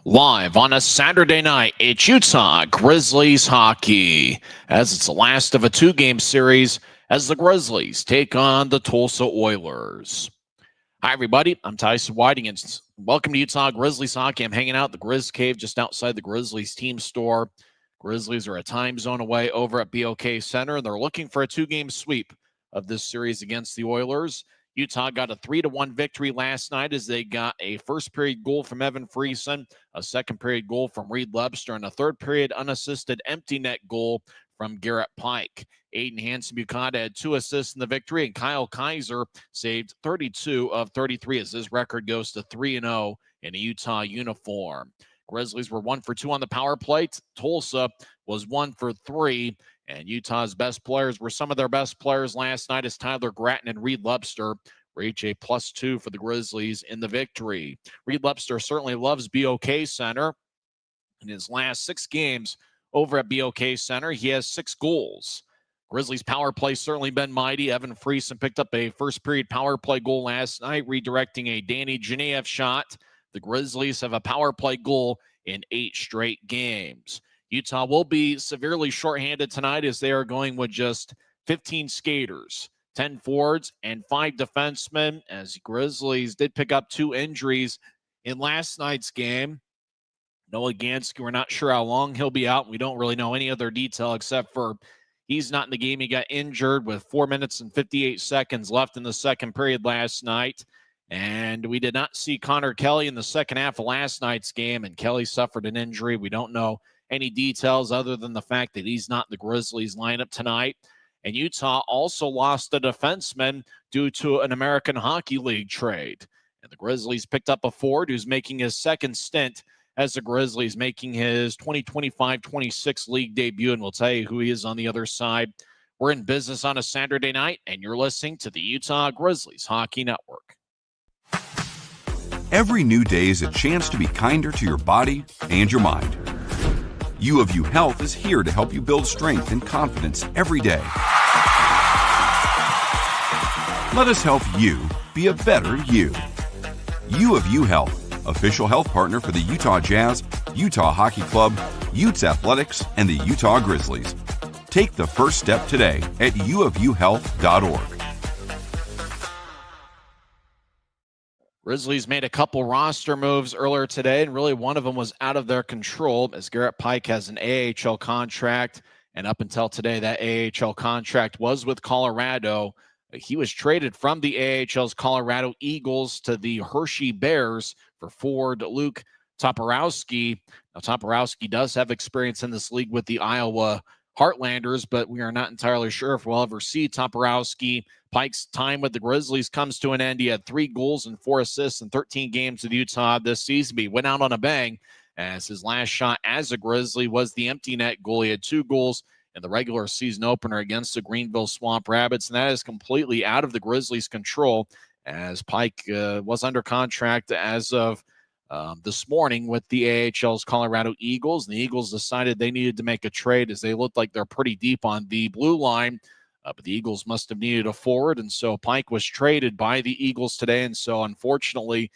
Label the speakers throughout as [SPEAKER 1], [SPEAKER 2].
[SPEAKER 1] Live on a Saturday night, it's Utah Grizzlies hockey, as it's the last of a two-game series as the Grizzlies take on the Tulsa Oilers. Hi, everybody. I'm Tyson Whiting, and welcome to Utah Grizzlies hockey. I'm hanging out at the Grizz Cave just outside the Grizzlies team store. Grizzlies are a time zone away over at BOK Center, and they're looking for a two-game sweep of this series against the Oilers. Utah got a 3-1 victory last night as they got a first-period goal from Evan Friesen, a second-period goal from Reed Lebster, and a third-period unassisted empty net goal from Garrett Pike. Aiden Hansen-Bukata had 2 assists in the victory, and Kyle Kaiser saved 32 of 33 as his record goes to 3-0 in a Utah uniform. Grizzlies were 1 for 2 on the power play. Tulsa was 1 for 3. And Utah's best players were some of their best players last night as Tyler Gratton and Reed Lebster reach a +2 for the Grizzlies in the victory. Reed Lebster certainly loves BOK Center. In his last 6 games over at BOK Center, he has 6 goals. Grizzlies power play certainly been mighty. Evan Friesen picked up a first-period power play goal last night, redirecting a Danny Genev shot. The Grizzlies have a power play goal in 8 straight games. Utah will be severely shorthanded tonight as they are going with just 15 skaters, 10 forwards, and 5 defensemen, as Grizzlies did pick up 2 injuries in last night's game. Noah Gansky, we're not sure how long he'll be out. We don't really know any other detail except for he's not in the game. He got injured with 4 minutes and 58 seconds left in the second period last night. And we did not see Connor Kelly in the second half of last night's game, and Kelly suffered an injury. We don't know any details other than the fact that he's not in the Grizzlies lineup tonight. And Utah also lost a defenseman due to an American Hockey League trade. And the Grizzlies picked up a forward who's making his second stint as the Grizzlies, making his 2025-26 league debut. And we'll tell you who he is on the other side. We're in business on a Saturday night, and you're listening to the Utah Grizzlies Hockey Network.
[SPEAKER 2] Every new day is a chance to be kinder to your body and your mind. U of U Health is here to help you build strength and confidence every day. Let us help you be a better you. U of U Health, official health partner for the Utah Jazz, Utah Hockey Club, Utes Athletics, and the Utah Grizzlies. Take the first step today at uofuhealth.org.
[SPEAKER 1] Grizzlies made a couple roster moves earlier today, and really one of them was out of their control as Garrett Pike has an AHL contract, and up until today, that AHL contract was with Colorado. He was traded from the AHL's Colorado Eagles to the Hershey Bears for forward Luke Toporowski. Now, Toporowski does have experience in this league with the Iowa Heartlanders, but we are not entirely sure if we'll ever see Toporowski. Pike's time with the Grizzlies comes to an end. He had 3 goals and 4 assists in 13 games with Utah this season. He went out on a bang as his last shot as a Grizzly was the empty net goal. He had 2 goals in the regular season opener against the Greenville Swamp Rabbits, and that is completely out of the Grizzlies' control as Pike was under contract as of this morning with the AHL's Colorado Eagles. And the Eagles decided they needed to make a trade as they looked like they're pretty deep on the blue line. But the Eagles must have needed a forward, and so Pike was traded by the Eagles today. And so, unfortunately,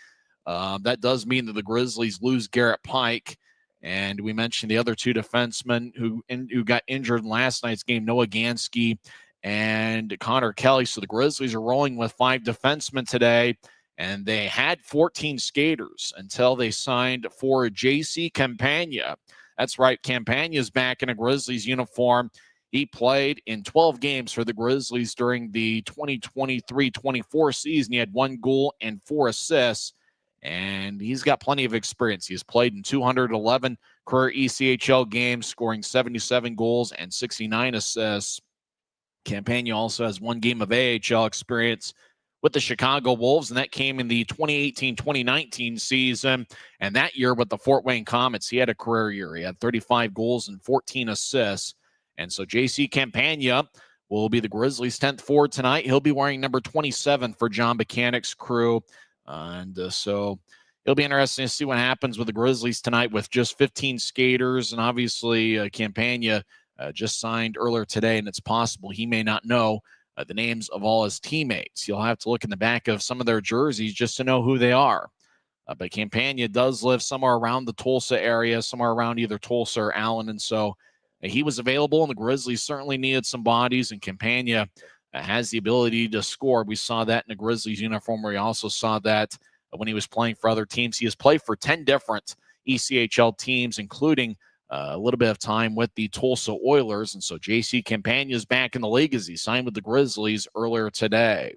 [SPEAKER 1] that does mean that the Grizzlies lose Garrett Pike. And we mentioned the other 2 defensemen who got injured in last night's game, Noah Gansky and Connor Kelly. So the Grizzlies are rolling with 5 defensemen today, and they had 14 skaters until they signed for J.C. Campagna. That's right, Campagna's back in a Grizzlies uniform. He played in 12 games for the Grizzlies during the 2023-24 season. He had 1 goal and 4 assists, and he's got plenty of experience. He has played in 211 career ECHL games, scoring 77 goals and 69 assists. Campagna also has 1 game of AHL experience with the Chicago Wolves, and that came in the 2018-2019 season. And that year with the Fort Wayne Comets, he had a career year. He had 35 goals and 14 assists. And so J.C. Campagna will be the Grizzlies' 10th forward tonight. He'll be wearing number 27 for John Buchanan's crew. So it'll be interesting to see what happens with the Grizzlies tonight with just 15 skaters. And obviously Campagna just signed earlier today, and it's possible he may not know the names of all his teammates. You'll have to look in the back of some of their jerseys just to know who they are. But Campagna does live somewhere around the Tulsa area, somewhere around either Tulsa or Allen. And so he was available, and the Grizzlies certainly needed some bodies, and Campagna has the ability to score. We saw that in the Grizzlies uniform, where he also saw that when he was playing for other teams. He has played for 10 different ECHL teams, including a little bit of time with the Tulsa Oilers. And so J.C. Campagna is back in the league as he signed with the Grizzlies earlier today.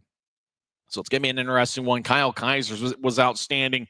[SPEAKER 1] So it's going to be an interesting one. Kyle Kaiser was outstanding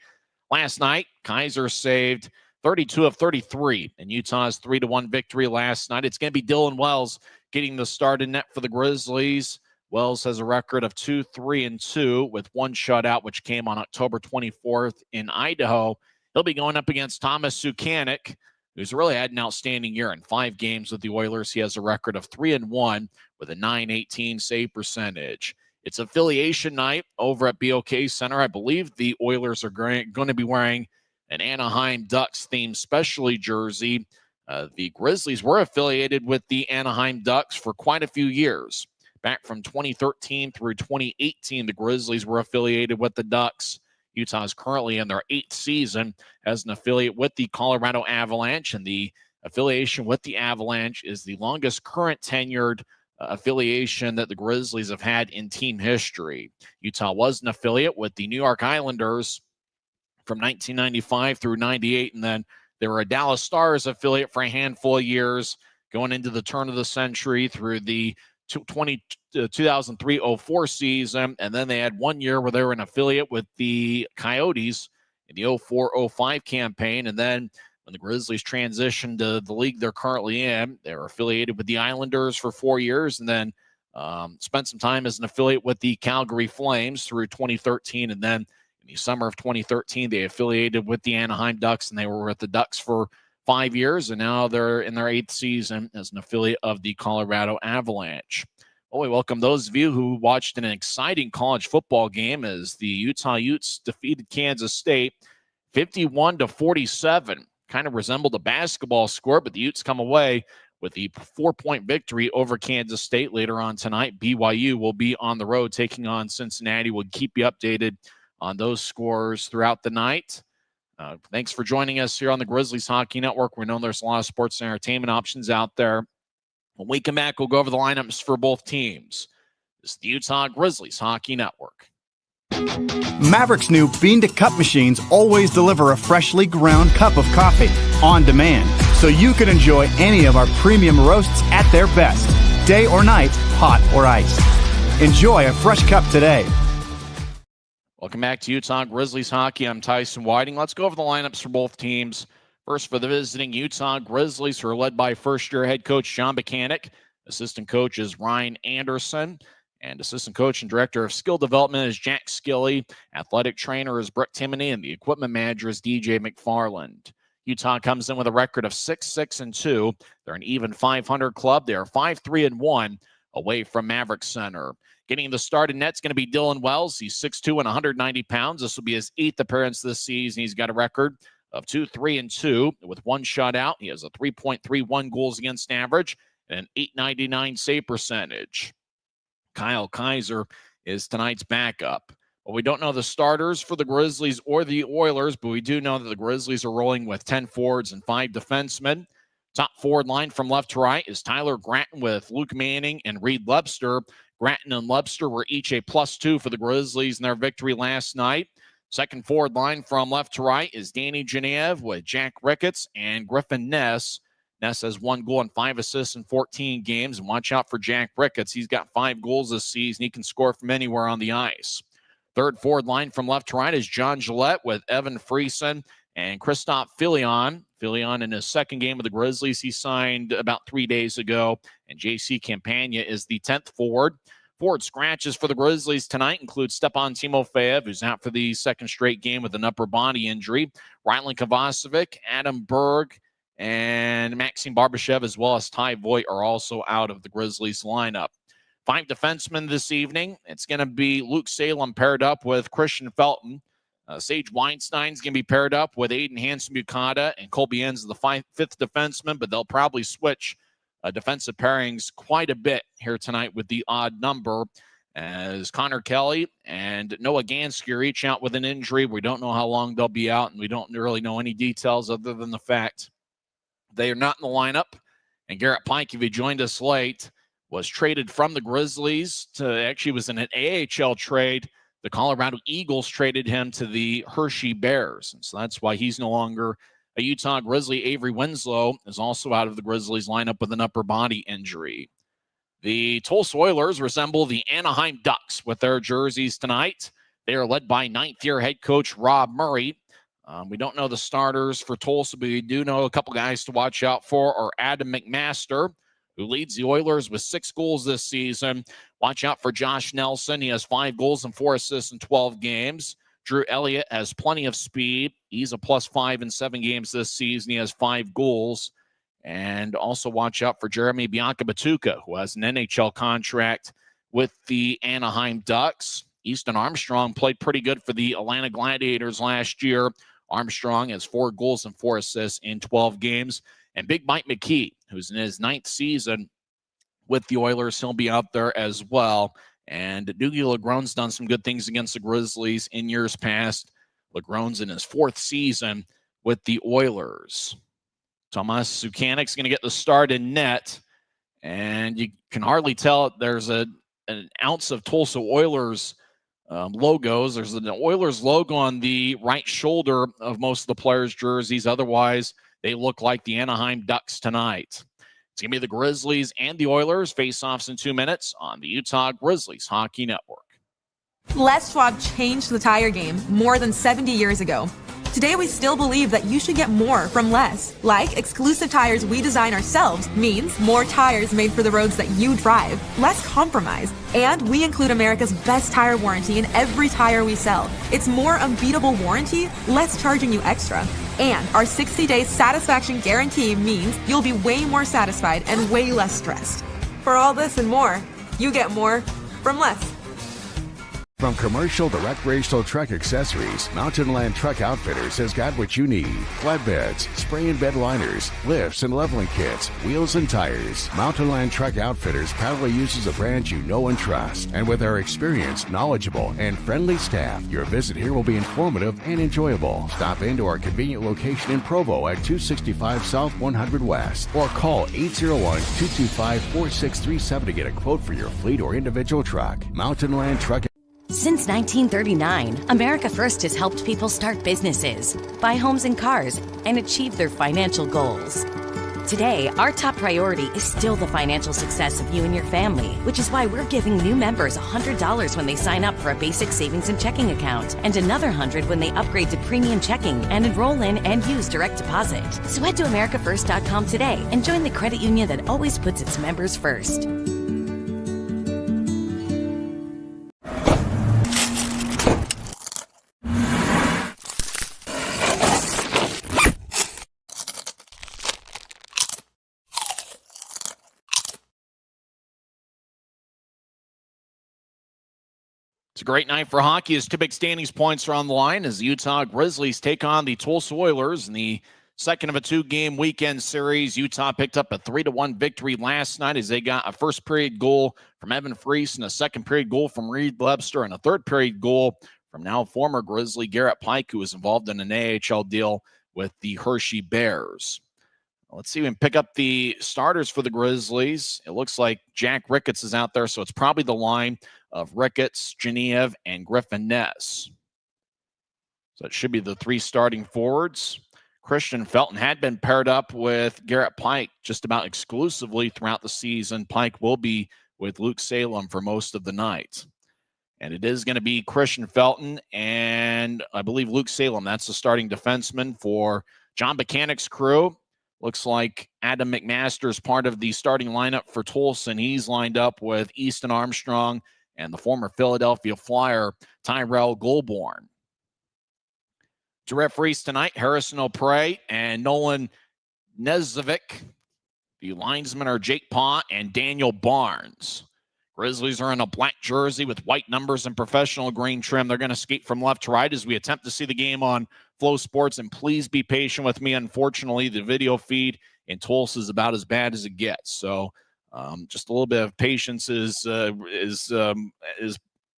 [SPEAKER 1] last night. Kaiser saved 32 of 33 in Utah's 3-1 victory last night. It's going to be Dylan Wells getting the start in net for the Grizzlies. Wells has a record of 2-3-2 with one shutout, which came on October 24th in Idaho. He'll be going up against Thomas Sukanik, who's really had an outstanding year. In 5 games with the Oilers, he has a record of 3-1 with a .918 save percentage. It's affiliation night over at BOK Center. I believe the Oilers are going to be wearing an Anaheim Ducks themed specialty jersey. The Grizzlies were affiliated with the Anaheim Ducks for quite a few years. Back from 2013 through 2018, the Grizzlies were affiliated with the Ducks. Utah is currently in their 8th season as an affiliate with the Colorado Avalanche, and the affiliation with the Avalanche is the longest current tenured affiliation that the Grizzlies have had in team history. Utah was an affiliate with the New York Islanders from 1995 through 98, and then they were a Dallas Stars affiliate for a handful of years going into the turn of the century through the 2003-04 season, and then they had 1 year where they were an affiliate with the Coyotes in the 04-05 campaign, and then when the Grizzlies transitioned to the league they're currently in, they were affiliated with the Islanders for 4 years, and then spent some time as an affiliate with the Calgary Flames through 2013, and then in the summer of 2013, they affiliated with the Anaheim Ducks, and they were with the Ducks for 5 years, and now they're in their 8th season as an affiliate of the Colorado Avalanche. Well, we welcome those of you who watched an exciting college football game as the Utah Utes defeated Kansas State 51-47. Kind of resembled a basketball score, but the Utes come away with the 4-point victory over Kansas State later on tonight. BYU will be on the road taking on Cincinnati. We'll keep you updated on those scores throughout the night. Thanks for joining us here on the Grizzlies Hockey Network. We know there's a lot of sports and entertainment options out there. When we come back, we'll go over the lineups for both teams. This is the Utah Grizzlies Hockey Network.
[SPEAKER 3] Maverick's new bean-to-cup machines always deliver a freshly ground cup of coffee on demand, so you can enjoy any of our premium roasts at their best, day or night, hot or iced. Enjoy a fresh cup today.
[SPEAKER 1] Welcome back to Utah Grizzlies Hockey. I'm Tyson Whiting. Let's go over the lineups for both teams. First, for the visiting Utah Grizzlies, who are led by first-year head coach John Buchanan. Assistant coach is Ryan Anderson. And assistant coach and director of skill development is Jack Skilly. Athletic trainer is Brett Timoney, and the equipment manager is DJ McFarland. Utah comes in with a record of 6-6-2. They're an even 500 club. They are 5-3-1 away from Maverick Center. Getting the start in net is going to be Dylan Wells. He's 6'2" and 190 pounds. This will be his 8th appearance this season. He's got a record of 2-3-2 with one shutout. He has a 3.31 goals against average and an .899 save percentage. Kyle Kaiser is tonight's backup. Well, we don't know the starters for the Grizzlies or the Oilers, but we do know that the Grizzlies are rolling with 10 forwards and 5 defensemen. Top forward line from left to right is Tyler Gratton with Luke Manning and Reed Lebster. Gratton and Lebster were each a +2 for the Grizzlies in their victory last night. Second forward line from left to right is Danny Genev with Jack Ricketts and Griffin Ness. Ness has 1 goal and 5 assists in 14 games. And watch out for Jack Ricketts. He's got 5 goals this season. He can score from anywhere on the ice. Third forward line from left to right is John Gillette with Evan Friesen and Christoph Filion. Filion in his second game with the Grizzlies, he signed about 3 days ago. And J.C. Campagna is the 10th forward. Forward scratches for the Grizzlies tonight include Stepan Timofeyev, who's out for the second straight game with an upper body injury. Rylan Kovacevic, Adam Berg, and Maxim Barbashev, as well as Ty Voigt, are also out of the Grizzlies lineup. 5 defensemen this evening. It's going to be Luke Salem paired up with Christian Felton. Sage Weinstein's going to be paired up with Aiden Hansen-Bukata, and Colby Enns is the 5th defenseman, but they'll probably switch defensive pairings quite a bit here tonight with the odd number, as Connor Kelly and Noah Gansky are each out with an injury. We don't know how long they'll be out, and we don't really know any details other than the fact they are not in the lineup. And Garrett Pike, if he joined us late, was traded from the Grizzlies to actually was in an AHL trade. The Colorado Eagles traded him to the Hershey Bears. And so that's why he's no longer a Utah Grizzly. Avery Winslow is also out of the Grizzlies lineup with an upper body injury. The Tulsa Oilers resemble the Anaheim Ducks with their jerseys tonight. They are led by ninth-year head coach Rob Murray. We don't know the starters for Tulsa, but we do know a couple guys to watch out for are Adam McMaster, who leads the Oilers with 6 goals this season. Watch out for Josh Nelson. He has 5 goals and 4 assists in 12 games. Drew Elliott has plenty of speed. He's a +5 in 7 games this season. He has 5 goals. And also watch out for Jeremy Bianca-Batuka, who has an NHL contract with the Anaheim Ducks. Easton Armstrong played pretty good for the Atlanta Gladiators last year. Armstrong has 4 goals and 4 assists in 12 games. And Big Mike McKee, who's in his 9th season with the Oilers, he'll be out there as well. And Dougie Legron's done some good things against the Grizzlies in years past. Legron's in his 4th season with the Oilers. Tomas Sukanik's going to get the start in net. And you can hardly tell there's an ounce of Tulsa Oilers logos. There's an Oilers logo on the right shoulder of most of the players' jerseys. Otherwise, they look like the Anaheim Ducks tonight. It's going to be the Grizzlies and the Oilers face-offs in 2 minutes on the Utah Grizzlies Hockey Network.
[SPEAKER 4] Les Schwab changed the tire game more than 70 years ago. Today, we still believe that you should get more from less. Like exclusive tires we design ourselves means more tires made for the roads that you drive, less compromise. And we include America's best tire warranty in every tire we sell. It's more unbeatable warranty, less charging you extra. And our 60-day satisfaction guarantee means you'll be way more satisfied and way less stressed. For all this and more, you get more from less.
[SPEAKER 5] From commercial to recreational truck accessories, Mountain Land Truck Outfitters has got what you need. Flatbeds, spray and bed liners, lifts and leveling kits, wheels and tires. Mountain Land Truck Outfitters proudly uses a brand you know and trust. And with our experienced, knowledgeable, and friendly staff, your visit here will be informative and enjoyable. Stop into our convenient location in Provo at 265 South 100 West or call 801-225-4637 to get a quote for your fleet or individual truck. Mountain Land Truck.
[SPEAKER 6] Since 1939, America First has helped people start businesses, buy homes and cars, and achieve their financial goals. Today, our top priority is still the financial success of you and your family, which is why we're giving new members $100 when they sign up for a basic savings and checking account, and another $100 when they upgrade to premium checking and enroll in and use direct deposit. So head to AmericaFirst.com today and join the credit union that always puts its members first.
[SPEAKER 1] It's a great night for hockey as 2 big standings points are on the line as the Utah Grizzlies take on the Tulsa Oilers in the second of a 2-game weekend series. Utah picked up a 3-1 victory last night as they got a first-period goal from Evan Freese and a second-period goal from Reed Webster and a third-period goal from now former Grizzly Garrett Pike, who was involved in an AHL deal with the Hershey Bears. Let's see if we can pick up the starters for the Grizzlies. It looks like Jack Ricketts is out there, so it's probably the line of Ricketts, Genev, and Griffin Ness. So it should be the 3 starting forwards. Christian Felton had been paired up with Garrett Pike just about exclusively throughout the season. Pike will be with Luke Salem for most of the night. And it is going to be Christian Felton and I believe Luke Salem. That's the starting defenseman for John Buchanan's crew. Looks like Adam McMaster is part of the starting lineup for Tulsa, and he's lined up with Easton Armstrong and the former Philadelphia Flyer, Tyrell Goulbourne. To referees tonight, Harrison O'Prey and Nolan Nezovic. The linesmen are Jake Paw and Daniel Barnes. Grizzlies are in a black jersey with white numbers and professional green trim. They're going to skate from left to right as we attempt to see the game on Flow Sports, and please be patient with me. Unfortunately, the video feed in Tulsa is about as bad as it gets. So Just a little bit of patience is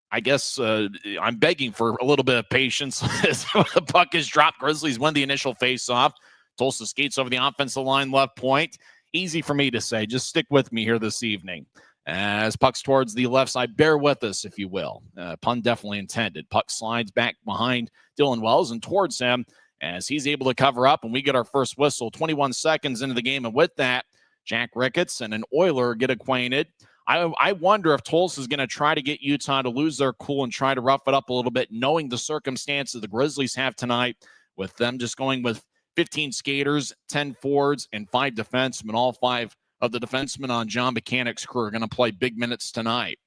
[SPEAKER 1] I guess I'm begging for a little bit of patience. The puck is dropped. Grizzlies win the initial faceoff. Tulsa skates over the offensive line, left point. Easy for me to say. Just stick with me here this evening. As puck's towards the left side, bear with us, if you will. Pun definitely intended. Puck slides back behind Dylan Wells and towards him as he's able to cover up, and we get our first whistle 21 seconds into the game. And with that, Jack Ricketts and an Oiler get acquainted. I wonder if Tulsa is going to try to get Utah to lose their cool and try to rough it up a little bit, knowing the circumstances the Grizzlies have tonight, with them just going with 15 skaters, 10 forwards, and 5 defensemen. All 5 of the defensemen on John Buchanan's crew are going to play big minutes tonight.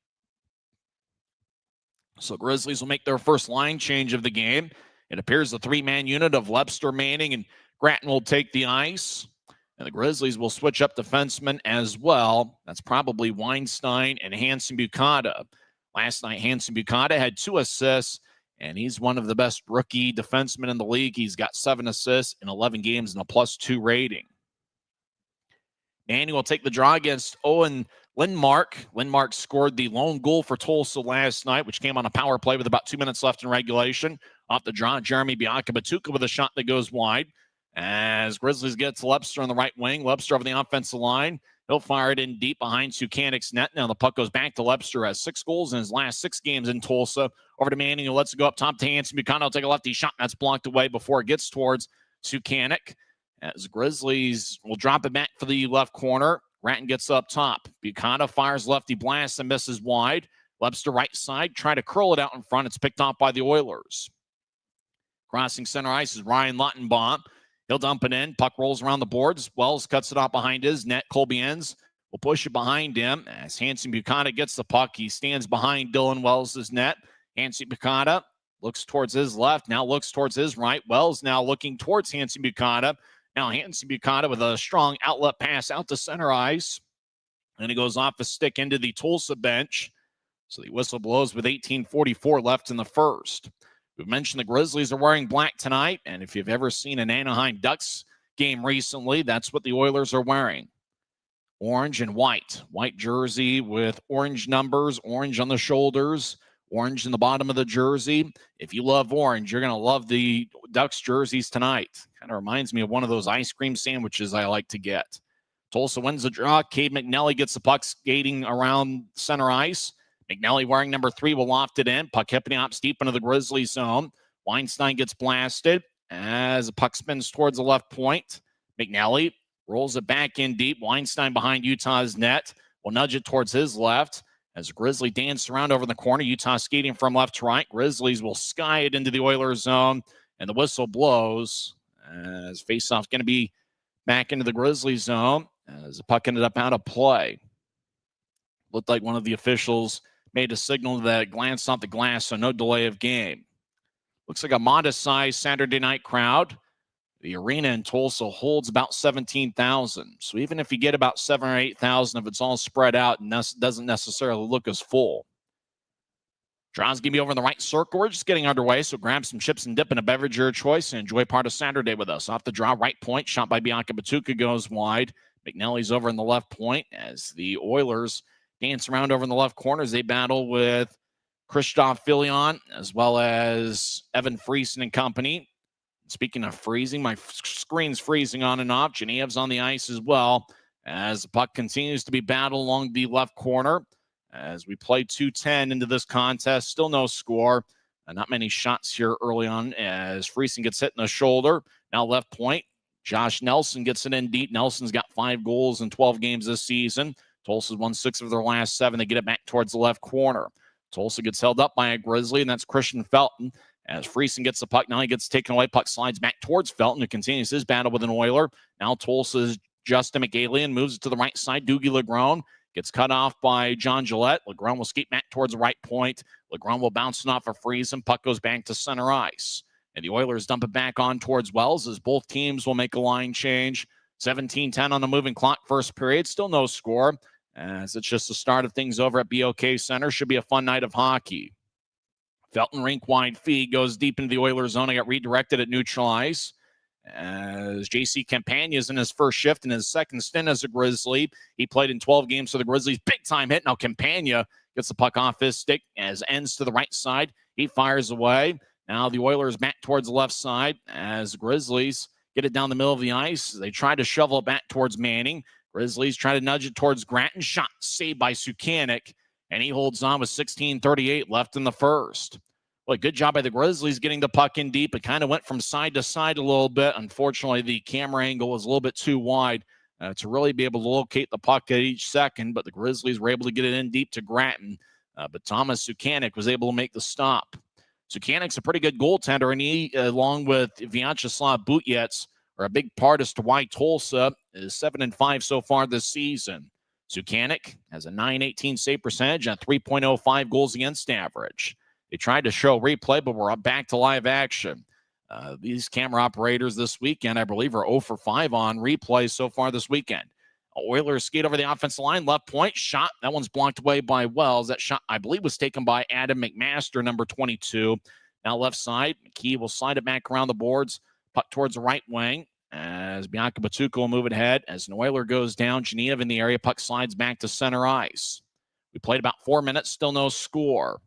[SPEAKER 1] So Grizzlies will make their first line change of the game. It appears the 3-man unit of Lepster, Manning, and Gratton will take the ice. And the Grizzlies will switch up defensemen as well. That's probably Weinstein and Hanson Bukata. Last night, Hanson Bukata had 2 assists, and he's one of the best rookie defensemen in the league. He's got 7 assists in 11 games and a +2 rating. Manning will take the draw against Owen Lindmark. Lindmark scored the lone goal for Tulsa last night, which came on a power play with about 2 minutes left in regulation. Off the draw, Jeremy Bianca-Batuka with a shot that goes wide. As Grizzlies get to Lepster on the right wing. Lepster over the offensive line. He'll fire it in deep behind Sukanik's net. Now the puck goes back to Lepster. Has 6 goals in his last 6 games in Tulsa. Over to Manning, who lets it go up top to Hanson Buchanan. Will take a lefty shot, and that's blocked away before it gets towards Sukanik. As Grizzlies will drop it back for the left corner. Ratton gets up top. Buchanan fires lefty blast and misses wide. Lepster right side, trying to curl it out in front. It's picked off by the Oilers. Crossing center ice is Ryan Lottenbaum. He'll dump it in. Puck rolls around the boards. Wells cuts it off behind his net. Colbiens will push it behind him. As Hanson Buchanan gets the puck, he stands behind Dylan Wells' net. Hanson Buchanan looks towards his left, now looks towards his right. Wells now looking towards Hanson Buchanan. Now Hanson Buchanan with a strong outlet pass out to center ice. And it goes off a stick into the Tulsa bench. So the whistle blows with 18:44 left in the first. We've mentioned the Grizzlies are wearing black tonight, and if you've ever seen an Anaheim Ducks game recently, that's what the Oilers are wearing. Orange and white. White jersey with orange numbers, orange on the shoulders, orange in the bottom of the jersey. If you love orange, you're going to love the Ducks jerseys tonight. Kind of reminds me of one of those ice cream sandwiches I like to get. Tulsa wins the draw. Cade McNally gets the puck skating around center ice. McNally wearing number 3 will loft it in. Puck hipping up deep into the Grizzlies zone. Weinstein gets blasted as the puck spins towards the left point. McNally rolls it back in deep. Weinstein behind Utah's net will nudge it towards his left. As the Grizzly dance around over in the corner, Utah skating from left to right. Grizzlies will sky it into the Oilers zone, and the whistle blows as faceoff's going to be back into the Grizzlies zone as the puck ended up out of play. Looked like one of the officials made a signal that glanced off the glass, so no delay of game. Looks like a modest-sized Saturday night crowd. The arena in Tulsa holds about 17,000. So even if you get about 7,000 or 8,000, if it's all spread out, and doesn't necessarily look as full. Draw's going to be over in the right circle. We're just getting underway, so grab some chips and dip and a beverage of your choice and enjoy part of Saturday with us. Off the draw, right point, shot by Bianca-Batuka goes wide. McNally's over in the left point as the Oilers dance around over in the left corner as they battle with Christoph Filion as well as Evan Friesen and company. Speaking of freezing, my screen's freezing on and off. Genev's on the ice as well as the puck continues to be battled along the left corner as we play 2:10 into this contest. Still no score. Not many shots here early on as Friesen gets hit in the shoulder. Now left point. Josh Nelson gets it in deep. Nelson's got 5 goals in 12 games this season. Tulsa's won 6 of their last 7. They get it back towards the left corner. Tulsa gets held up by a Grizzly, and that's Christian Felton. As Friesen gets the puck, now he gets taken away. Puck slides back towards Felton, who continues his battle with an Oiler. Now Tulsa's Justin McGalian moves it to the right side. Doogie Legrone gets cut off by John Gillette. Legrone will skate back towards the right point. Legrone will bounce it off of Friesen. Puck goes back to center ice. And the Oilers dump it back on towards Wells as both teams will make a line change. 17:10 on the moving clock, first period. Still no score, as it's just the start of things over at BOK Center. Should be a fun night of hockey. Felton rink wide feed goes deep into the Oilers zone. I got redirected at neutral ice. as J.C. Campagna is in his first shift in his second stint as a Grizzly. He played in 12 games for the Grizzlies. Big-time hit. Now Campagna gets the puck off his stick as ends to the right side. He fires away. Now the Oilers back towards the left side as the Grizzlies get it down the middle of the ice. They try to shovel it back towards Manning. Grizzlies try to nudge it towards Gratton. Shot saved by Sukanik, and he holds on with 16:38 left in the first. Well, good job by the Grizzlies getting the puck in deep. It kind of went from side to side a little bit. Unfortunately, the camera angle was a little bit too wide to really be able to locate the puck at each second, but the Grizzlies were able to get it in deep to Gratton. But Thomas Sukanik was able to make the stop. Sukanik's a pretty good goaltender, and he, along with Vyacheslav Butyets, are a big part as to why Tulsa is 7-5 so far this season. Sukanik has a .918 save percentage and a 3.05 goals against average. They tried to show replay, but we're back to live action. These camera operators this weekend, I believe, are 0 for 5 on replay so far this weekend. Oilers skate over the offensive line, left point, shot. That one's blocked away by Wells. That shot, I believe, was taken by Adam McMaster, number 22. Now left side, McKee will slide it back around the boards, puck towards the right wing as Bianca Batuka will move it ahead. As an Oiler goes down, Geneva in the area, puck slides back to center ice. We played about 4 minutes, still no score.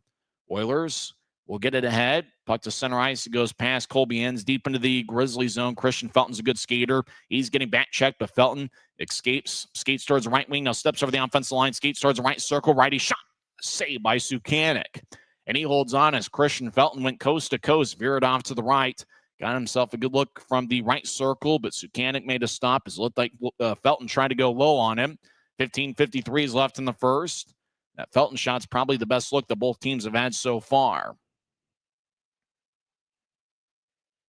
[SPEAKER 1] Oilers will get it ahead. Puck to center ice. It goes past Colby Ends deep into the Grizzly zone. Christian Felton's a good skater. He's getting back checked, but Felton escapes, skates towards the right wing. Now steps over the offensive line, skates towards the right circle. Righty shot. Saved by Sukanik. And he holds on as Christian Felton went coast to coast, veered off to the right. Got himself a good look from the right circle, but Sukanik made a stop. It looked like Felton tried to go low on him. 15:53 is left in the first. That Felton shot's probably the best look that both teams have had so far.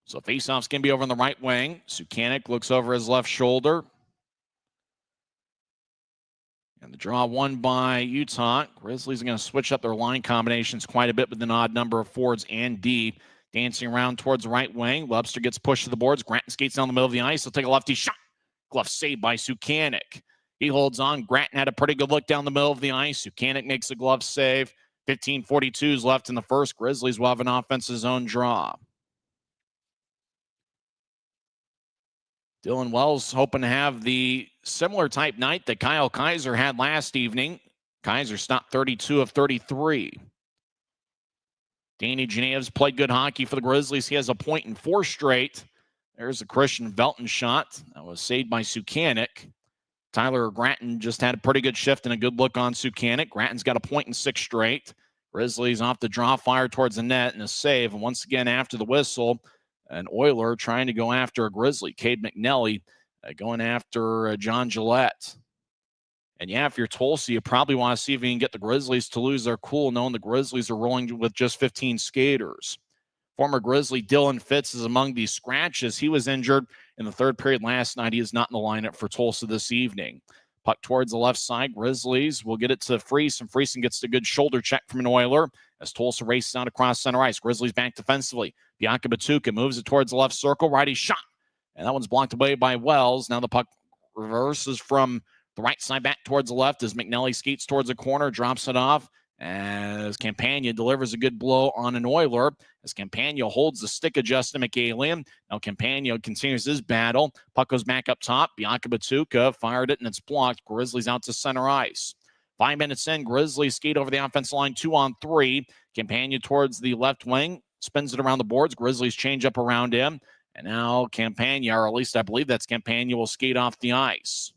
[SPEAKER 1] So faceoff's going to be over on the right wing. Sukanik looks over his left shoulder. And the draw won by Utah. Grizzlies are going to switch up their line combinations quite a bit with an odd number of forwards and D. Dancing around towards the right wing. Webster gets pushed to the boards. Gratton skates down the middle of the ice. He'll take a lefty shot. Glove saved by Sukanik. He holds on. Gratton had a pretty good look down the middle of the ice. Sukanik makes a glove save. 15:42 is left in the first. Grizzlies will have an offensive zone draw. Dylan Wells hoping to have the similar type night that Kyle Kaiser had last evening. Kaiser stopped 32 of 33. Danny Geneva's played good hockey for the Grizzlies. He has a point in 4 straight. There's a Christian Felton shot. That was saved by Sukanik. Tyler Gratton just had a pretty good shift and a good look on Sukanik. Gratton's got a point in 6 straight. Grizzlies off the draw, fire towards the net and a save. And once again, after the whistle, an Oiler trying to go after a Grizzly. Cade McNelly going after John Gillette. And yeah, if you're Tulsa, you probably want to see if you can get the Grizzlies to lose their cool, knowing the Grizzlies are rolling with just 15 skaters. Former Grizzly Dylan Fitz is among the scratches. He was injured in the third period last night. He is not in the lineup for Tulsa this evening. Puck towards the left side. Grizzlies will get it to Freese, and Freese gets a good shoulder check from an Oiler as Tulsa races out across center ice. Grizzlies back defensively. Bianca Batuka moves it towards the left circle. Righty shot. And that one's blocked away by Wells. Now the puck reverses from the right side back towards the left as McNelly skates towards the corner, drops it off as Campagna delivers a good blow on an Oiler. As Campagna holds the stick of Justin McAlien. Now Campagna continues his battle. Puck goes back up top. Bianca Batuka fired it and it's blocked. Grizzlies out to center ice. 5 minutes in, Grizzlies skate over the offensive line 2-on-3. Campagna towards the left wing. Spins it around the boards. Grizzlies change up around him. And now Campagna, or at least I believe that's Campagna, will skate off the ice.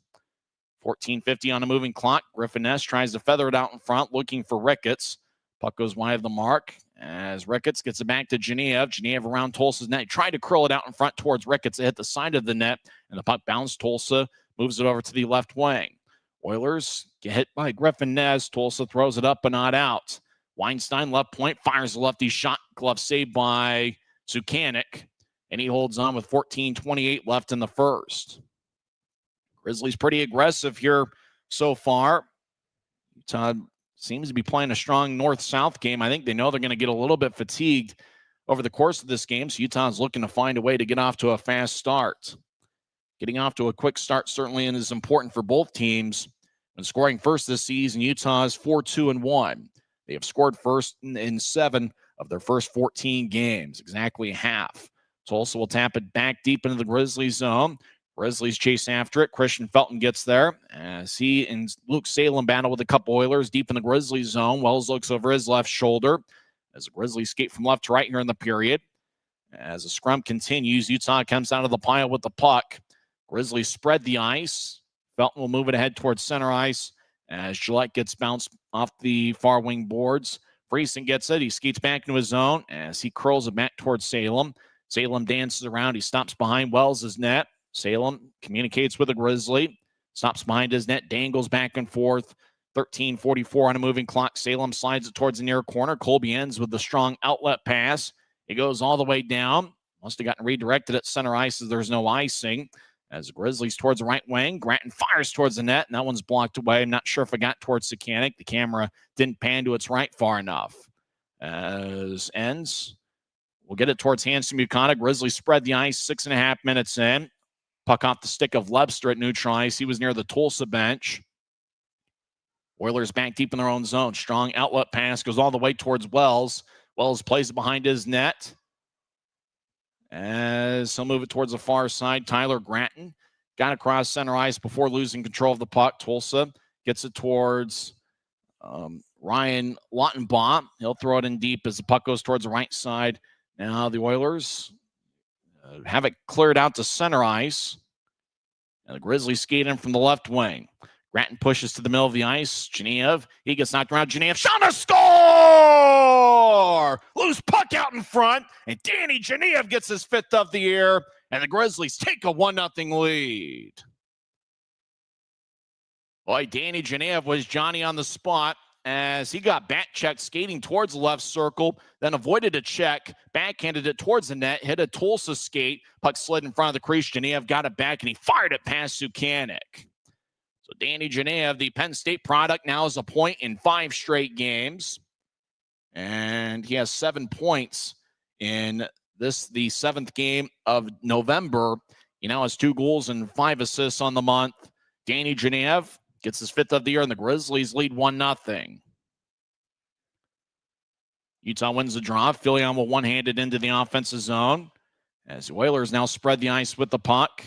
[SPEAKER 1] 14:50 on a moving clock. Griffin Ness tries to feather it out in front, looking for Ricketts. Puck goes wide of the mark as Ricketts gets it back to Geneva. Geneva around Tulsa's net. He tried to curl it out in front towards Ricketts. It hit the side of the net, and the puck bounced. Tulsa moves it over to the left wing. Oilers get hit by Griffin Ness. Tulsa throws it up but not out. Weinstein, left point, fires a lefty shot. Glove saved by Sukanik, and he holds on with 14:28 left in the first. Grizzlies pretty aggressive here so far. Utah seems to be playing a strong north-south game. I think they know they're going to get a little bit fatigued over the course of this game, so Utah's looking to find a way to get off to a fast start. Getting off to a quick start certainly is important for both teams. When scoring first this season, Utah is 4-2-1. They have scored first in 7 of their first 14 games, exactly half. Tulsa will tap it back deep into the Grizzlies zone. Grizzlies chase after it. Christian Felton gets there as he and Luke Salem battle with a couple Oilers deep in the Grizzlies zone. Wells looks over his left shoulder as the Grizzlies skate from left to right here in the period. As the scrum continues, Utah comes out of the pile with the puck. Grizzlies spread the ice. Felton will move it ahead towards center ice as Gillette gets bounced off the far wing boards. Friesen gets it. He skates back into his zone as he curls it back towards Salem. Salem dances around. He stops behind Wells' net. Salem communicates with the Grizzly. Stops behind his net. Dangles back and forth. 13:44 on a moving clock. Salem slides it towards the near corner. Colby ends with the strong outlet pass. It goes all the way down. Must have gotten redirected at center ice as there's no icing. As the Grizzlies towards the right wing, Gratton fires towards the net, and that one's blocked away. I'm not sure if it got towards Sakanik. The camera didn't pan to its right far enough. As ends, we'll get it towards Hanson Buchanan. Grizzlies spread the ice 6.5 minutes in. Puck off the stick of Lebster at neutral ice. He was near the Tulsa bench. Oilers back deep in their own zone. Strong outlet pass goes all the way towards Wells. Wells plays it behind his net. As he'll move it towards the far side, Tyler Gratton got across center ice before losing control of the puck. Tulsa gets it towards Ryan Lautenbaugh. He'll throw it in deep as the puck goes towards the right side. Now the Oilers have it cleared out to center ice. And the Grizzlies skate in from the left wing. Gratton pushes to the middle of the ice. Genev, he gets knocked around. Genev shot a score! Loose puck out in front, and Danny Genev gets his 5th of the year, and the Grizzlies take a 1-0 lead. Boy, Danny Genev was Johnny on the spot as he got back checked skating towards the left circle, then avoided a check, backhanded it towards the net, hit a Tulsa skate, puck slid in front of the crease. Genev got it back, and he fired it past Sukanic. So Danny Genev, the Penn State product, now has a point in 5 straight games. And he has 7 points in the 7th game of November. He now has 2 goals and 5 assists on the month. Danny Genev gets his 5th of the year, and the Grizzlies lead 1-0. Utah wins the draw. Filion will one-handed into the offensive zone as the Oilers now spread the ice with the puck.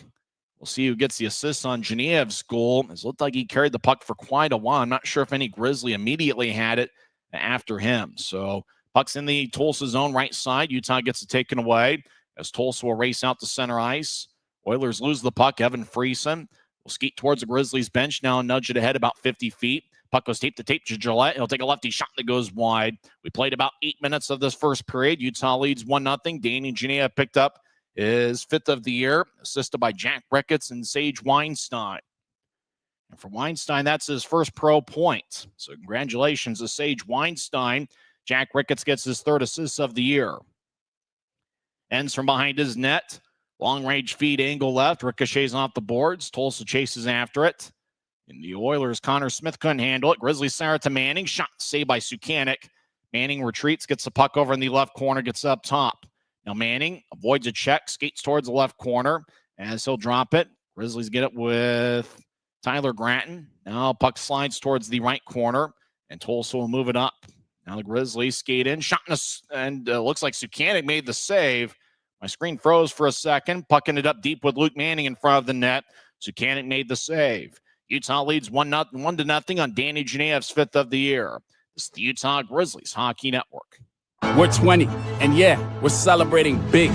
[SPEAKER 1] We'll see who gets the assist on Genev's goal. It looked like he carried the puck for quite a while. I'm not sure if any Grizzly immediately had it after him. So puck's in the Tulsa zone right side. Utah gets it taken away as Tulsa will race out to center ice. Oilers lose the puck. Evan Friesen will skate towards the Grizzlies bench now and nudge it ahead about 50 feet. Puck goes tape to tape to Gillette. He'll take a lefty shot that goes wide. We played about 8 minutes of this first period. Utah leads 1-0. Danny Genev picked up his 5th of the year, assisted by Jack Ricketts and Sage Weinstein. And for Weinstein, that's his first pro point. So congratulations to Sage Weinstein. Jack Ricketts gets his 3rd assist of the year. Ends from behind his net. Long-range feed angle left. Ricochets off the boards. Tulsa chases after it. And the Oilers, Connor Smith couldn't handle it. Grizzlies center to Manning. Shot saved by Sukanic. Manning retreats, gets the puck over in the left corner, gets up top. Now Manning avoids a check, skates towards the left corner as he'll drop it. Grizzlies get it with Tyler Gratton. Now puck slides towards the right corner, and Tulsa will move it up. Now the Grizzlies skate in, shot and looks like Sukanic made the save. My screen froze for a second. Puck ended up deep with Luke Manning in front of the net. Sukanic made the save. Utah leads 1-0 on Danny Genev's 5th of the year. This is the Utah Grizzlies Hockey Network.
[SPEAKER 7] We're 20, and yeah, we're celebrating big.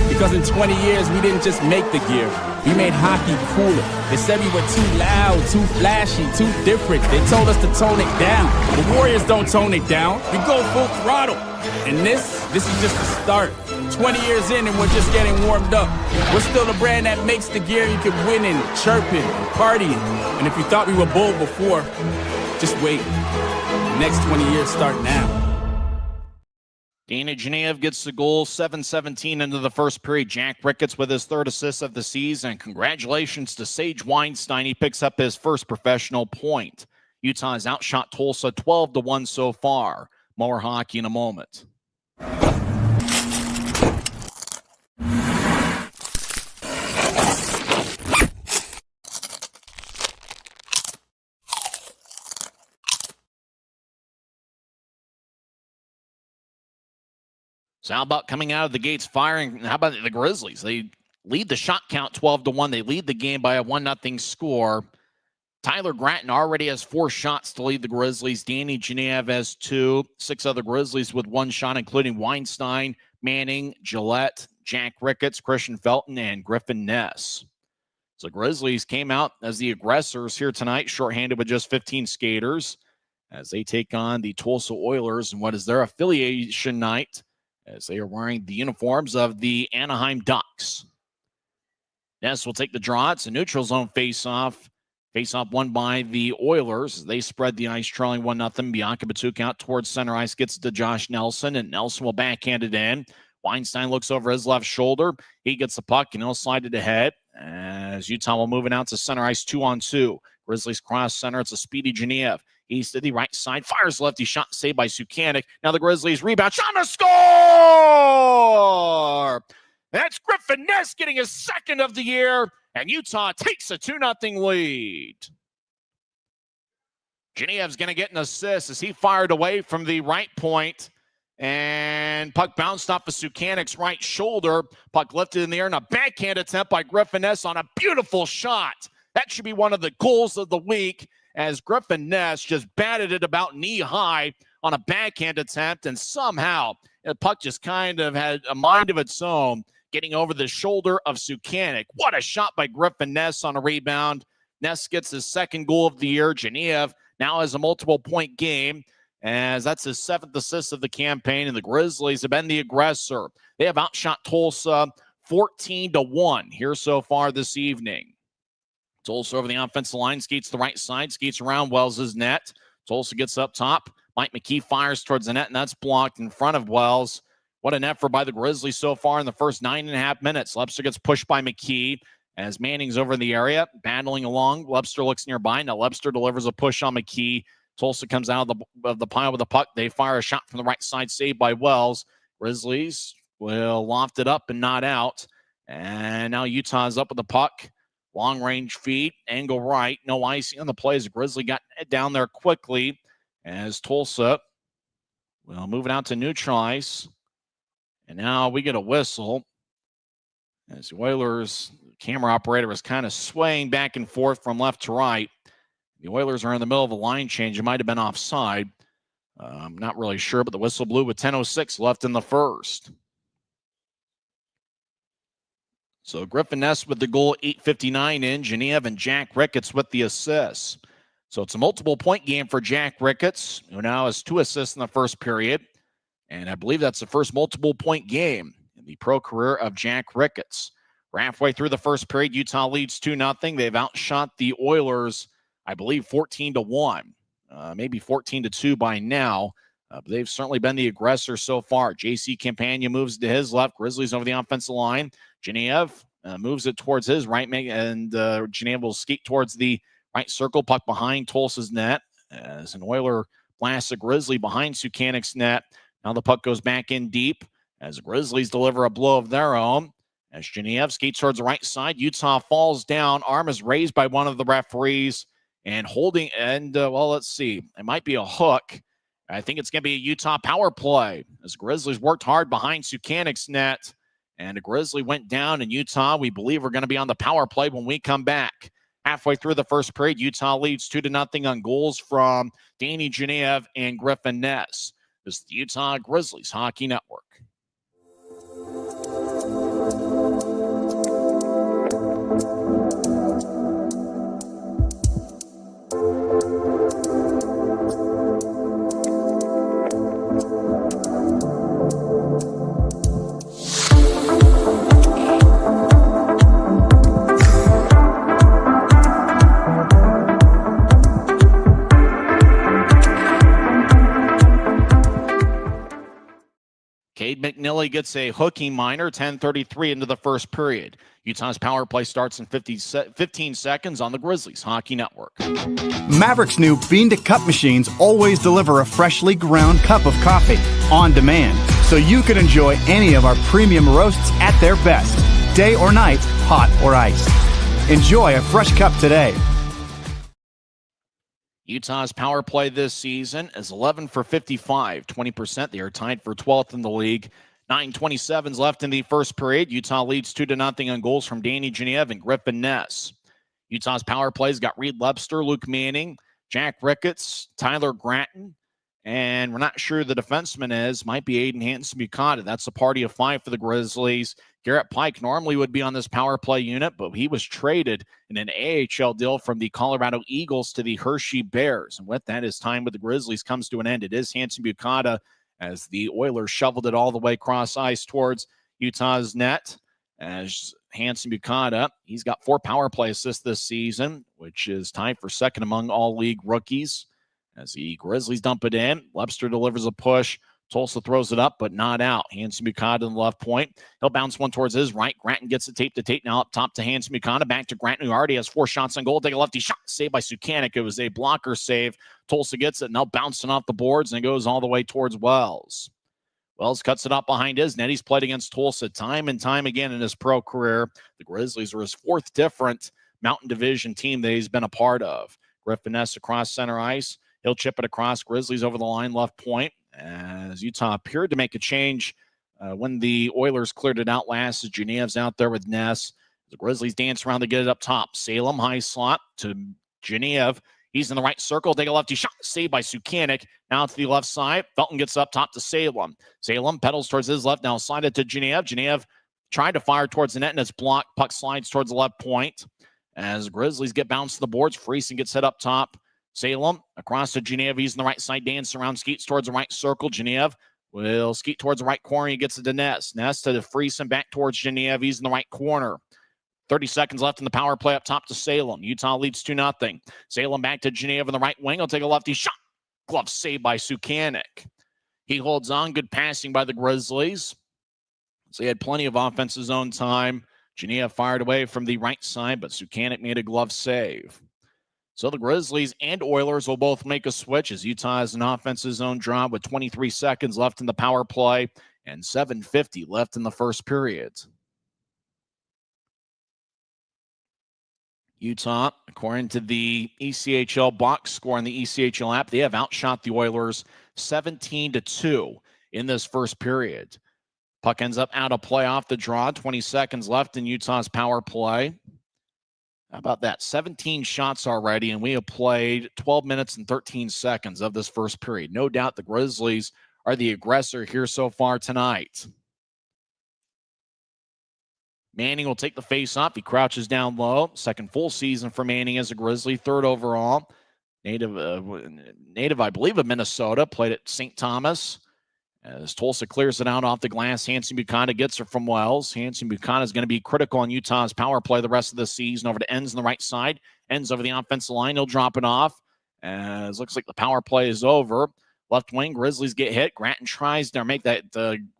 [SPEAKER 7] Because in 20 years, we didn't just make the gear. We made hockey cooler. They said we were too loud, too flashy, too different. They told us to tone it down. The Warriors don't tone it down. We go full throttle. And this is just the start. 20 years in, and we're just getting warmed up. We're still the brand that makes the gear you can win in, chirping, and partying. And if you thought we were bold before, just wait. The next 20 years start now.
[SPEAKER 1] Danny Genev gets the goal, 7:17 into the first period. Jack Ricketts with his 3rd assist of the season. Congratulations to Sage Weinstein. He picks up his first professional point. Utah has outshot Tulsa 12-1 so far. More hockey in a moment. So how about coming out of the gates firing? How about the Grizzlies? They lead the shot count 12-1. They lead the game by a 1-0 score. Tyler Gratton already has 4 shots to lead the Grizzlies. Danny Genev has 2. 6 other Grizzlies with 1 shot, including Weinstein, Manning, Gillette, Jack Ricketts, Christian Felton, and Griffin Ness. So Grizzlies came out as the aggressors here tonight, shorthanded with just 15 skaters, as they take on the Tulsa Oilers in what is their affiliation night, as they are wearing the uniforms of the Anaheim Ducks. Ness will take the draw. It's a neutral zone face-off. Face-off won by the Oilers. They spread the ice, trailing 1-0. Bianca Batuk out towards center ice, gets it to Josh Nelson, and Nelson will backhand it in. Weinstein looks over his left shoulder. He gets the puck, and he'll slide it ahead as Utah will move it out to center ice 2-on-2. Grizzlies cross center. It's a speedy Genev. He's to the right side. Fires lefty shot saved by Sukanik. Now the Grizzlies rebound. Shot and a score! That's Griffin Ness getting his 2nd of the year, and Utah takes a 2-0 lead. Genev's going to get an assist as he fired away from the right point, and puck bounced off of Sukanik's right shoulder. Puck lifted in the air, and a backhand attempt by Griffin Ness on a beautiful shot. That should be one of the goals of the week, as Griffin Ness just batted it about knee-high on a backhand attempt, and somehow the puck just kind of had a mind of its own, getting over the shoulder of Sukanik. What a shot by Griffin Ness on a rebound. Ness gets his 2nd goal of the year. Genev now has a multiple-point game, as that's his 7th assist of the campaign, and the Grizzlies have been the aggressor. They have outshot Tulsa 14-1 here so far this evening. Tulsa over the offensive line, skates the right side, skates around Wells' net. Tulsa gets up top. Mike McKee fires towards the net, and that's blocked in front of Wells. What an effort by the Grizzlies so far in the first 9.5 minutes. Lebster gets pushed by McKee as Manning's over in the area, battling along. Lebster looks nearby. Now Lebster delivers a push on McKee. Tulsa comes out of the pile with the puck. They fire a shot from the right side, saved by Wells. Grizzlies will loft it up and not out. And now Utah's up with the puck. Long range feed, angle right. No icing on the play as Grizzly got down there quickly as Tulsa will move it out to neutral ice. And now we get a whistle as the Oilers camera operator is kind of swaying back and forth from left to right. The Oilers are in the middle of a line change. It might have been offside. I'm not really sure, but the whistle blew with 10:06 left in the first. So Griffin Ness with the goal, 8:59 in. Genev and Jack Ricketts with the assists. So it's a multiple-point game for Jack Ricketts, who now has 2 assists in the first period. And I believe that's the first multiple-point game in the pro career of Jack Ricketts. We're halfway through the first period. Utah leads 2-0. They've outshot the Oilers, I believe, 14-1, maybe 14-2 by now. But they've certainly been the aggressor so far. J.C. Campagna moves to his left. Grizzlies over the offensive line. Genev moves it towards his right, and Genev will skate towards the right circle. Puck behind Tulsa's net as an Oiler blasts a Grizzly behind Sukanik's net. Now the puck goes back in deep as the Grizzlies deliver a blow of their own. As Genev skates towards the right side, Utah falls down. Arm is raised by one of the referees and holding, and well, let's see. It might be a hook. I think it's going to be a Utah power play as Grizzlies worked hard behind Sukanik's net, and a Grizzly went down, and Utah, we believe, are going to be on the power play when we come back. Halfway through the first period, Utah leads 2-0 on goals from Danny Genev and Griffin Ness. This is the Utah Grizzlies Hockey Network. Cade McNilly gets a hooking minor, 10:33 into the first period. Utah's power play starts in 15 seconds on the Grizzlies Hockey Network.
[SPEAKER 3] Maverick's new bean-to-cup machines always deliver a freshly ground cup of coffee on demand, so you can enjoy any of our premium roasts at their best, day or night, hot or iced. Enjoy a fresh cup today.
[SPEAKER 1] Utah's power play this season is 11 for 55, 20%. They are tied for 12th in the league. 9:27 left in the first period. Utah leads 2-0 on goals from Danny Genev and Griffin Ness. Utah's power plays got Reed Lebster, Luke Manning, Jack Ricketts, Tyler Gratton, and we're not sure who the defenseman is. Might be Aiden Hanson-Buchanan. That's a party of 5 for the Grizzlies. Garrett Pike normally would be on this power play unit, but he was traded in an AHL deal from the Colorado Eagles to the Hershey Bears. And with that, his time with the Grizzlies comes to an end. It is Hanson-Buchanan as the Oilers shoveled it all the way across ice towards Utah's net. As Hanson-Buchanan, he's got 4 power play assists this season, which is tied for second among all league rookies. As the Grizzlies dump it in, Lebster delivers a push. Tulsa throws it up, but not out. Hanson-Buchanan in the left point. He'll bounce one towards his right. Gratton gets it tape to tape. Now up top to Hanson-Buchanan. Back to Gratton, who already has 4 shots on goal. Take a lefty shot. Saved by Sukanik. It was a blocker save. Tulsa gets it. Now bouncing off the boards, and it goes all the way towards Wells. Wells cuts it up behind his net. He's played against Tulsa time and time again in his pro career. The Grizzlies are his 4th different Mountain Division team that he's been a part of. Griffin Ness across center ice. He'll chip it across. Grizzlies over the line, left point. As Utah appeared to make a change when the Oilers cleared it out last, as Genev's out there with Ness. The Grizzlies dance around to get it up top. Salem, high slot to Geneve. He's in the right circle. Take a lefty shot. Saved by Sukanik. Now to the left side. Felton gets up top to Salem. Salem pedals towards his left. Now slide it to Geneve. Geneve tried to fire towards the net, and it's blocked. Puck slides towards the left point. As Grizzlies get bounced to the boards, Friesen gets hit up top. Salem across to Geneve. He's in the right side. Dance around. Skeets towards the right circle. Geneve will skeet towards the right corner. He gets it to Ness. Ness to the Friesen back towards Geneve. He's in the right corner. 30 seconds left in the power play up top to Salem. Utah leads 2-0. Salem back to Geneve in the right wing. He'll take a lefty shot. Glove saved by Sukanik. He holds on. Good passing by the Grizzlies. So he had plenty of offensive zone time. Geneve fired away from the right side, but Sukanik made a glove save. So the Grizzlies and Oilers will both make a switch as Utah has an offensive zone draw with 23 seconds left in the power play and 7:50 left in the first period. Utah, according to the ECHL box score on the ECHL app, they have outshot the Oilers 17-2 in this first period. Puck ends up out of play off the draw. 20 seconds left in Utah's power play. How about that? 17 shots already, and we have played 12 minutes and 13 seconds of this first period. No doubt the Grizzlies are the aggressor here so far tonight. Manning will take the face-off. He crouches down low. Second full season for Manning as a Grizzly, 3rd overall. Native, I believe, of Minnesota. Played at St. Thomas. As Tulsa clears it out off the glass, Hanson-Buchanan gets it from Wells. Hanson-Buchanan is going to be critical on Utah's power play the rest of the season. Over to Enns on the right side. Enns over the offensive line. He'll drop it off. As looks like the power play is over. Left wing, Grizzlies get hit. Gratton tries to make that.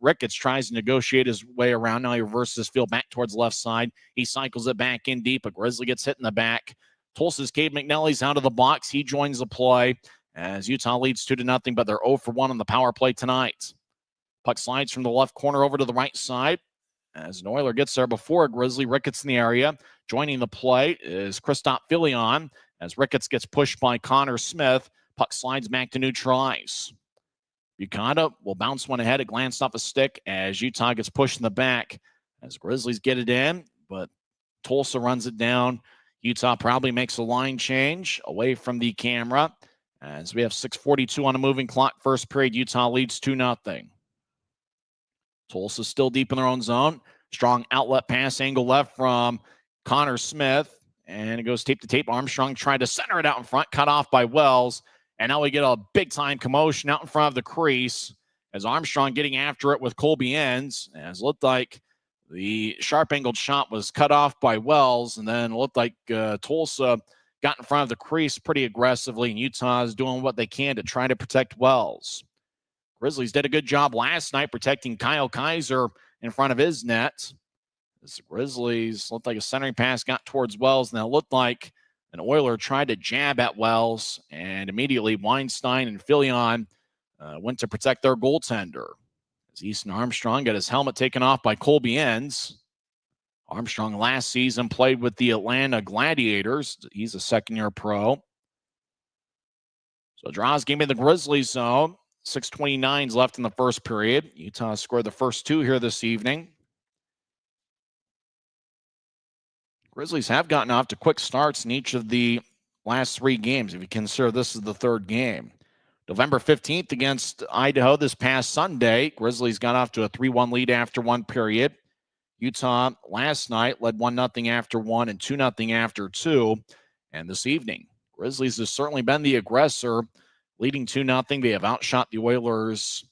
[SPEAKER 1] Ricketts tries to negotiate his way around. Now he reverses his field back towards the left side. He cycles it back in deep. A Grizzly gets hit in the back. Tulsa's Cade McNally's out of the box. He joins the play as Utah leads 2-0, but they're 0 for 1 on the power play tonight. Puck slides from the left corner over to the right side. As an Oiler gets there before a Grizzly, Ricketts in the area. Joining the play is Christoph Filion as Ricketts gets pushed by Connor Smith. Puck slides back to neutral ice. Buchanan will bounce one ahead. It glanced off a stick as Utah gets pushed in the back. As Grizzlies get it in, but Tulsa runs it down. Utah probably makes a line change away from the camera. As we have 6:42 on a moving clock. First period, Utah leads 2-0. Tulsa still deep in their own zone. Strong outlet pass angle left from Connor Smith. And it goes tape to tape. Armstrong tried to center it out in front. Cut off by Wells. And now we get a big-time commotion out in front of the crease as Armstrong getting after it with Colby Enns. As it looked like the sharp-angled shot was cut off by Wells, and then it looked like Tulsa got in front of the crease pretty aggressively, and Utah is doing what they can to try to protect Wells. Grizzlies did a good job last night protecting Kyle Kaiser in front of his net. As the Grizzlies looked like a centering pass got towards Wells, and it looked like an Oiler tried to jab at Wells, and immediately Weinstein and Filion went to protect their goaltender. As Easton Armstrong got his helmet taken off by Colby Enns. Armstrong last season played with the Atlanta Gladiators. He's a second-year pro. So draws game in the Grizzlies zone. 6:29 left in the first period. Utah scored the first two here this evening. Grizzlies have gotten off to quick starts in each of the last three games, if you consider this is the third game. November 15th against Idaho this past Sunday, Grizzlies got off to a 3-1 lead after one period. Utah last night led 1-0 after one and 2-0 after two. And this evening, Grizzlies has certainly been the aggressor, leading 2-0. They have outshot the Oilers.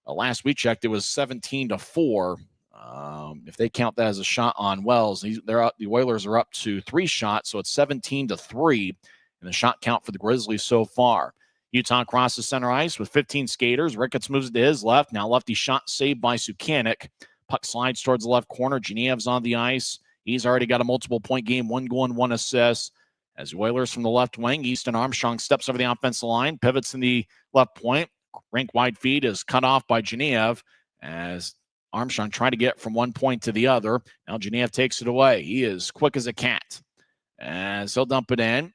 [SPEAKER 1] Last we checked, it was 17-4. If they count that as a shot on Wells, the Oilers are up to 3 shots, so it's 17-3 in the shot count for the Grizzlies so far. Utah crosses center ice with 15 skaters. Ricketts moves to his left. Now lefty shot saved by Sukanik. Puck slides towards the left corner. Genev's on the ice. He's already got a multiple-point game, 1 goal and 1 assist. As the Oilers from the left wing, Easton Armstrong steps over the offensive line, pivots in the left point. Rink-wide feed is cut off by Geneve as Armstrong tried to get from one point to the other. Now Geneve takes it away. He is quick as a cat. As he'll dump it in.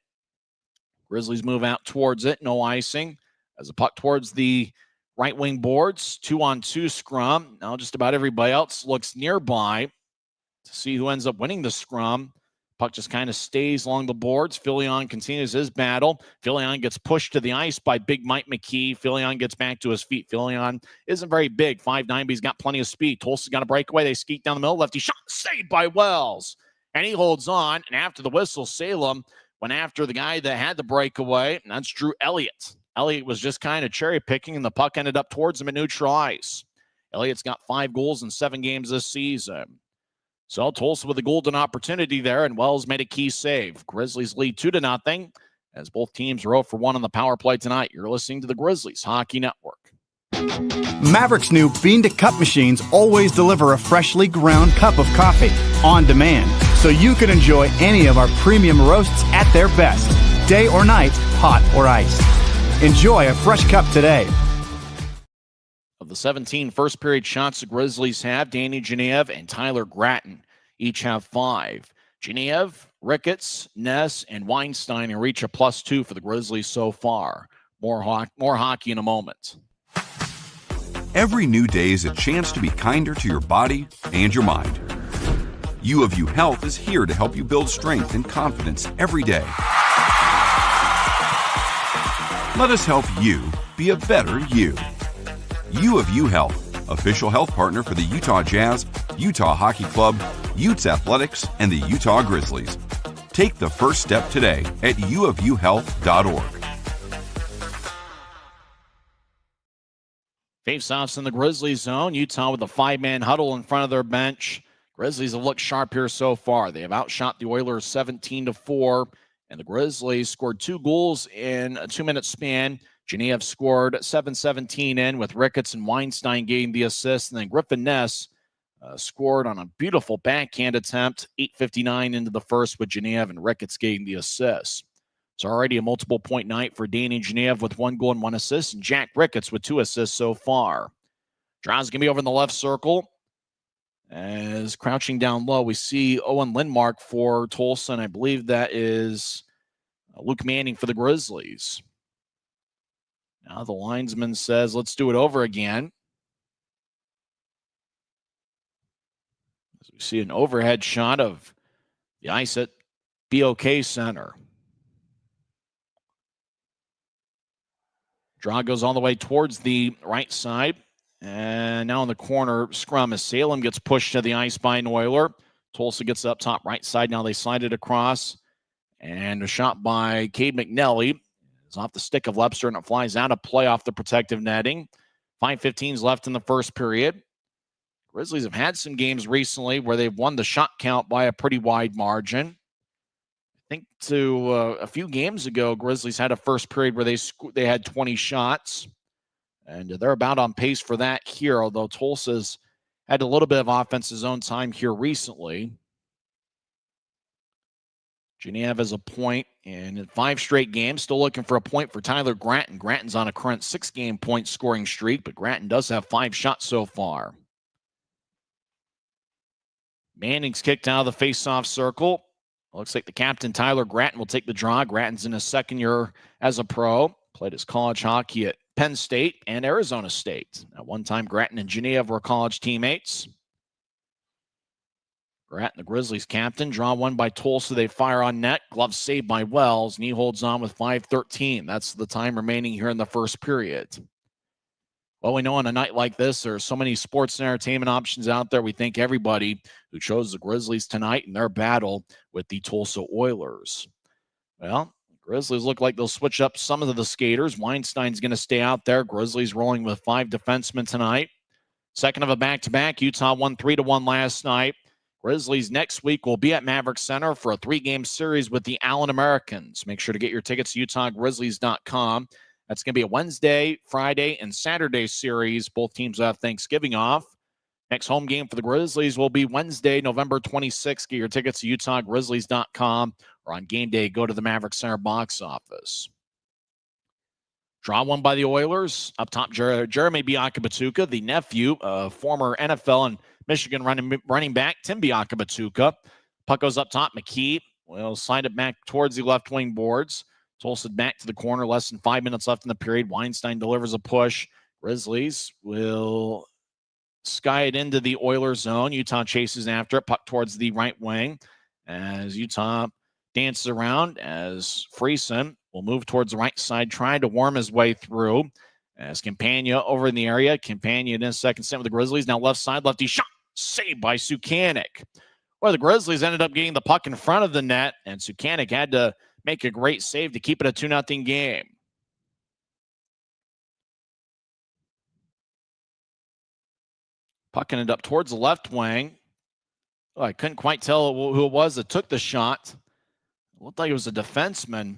[SPEAKER 1] Grizzlies move out towards it. No icing. As a puck towards the right wing boards. 2-on-2 scrum. Now just about everybody else looks nearby to see who ends up winning the scrum. Puck just kind of stays along the boards. Filion continues his battle. Filion gets pushed to the ice by big Mike McKee. Filion gets back to his feet. Filion isn't very big, 5'9", but he's got plenty of speed. Tulsa's got a breakaway. They skeet down the middle. Lefty shot saved by Wells. And he holds on. And after the whistle, Salem went after the guy that had the breakaway, and that's Drew Elliott. Elliott was just kind of cherry picking, and the puck ended up towards him at neutral ice. Elliott's got 5 goals in 7 games this season. So Tulsa with a golden opportunity there, and Wells made a key save. Grizzlies lead 2-0 as both teams are 0 for 1 on the power play tonight. You're listening to the Grizzlies Hockey Network.
[SPEAKER 3] Maverick's new bean-to-cup machines always deliver a freshly ground cup of coffee on demand, so you can enjoy any of our premium roasts at their best, day or night, hot or iced. Enjoy a fresh cup today.
[SPEAKER 1] Of the 17 first period shots the Grizzlies have, Danny Geneve and Tyler Gratton each have 5. Geneve, Ricketts, Ness, and Weinstein reach a +2 for the Grizzlies so far. More hockey in a moment.
[SPEAKER 2] Every new day is a chance to be kinder to your body and your mind. U of U Health is here to help you build strength and confidence every day. Let us help you be a better you. U of U Health, official health partner for the Utah Jazz, Utah Hockey Club, Utes Athletics, and the Utah Grizzlies. Take the first step today at uofuhealth.org.
[SPEAKER 1] Faceoffs in the Grizzlies zone. Utah with a 5-man huddle in front of their bench. Grizzlies have looked sharp here so far. They have outshot the Oilers 17-4, and the Grizzlies scored 2 goals in a 2-minute span. Geneve scored 7:17 in with Ricketts and Weinstein getting the assist, and then Griffin Ness scored on a beautiful backhand attempt, 8:59 into the first with Geneve and Ricketts getting the assist. It's already a multiple-point night for Danny Geneve with 1 goal and 1 assist, and Jack Ricketts with 2 assists so far. Draw's going to be over in the left circle. As crouching down low, we see Owen Lindmark for Tulsa, and I believe that is Luke Manning for the Grizzlies. Now the linesman says, let's do it over again. As we see an overhead shot of the ice at BOK Center. Draw goes all the way towards the right side. And now in the corner scrum as Salem gets pushed to the ice by an Oiler. Tulsa gets up top right side. Now they slide it across. And a shot by Cade McNelly. It's off the stick of Lepster, and it flies out of play off the protective netting. 5:15 left in the first period. Grizzlies have had some games recently where they've won the shot count by a pretty wide margin. I think a few games ago, Grizzlies had a first period where they had 20 shots, and they're about on pace for that here, although Tulsa's had a little bit of offensive zone time here recently. Geneve has a point in 5 straight games. Still looking for a point for Tyler Gratton. Gratton's on a current 6-game point scoring streak, but Gratton does have 5 shots so far. Manning's kicked out of the face-off circle. Looks like the captain, Tyler Gratton, will take the draw. Gratton's in his second year as a pro. Played his college hockey at Penn State and Arizona State. At one time, Grattan and Genev were college teammates. Grattan, the Grizzlies captain, draw one by Tulsa. They fire on net. Glove saved by Wells, and he holds on with 5:13. That's the time remaining here in the first period. Well, we know on a night like this, there are so many sports and entertainment options out there. We thank everybody who chose the Grizzlies tonight in their battle with the Tulsa Oilers. Well, Grizzlies look like they'll switch up some of the skaters. Weinstein's going to stay out there. Grizzlies rolling with 5 defensemen tonight. Second of a back-to-back. Utah won 3-1 last night. Grizzlies next week will be at Maverick Center for a 3-game series with the Allen Americans. Make sure to get your tickets at UtahGrizzlies.com. That's going to be a Wednesday, Friday, and Saturday series. Both teams have Thanksgiving off. Next home game for the Grizzlies will be Wednesday, November 26th. Get your tickets at UtahGrizzlies.com, or on game day, go to the Maverick Center box office. Draw one by the Oilers. Up top, Jeremy Biakabatuka, the nephew of former NFL and Michigan running back Tim Biakabatuka. Puck goes up top. McKee will slide it back towards the left wing boards. Tulsa back to the corner. Less than 5 minutes left in the period. Weinstein delivers a push. Grizzlies will sky it into the Oilers zone. Utah chases after it. Puck towards the right wing as Utah dances around as Friesen will move towards the right side, trying to worm his way through. As Campagna over in the area. Campagna in his second stint with the Grizzlies. Now left side, lefty shot. Saved by Sukanik. Well, the Grizzlies ended up getting the puck in front of the net, and Sukanik had to make a great save to keep it a 2-0 game. Puck ended up towards the left wing. Oh, I couldn't quite tell who it was that took the shot. It looked like it was a defenseman.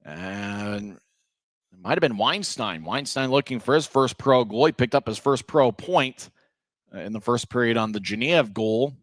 [SPEAKER 1] And it might have been Weinstein. Weinstein looking for his first pro goal. He picked up his first pro point in the first period on the Genev goal.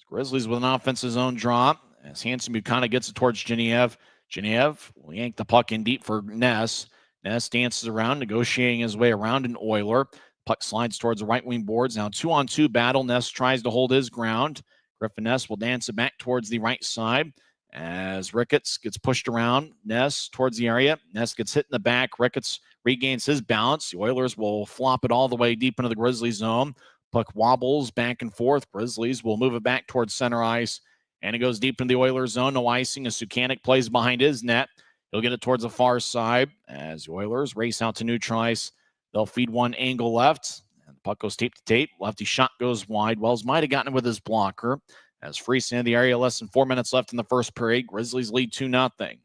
[SPEAKER 1] Grizzlies with an offensive zone drop. As Hanson Buchanan gets it towards Genev. Genev will yank the puck in deep for Ness. Ness dances around, negotiating his way around an Oiler. Puck slides towards the right wing boards. Now 2-on-2 battle. Ness tries to hold his ground. Griffin Ness will dance it back towards the right side as Ricketts gets pushed around. Ness towards the area. Ness gets hit in the back. Ricketts regains his balance. The Oilers will flop it all the way deep into the Grizzlies zone. Puck wobbles back and forth. Grizzlies will move it back towards center ice. And it goes deep into the Oilers zone. No icing as Sukanik plays behind his net. He'll get it towards the far side as the Oilers race out to neutral ice. They'll feed one angle left. And the puck goes tape to tape. Lefty shot goes wide. Wells might have gotten it with his blocker. As Friesen in the area, less than 4 minutes left in the first period. Grizzlies lead 2-0.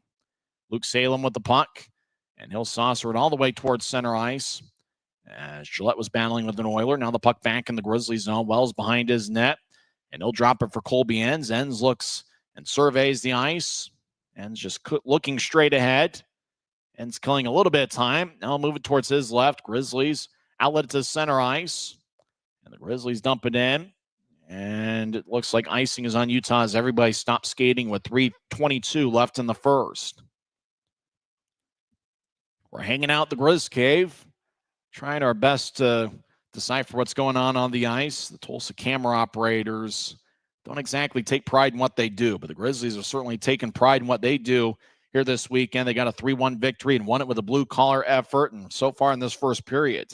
[SPEAKER 1] Luke Salem with the puck. And he'll saucer it all the way towards center ice. As Gillette was battling with an Oiler. Now the puck back in the Grizzlies zone. Wells behind his net. And he'll drop it for Colby Enns. Enns looks and surveys the ice. Enns just looking straight ahead. Enns killing a little bit of time. Now move it towards his left. Grizzlies outlet to center ice. And the Grizzlies dump it in. And it looks like icing is on Utah as everybody stops skating with 3:22 left in the first. We're hanging out the Grizz Cave, trying our best to decipher what's going on the ice. The Tulsa camera operators don't exactly take pride in what they do, but the Grizzlies are certainly taking pride in what they do here this weekend. They got a 3-1 victory and won it with a blue-collar effort, and so far in this first period.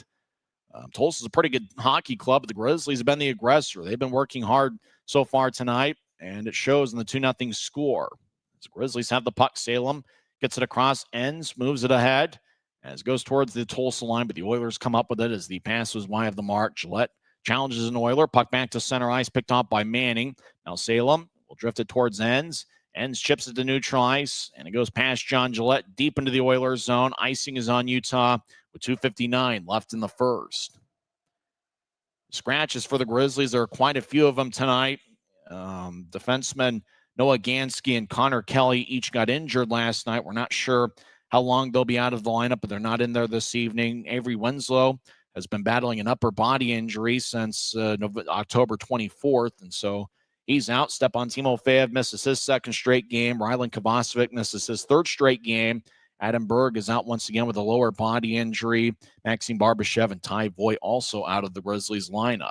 [SPEAKER 1] Tulsa's a pretty good hockey club, but the Grizzlies have been the aggressor. They've been working hard so far tonight, and it shows in the 2-0 score. As the Grizzlies have the puck, Salem gets it across ends, moves it ahead, as it goes towards the Tulsa line, but the Oilers come up with it as the pass was wide of the mark. Gillette challenges an Oiler. Puck back to center ice, picked off by Manning. Now Salem will drift it towards Enns. Enns chips it to neutral ice, and it goes past John Gillette deep into the Oilers zone. Icing is on Utah with 2:59 left in the first. Scratches for the Grizzlies. There are quite a few of them tonight. Defensemen Noah Gansky and Connor Kelly each got injured last night. We're not sure how long they'll be out of the lineup, but they're not in there this evening. Avery Winslow has been battling an upper body injury since October 24th, and so he's out. Stepan Timofeyev misses his second straight game. Rylan Kovacevic misses his third straight game. Adam Berg is out once again with a lower body injury. Maxim Barbashev and Ty Voigt also out of the Grizzlies lineup.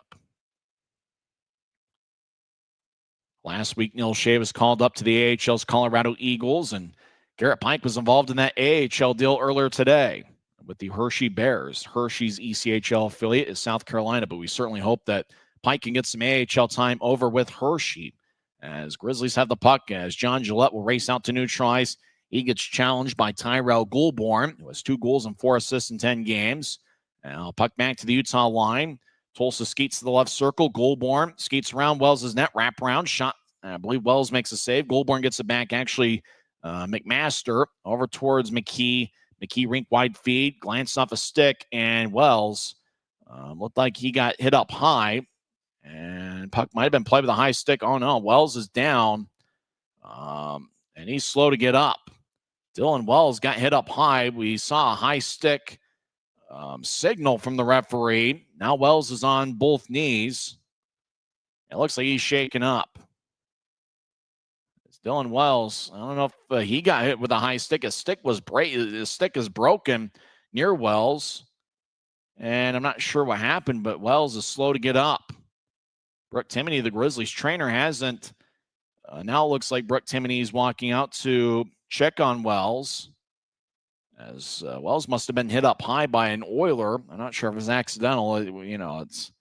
[SPEAKER 1] Last week, Neil Shea was called up to the AHL's Colorado Eagles, and Garrett Pike was involved in that AHL deal earlier today with the Hershey Bears. Hershey's ECHL affiliate is South Carolina, but we certainly hope that Pike can get some AHL time over with Hershey. As Grizzlies have the puck, as John Gillette will race out to neutralize. He gets challenged by Tyrell Goulbourne, who has 2 goals and 4 assists in 10 games. Now puck back to the Utah line. Tulsa skates to the left circle. Goulbourne skates around Wells' net, wraparound shot. I believe Wells makes a save. Goulbourne gets it back. Actually, McMaster over towards McKee. McKee rink wide feed, glanced off a stick, and Wells looked like he got hit up high. And puck might have been played with a high stick. Oh, no, Wells is down, and he's slow to get up. Dylan Wells got hit up high. We saw a high stick signal from the referee. Now Wells is on both knees. It looks like he's shaken up. It's Dylan Wells. I don't know if he got hit with a high stick. His stick is broken near Wells, and I'm not sure what happened, but Wells is slow to get up. Brooke Timoney, the Grizzlies trainer, hasn't. Now it looks like Brooke Timoney is walking out to check on Wells, as Wells must have been hit up high by an Oiler. I'm not sure if it's accidental. It's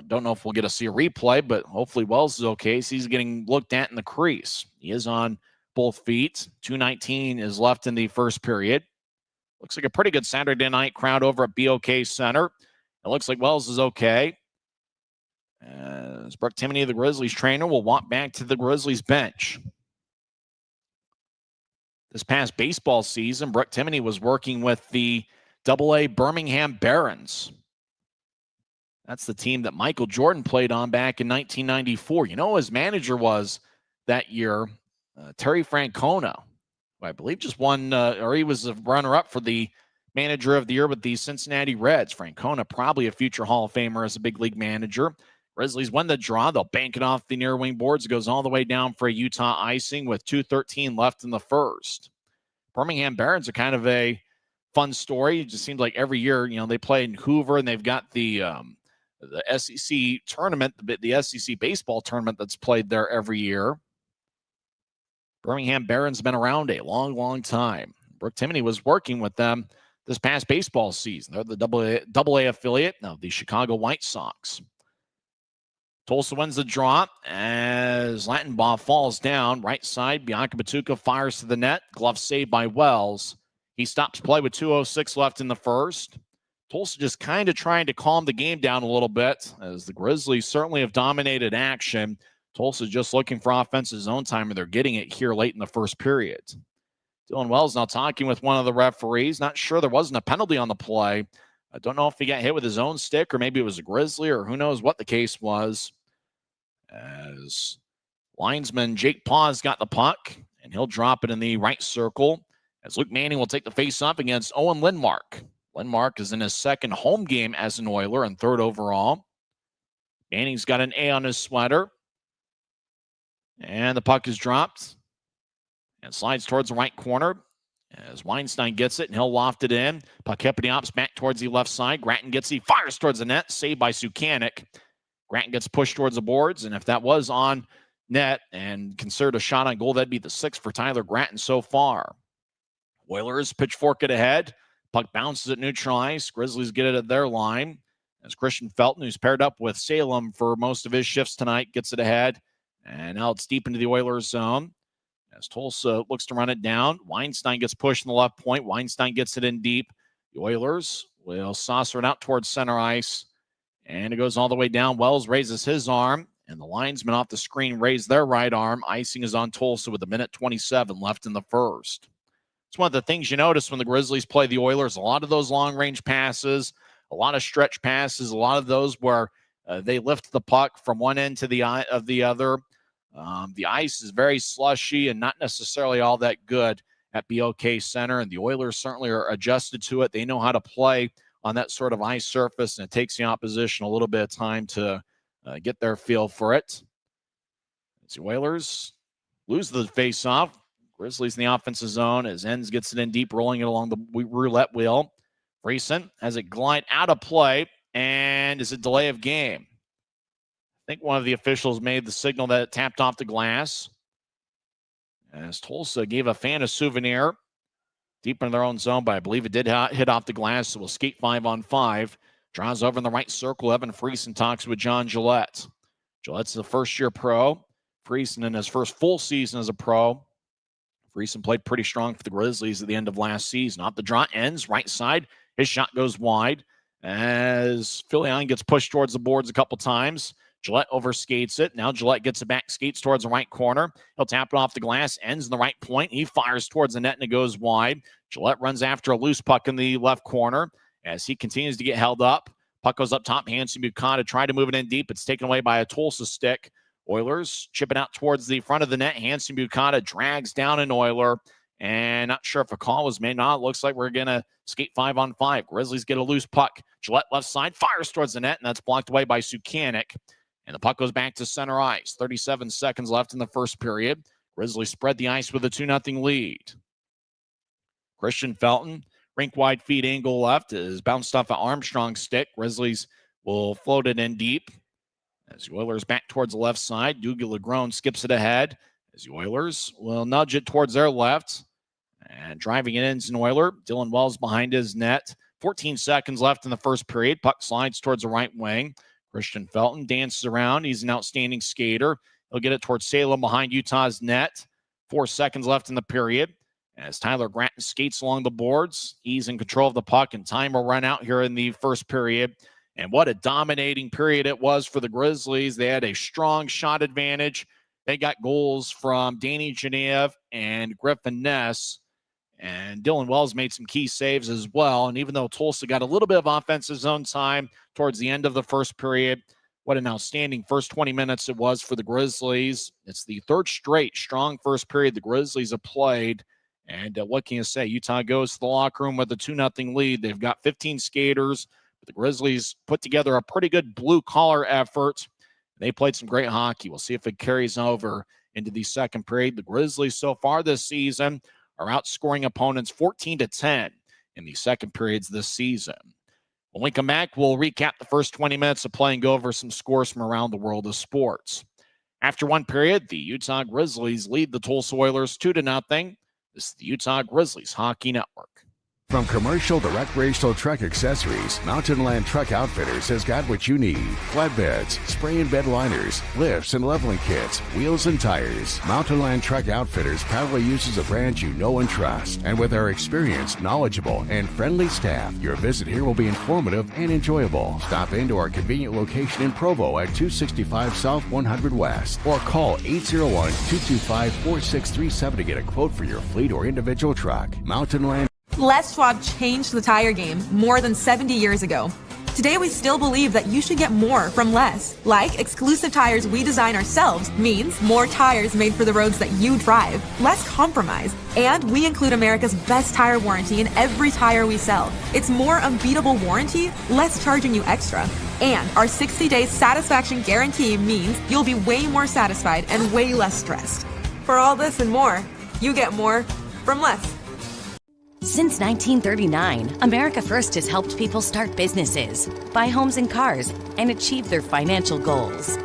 [SPEAKER 1] don't know if we'll get to see a replay, but hopefully Wells is okay. So he's getting looked at in the crease. He is on both feet. 2:19 is left in the first period. Looks like a pretty good Saturday night crowd over at BOK Center. It looks like Wells is okay. As Brooke Timoney, the Grizzlies trainer, will walk back to the Grizzlies bench. This past baseball season, Brooke Timoney was working with the AA Birmingham Barons. That's the team that Michael Jordan played on back in 1994. You know, his manager was that year, Terry Francona, who I believe just won, or he was a runner-up for the manager of the year with the Cincinnati Reds. Francona, probably a future Hall of Famer as a big league manager. Grizzlies win the draw. They'll bank it off the near wing boards. It goes all the way down for a Utah icing with 2:13 left in the first. Birmingham Barons are kind of a fun story. It just seems like every year, they play in Hoover, and they've got the SEC tournament, the SEC baseball tournament that's played there every year. Birmingham Barons have been around a long, long time. Brooke Timoney was working with them this past baseball season. They're the AA affiliate of the Chicago White Sox. Tulsa wins the draw as Lattenbaugh falls down. Right side, Bianca Batuka fires to the net. Glove saved by Wells. He stops play with 2:06 left in the first. Tulsa just kind of trying to calm the game down a little bit, as the Grizzlies certainly have dominated action. Tulsa just looking for offensive zone time, and they're getting it here late in the first period. Dylan Wells now talking with one of the referees. Not sure there wasn't a penalty on the play. I don't know if he got hit with his own stick, or maybe it was a Grizzly, or who knows what the case was. As linesman Jake Paws got the puck, and he'll drop it in the right circle, as Luke Manning will take the face-off against Owen Lindmark. Lindmark is in his second home game as an Oiler and 3rd overall. Manning's got an A on his sweater, and the puck is dropped and slides towards the right corner as Weinstein gets it, and he'll loft it in. Puck hit the ops back towards the left side. Gratton gets it, fires towards the net, saved by Sukanik. Gratton gets pushed towards the boards, and if that was on net and considered a shot on goal, that'd be the 6th for Tyler Gratton so far. Oilers pitchfork it ahead. Puck bounces at neutral ice. Grizzlies get it at their line. As Christian Felton, who's paired up with Salem for most of his shifts tonight, gets it ahead. And now it's deep into the Oilers zone. As Tulsa looks to run it down, Weinstein gets pushed in the left point. Weinstein gets it in deep. The Oilers will saucer it out towards center ice. And it goes all the way down. Wells raises his arm, and the linesmen off the screen raise their right arm. Icing is on Tulsa with 1:27 left in the first. It's one of the things you notice when the Grizzlies play the Oilers. A lot of those long-range passes, a lot of stretch passes, a lot of those where they lift the puck from one end to the other. The ice is very slushy and not necessarily all that good at BOK Center, and the Oilers certainly are adjusted to it. They know how to play on that sort of ice surface, and it takes the opposition a little bit of time to get their feel for it. As the Oilers lose the face-off, Grizzlies in the offensive zone as Enns gets it in deep, rolling it along the roulette wheel. Friesen has it glide out of play, and is a delay of game. I think one of the officials made the signal that it tapped off the glass. as Tulsa gave a fan a souvenir deep in their own zone, but I believe it did hit off the glass, so we'll skate 5-on-5. Draws over in the right circle. Evan Friesen talks with John Gillette. Gillette's a first-year pro. Friesen in his first full season as a pro. Friesen played pretty strong for the Grizzlies at the end of last season. Off the draw ends, right side. His shot goes wide as Filion gets pushed towards the boards a couple times. Gillette overskates it. Now Gillette gets it back, skates towards the right corner. He'll tap it off the glass, ends in the right point. He fires towards the net and it goes wide. Gillette runs after a loose puck in the left corner as he continues to get held up. Puck goes up top. Hanson Bukata tried to move it in deep. It's taken away by a Tulsa stick. Oilers chip it out towards the front of the net. Hanson Bukata drags down an Oiler. And not sure if a call was made. No, it looks like we're going to skate 5-on-5. Grizzlies get a loose puck. Gillette left side fires towards the net, and that's blocked away by Sukanik. And the puck goes back to center ice. 37 seconds left in the first period. Grizzlies spread the ice with a 2-0 lead. Christian Felton, rink-wide feed angle left, is bounced off an Armstrong stick. Grizzlies will float it in deep. As the Oilers back towards the left side, Dougie Legrone skips it ahead. As the Oilers will nudge it towards their left. And driving it in is an Oiler. Dylan Wells behind his net. 14 seconds left in the first period. Puck slides towards the right wing. Christian Felton dances around. He's an outstanding skater. He'll get it towards Salem behind Utah's net. 4 seconds left in the period. As Tyler Gratton skates along the boards, he's in control of the puck, and time will run out here in the first period. And what a dominating period it was for the Grizzlies. They had a strong shot advantage. They got goals from Danny Genev and Griffin Ness. And Dylan Wells made some key saves as well. And even though Tulsa got a little bit of offensive zone time towards the end of the first period, what an outstanding first 20 minutes it was for the Grizzlies. It's the third straight strong first period the Grizzlies have played. And what can you say? Utah goes to the locker room with a 2-0 lead. They've got 15 skaters. But the Grizzlies put together a pretty good blue-collar effort. They played some great hockey. We'll see if it carries over into the second period. The Grizzlies so far this season are outscoring opponents 14-10 in the second periods this season. When we come back, we'll recap the first 20 minutes of play and go over some scores from around the world of sports. After one period, the Utah Grizzlies lead the Tulsa Oilers 2-0. This is the Utah Grizzlies Hockey Network.
[SPEAKER 5] From commercial to recreational truck accessories, Mountain Land Truck Outfitters has got what you need. Flatbeds, spray and bed liners, lifts and leveling kits, wheels and tires. Mountain Land Truck Outfitters proudly uses a brand you know and trust. And with our experienced, knowledgeable, and friendly staff, your visit here will be informative and enjoyable. Stop into our convenient location in Provo at 265 South 100 West or call 801-225-4637 to get a quote for your fleet or individual truck. Mountain Land.
[SPEAKER 4] Les Schwab changed the tire game more than 70 years ago. Today, we still believe that you should get more from less. Like exclusive tires we design ourselves means more tires made for the roads that you drive, less compromise. And we include America's best tire warranty in every tire we sell. It's more unbeatable warranty, less charging you extra. And our 60-day satisfaction guarantee means you'll be way more satisfied and way less stressed. For all this and more, you get more from less.
[SPEAKER 6] Since 1939, America First has helped people start businesses, buy homes and cars, and achieve their financial goals.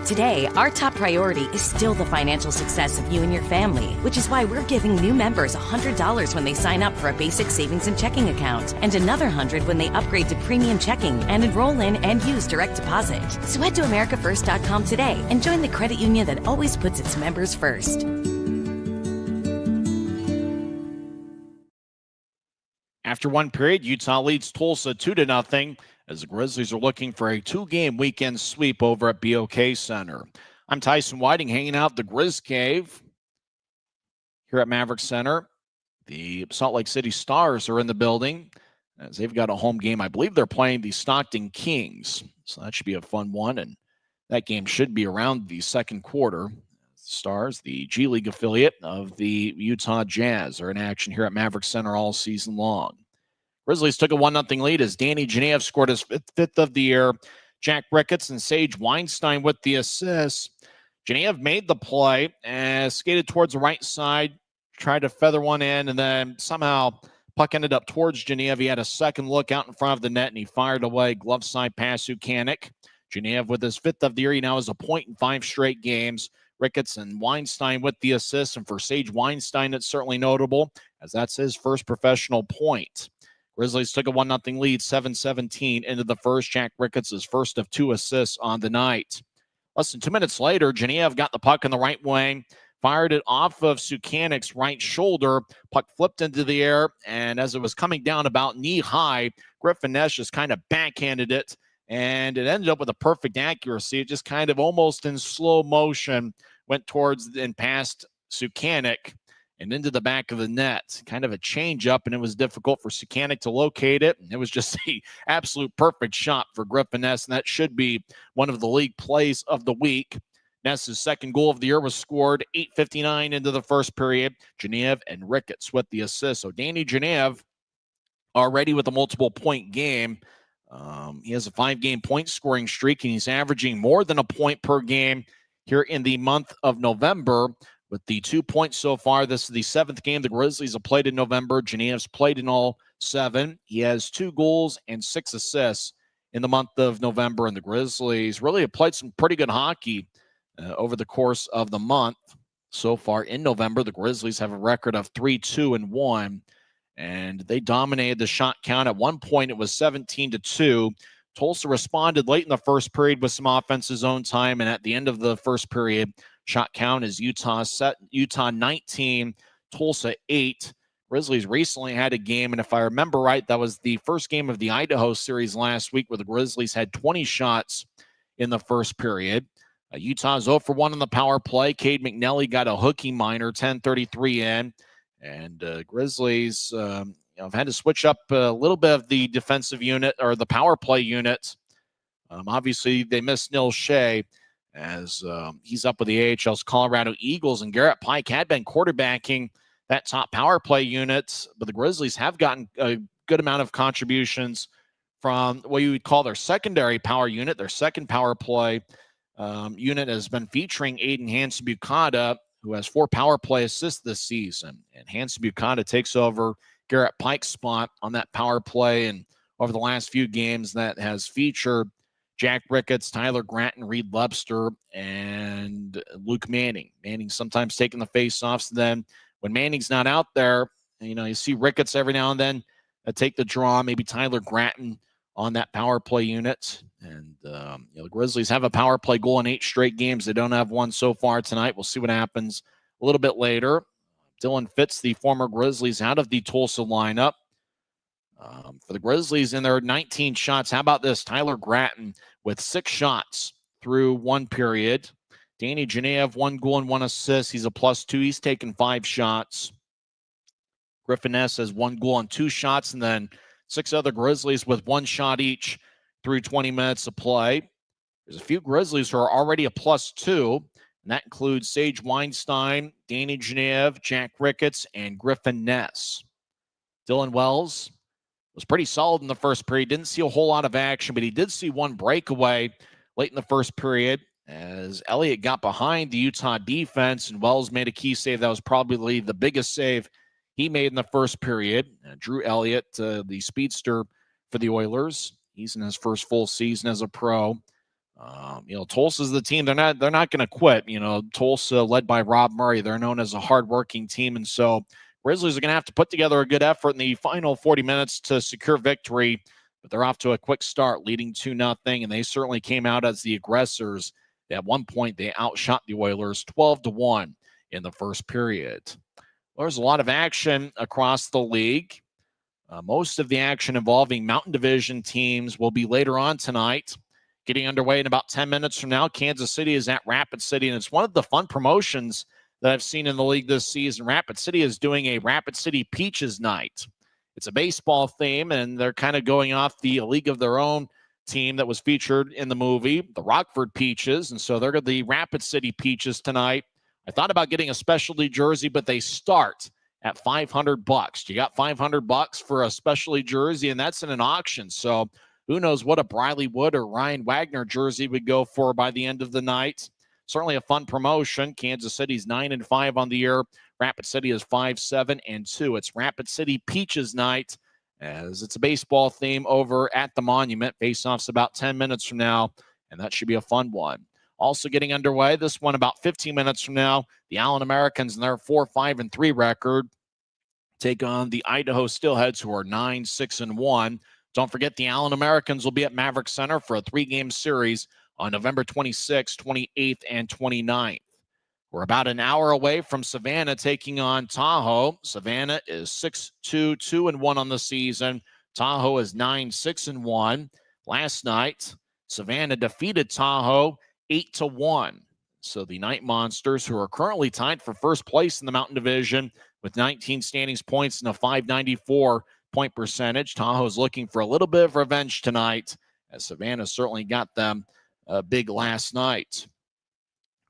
[SPEAKER 6] Today, our top priority is still the financial success of you and your family, which is why we're giving new members $100 when they sign up for a basic savings and checking account, and another $100 when they upgrade to premium checking and enroll in and use direct deposit. So head to AmericaFirst.com today and join the credit union that always puts its members first.
[SPEAKER 1] After one period, Utah leads Tulsa 2-0 as the Grizzlies are looking for a 2-game weekend sweep over at BOK Center. I'm Tyson Whiting hanging out at the Grizz Cave here at Maverick Center. The Salt Lake City Stars are in the building as they've got a home game. I believe they're playing the Stockton Kings, so that should be a fun one, and that game should be around the second quarter. Stars, the G League affiliate of the Utah Jazz, are in action here at Maverick Center all season long. Grizzlies took a 1-0 lead as Danny Genev scored his fifth of the year. Jack Ricketts and Sage Weinstein with the assists. Genev made the play and skated towards the right side, tried to feather one in, and then somehow puck ended up towards Genev. He had a second look out in front of the net, and he fired away glove side pass Sukanik. Genev with his fifth of the year. He now has a point in 5 straight games. Ricketts and Weinstein with the assists. And for Sage Weinstein, it's certainly notable as that's his first professional point. Grizzlies took a 1-0 lead, 7-17 into the first. Jack Ricketts' first of 2 assists on the night. Less than 2 minutes later, Genev got the puck in the right wing, fired it off of Sukanik's right shoulder. Puck flipped into the air, and as it was coming down about knee-high, Griffin Ness just kind of backhanded it, and it ended up with a perfect accuracy. It just kind of almost in slow motion went towards and past Sukanik and into the back of the net. Kind of a change-up, and it was difficult for Sukanik to locate it. It was just the absolute perfect shot for Griffin Ness, and that should be one of the league plays of the week. Ness's second goal of the year was scored 8:59 into the first period. Genev and Ricketts with the assist. So Danny Genev already with a multiple-point game. He has a 5-game point-scoring streak, and he's averaging more than a point per game here in the month of November. With the 2 points so far, this is the 7th game the Grizzlies have played in November. Genev's played in all 7. He has 2 goals and 6 assists in the month of November, and the Grizzlies really have played some pretty good hockey over the course of the month. So far in November, the Grizzlies have a record of 3-2-1, and they dominated the shot count. At one point, it was 17-2. Tulsa responded late in the first period with some offensive zone time, and at the end of the first period, shot count is Utah 19, Tulsa 8. Grizzlies recently had a game, and if I remember right, that was the first game of the Idaho series last week where the Grizzlies had 20 shots in the first period. Utah's 0 for 1 on the power play. Cade McNally got a hooking minor, 10:33 in. And Grizzlies have had to switch up a little bit of the defensive unit or the power play unit. Obviously, they missed Neil Shea as he's up with the AHL's Colorado Eagles, and Garrett Pike had been quarterbacking that top power play unit, but the Grizzlies have gotten a good amount of contributions from what you would call their secondary power unit. Their second power play unit has been featuring Aiden Hansen-Bukata, who has 4 power play assists this season, and Hansen-Bukata takes over Garrett Pike's spot on that power play, and over the last few games that has featured Jack Ricketts, Tyler Granton, Reed Webster, and Luke Manning. Manning sometimes taking the face-offs. Then when Manning's not out there, you see Ricketts every now and then take the draw, maybe Tyler Granton on that power play unit. And the Grizzlies have a power play goal in 8 straight games. They don't have one so far tonight. We'll see what happens a little bit later. Dylan Fitz, the former Grizzlies, out of the Tulsa lineup. For the Grizzlies in their 19 shots, how about this? Tyler Gratton with 6 shots through 1 period. Danny Genev, 1 goal and 1 assist. He's a +2. He's taken 5 shots. Griffin Ness has 1 goal and 2 shots, and then 6 other Grizzlies with 1 shot each through 20 minutes of play. There's a few Grizzlies who are already a +2, and that includes Sage Weinstein, Danny Genev, Jack Ricketts, and Griffin Ness. Dylan Wells was pretty solid in the first period. Didn't see a whole lot of action, but he did see 1 breakaway late in the first period as Elliott got behind the Utah defense, and Wells made a key save. That was probably the biggest save he made in the first period. Drew Elliott, the speedster for the Oilers. He's in his first full season as a pro. Tulsa's the team. They're not going to quit. Tulsa, led by Rob Murray, they're known as a hardworking team, and so Grizzlies are going to have to put together a good effort in the final 40 minutes to secure victory, but they're off to a quick start, leading 2-0, and they certainly came out as the aggressors. At one point, they outshot the Oilers 12-1 in the first period. There's a lot of action across the league. Most of the action involving Mountain Division teams will be later on tonight. Getting underway in about 10 minutes from now, Kansas City is at Rapid City, and it's one of the fun promotions that I've seen in the league this season. Rapid City is doing a Rapid City Peaches Night. It's a baseball theme, and they're kind of going off the League of Their Own team that was featured in the movie, the Rockford Peaches, and so they're the Rapid City Peaches tonight. I thought about getting a specialty jersey, but they start at $500. You got $500 for a specialty jersey, and that's in an auction. So who knows what a Briley Wood or Ryan Wagner jersey would go for by the end of the night. Certainly a fun promotion. Kansas City's 9-5 on the year. Rapid City is 5-7-2. It's Rapid City Peaches Night, as it's a baseball theme over at the Monument. Face-off's about 10 minutes from now, and that should be a fun one. Also getting underway, this one about 15 minutes from now, the Allen Americans and their 4-5-3 record take on the Idaho Steelheads, who are 9-6-1. Don't forget, the Allen Americans will be at Maverick Center for a 3-game series on November 26th, 28th, and 29th. We're about an hour away from Savannah taking on Tahoe. Savannah is 6-2-2-1 on the season. Tahoe is 9-6-1. Last night, Savannah defeated Tahoe 8-1. So the Night Monsters, who are currently tied for first place in the Mountain Division with 19 standings points and a .594 point percentage. Tahoe's looking for a little bit of revenge tonight, as Savannah certainly got them big last night.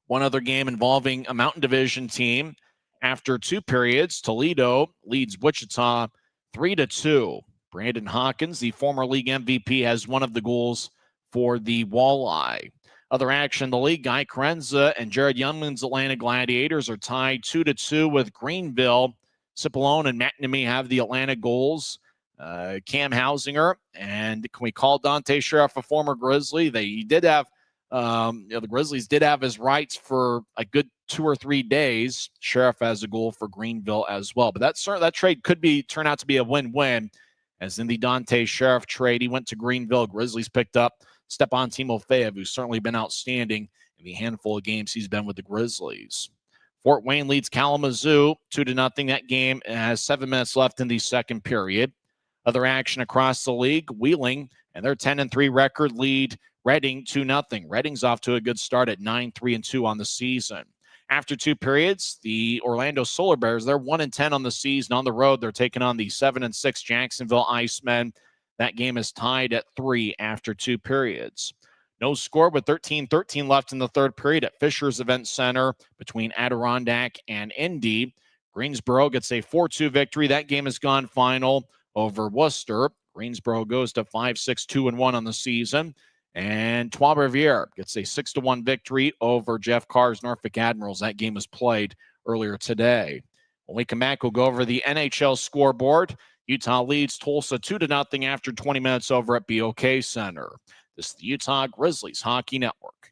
[SPEAKER 1] One other game involving a Mountain Division team. After 2 periods, Toledo leads Wichita 3-2. Brandon Hawkins, the former league MVP, has one of the goals for the Walleye. Other action in the league, Guy Carenza and Jared Youngman's Atlanta Gladiators are tied 2-2 with Greenville. Cipollone and McNamee have the Atlanta goals. Cam Hausinger, and can we call Dante Sheriff a former Grizzly? They did have, the Grizzlies did have his rights for a good 2 or 3 days. Sheriff has a goal for Greenville as well. But that trade could turn out to be a win-win, as in the Dante Sheriff trade, he went to Greenville. Grizzlies picked up Stepan Timofeyev, who's certainly been outstanding in the handful of games he's been with the Grizzlies. Fort Wayne leads Kalamazoo 2-0. That game has 7 minutes left in the second period. Other action across the league, Wheeling and their 10-3 record lead Reading 2-0. Reading's off to a good start at 9-3-2 on the season. After 2 periods, the Orlando Solar Bears, they're 1-10 on the season. On the road, they're taking on the 7-6 Jacksonville Icemen. That game is tied at 3 after 2 periods. No score with 13-13 left in the third period at Fisher's Event Center between Adirondack and Indy. Greensboro gets a 4-2 victory. That game has gone final over Worcester. Greensboro goes to 5-6-2-1 on the season. And Trois-Rivières gets a 6-1 victory over Jeff Carr's Norfolk Admirals. That game was played earlier today. When we come back, we'll go over the NHL scoreboard. Utah leads Tulsa 2-0 after 20 minutes over at BOK Center. This is the Utah Grizzlies Hockey Network.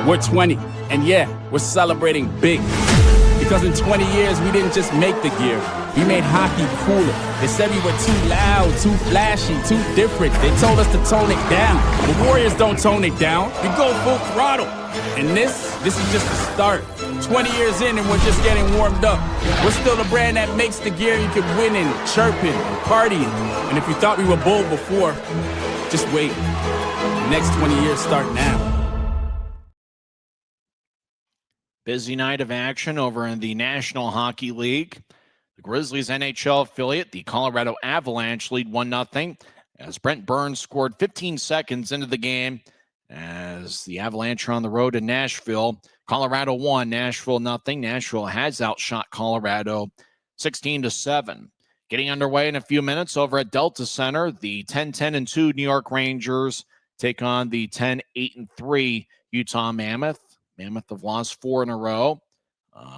[SPEAKER 7] We're 20, and yeah, we're celebrating big. Because in 20 years, we didn't just make the gear. We made hockey cooler. They said we were too loud, too flashy, too different. They told us to tone it down. The Warriors don't tone it down. We go full throttle. And this is just the start. 20 years in and we're just getting warmed up. We're still the brand that makes the gear you can win in, chirping, partying. And if you thought we were bold before, just wait. The next 20 years start now.
[SPEAKER 1] Busy night of action over in the National Hockey League. The Grizzlies NHL affiliate, the Colorado Avalanche, lead 1-0 as Brent Burns scored 15 seconds into the game as the Avalanche are on the road in Nashville. Colorado 1, Nashville 0. Nashville has outshot Colorado 16-7. Getting underway in a few minutes over at Delta Center, the 10-10-2 New York Rangers take on the 10-8-3 Utah Mammoth. Mammoth have lost 4 in a row.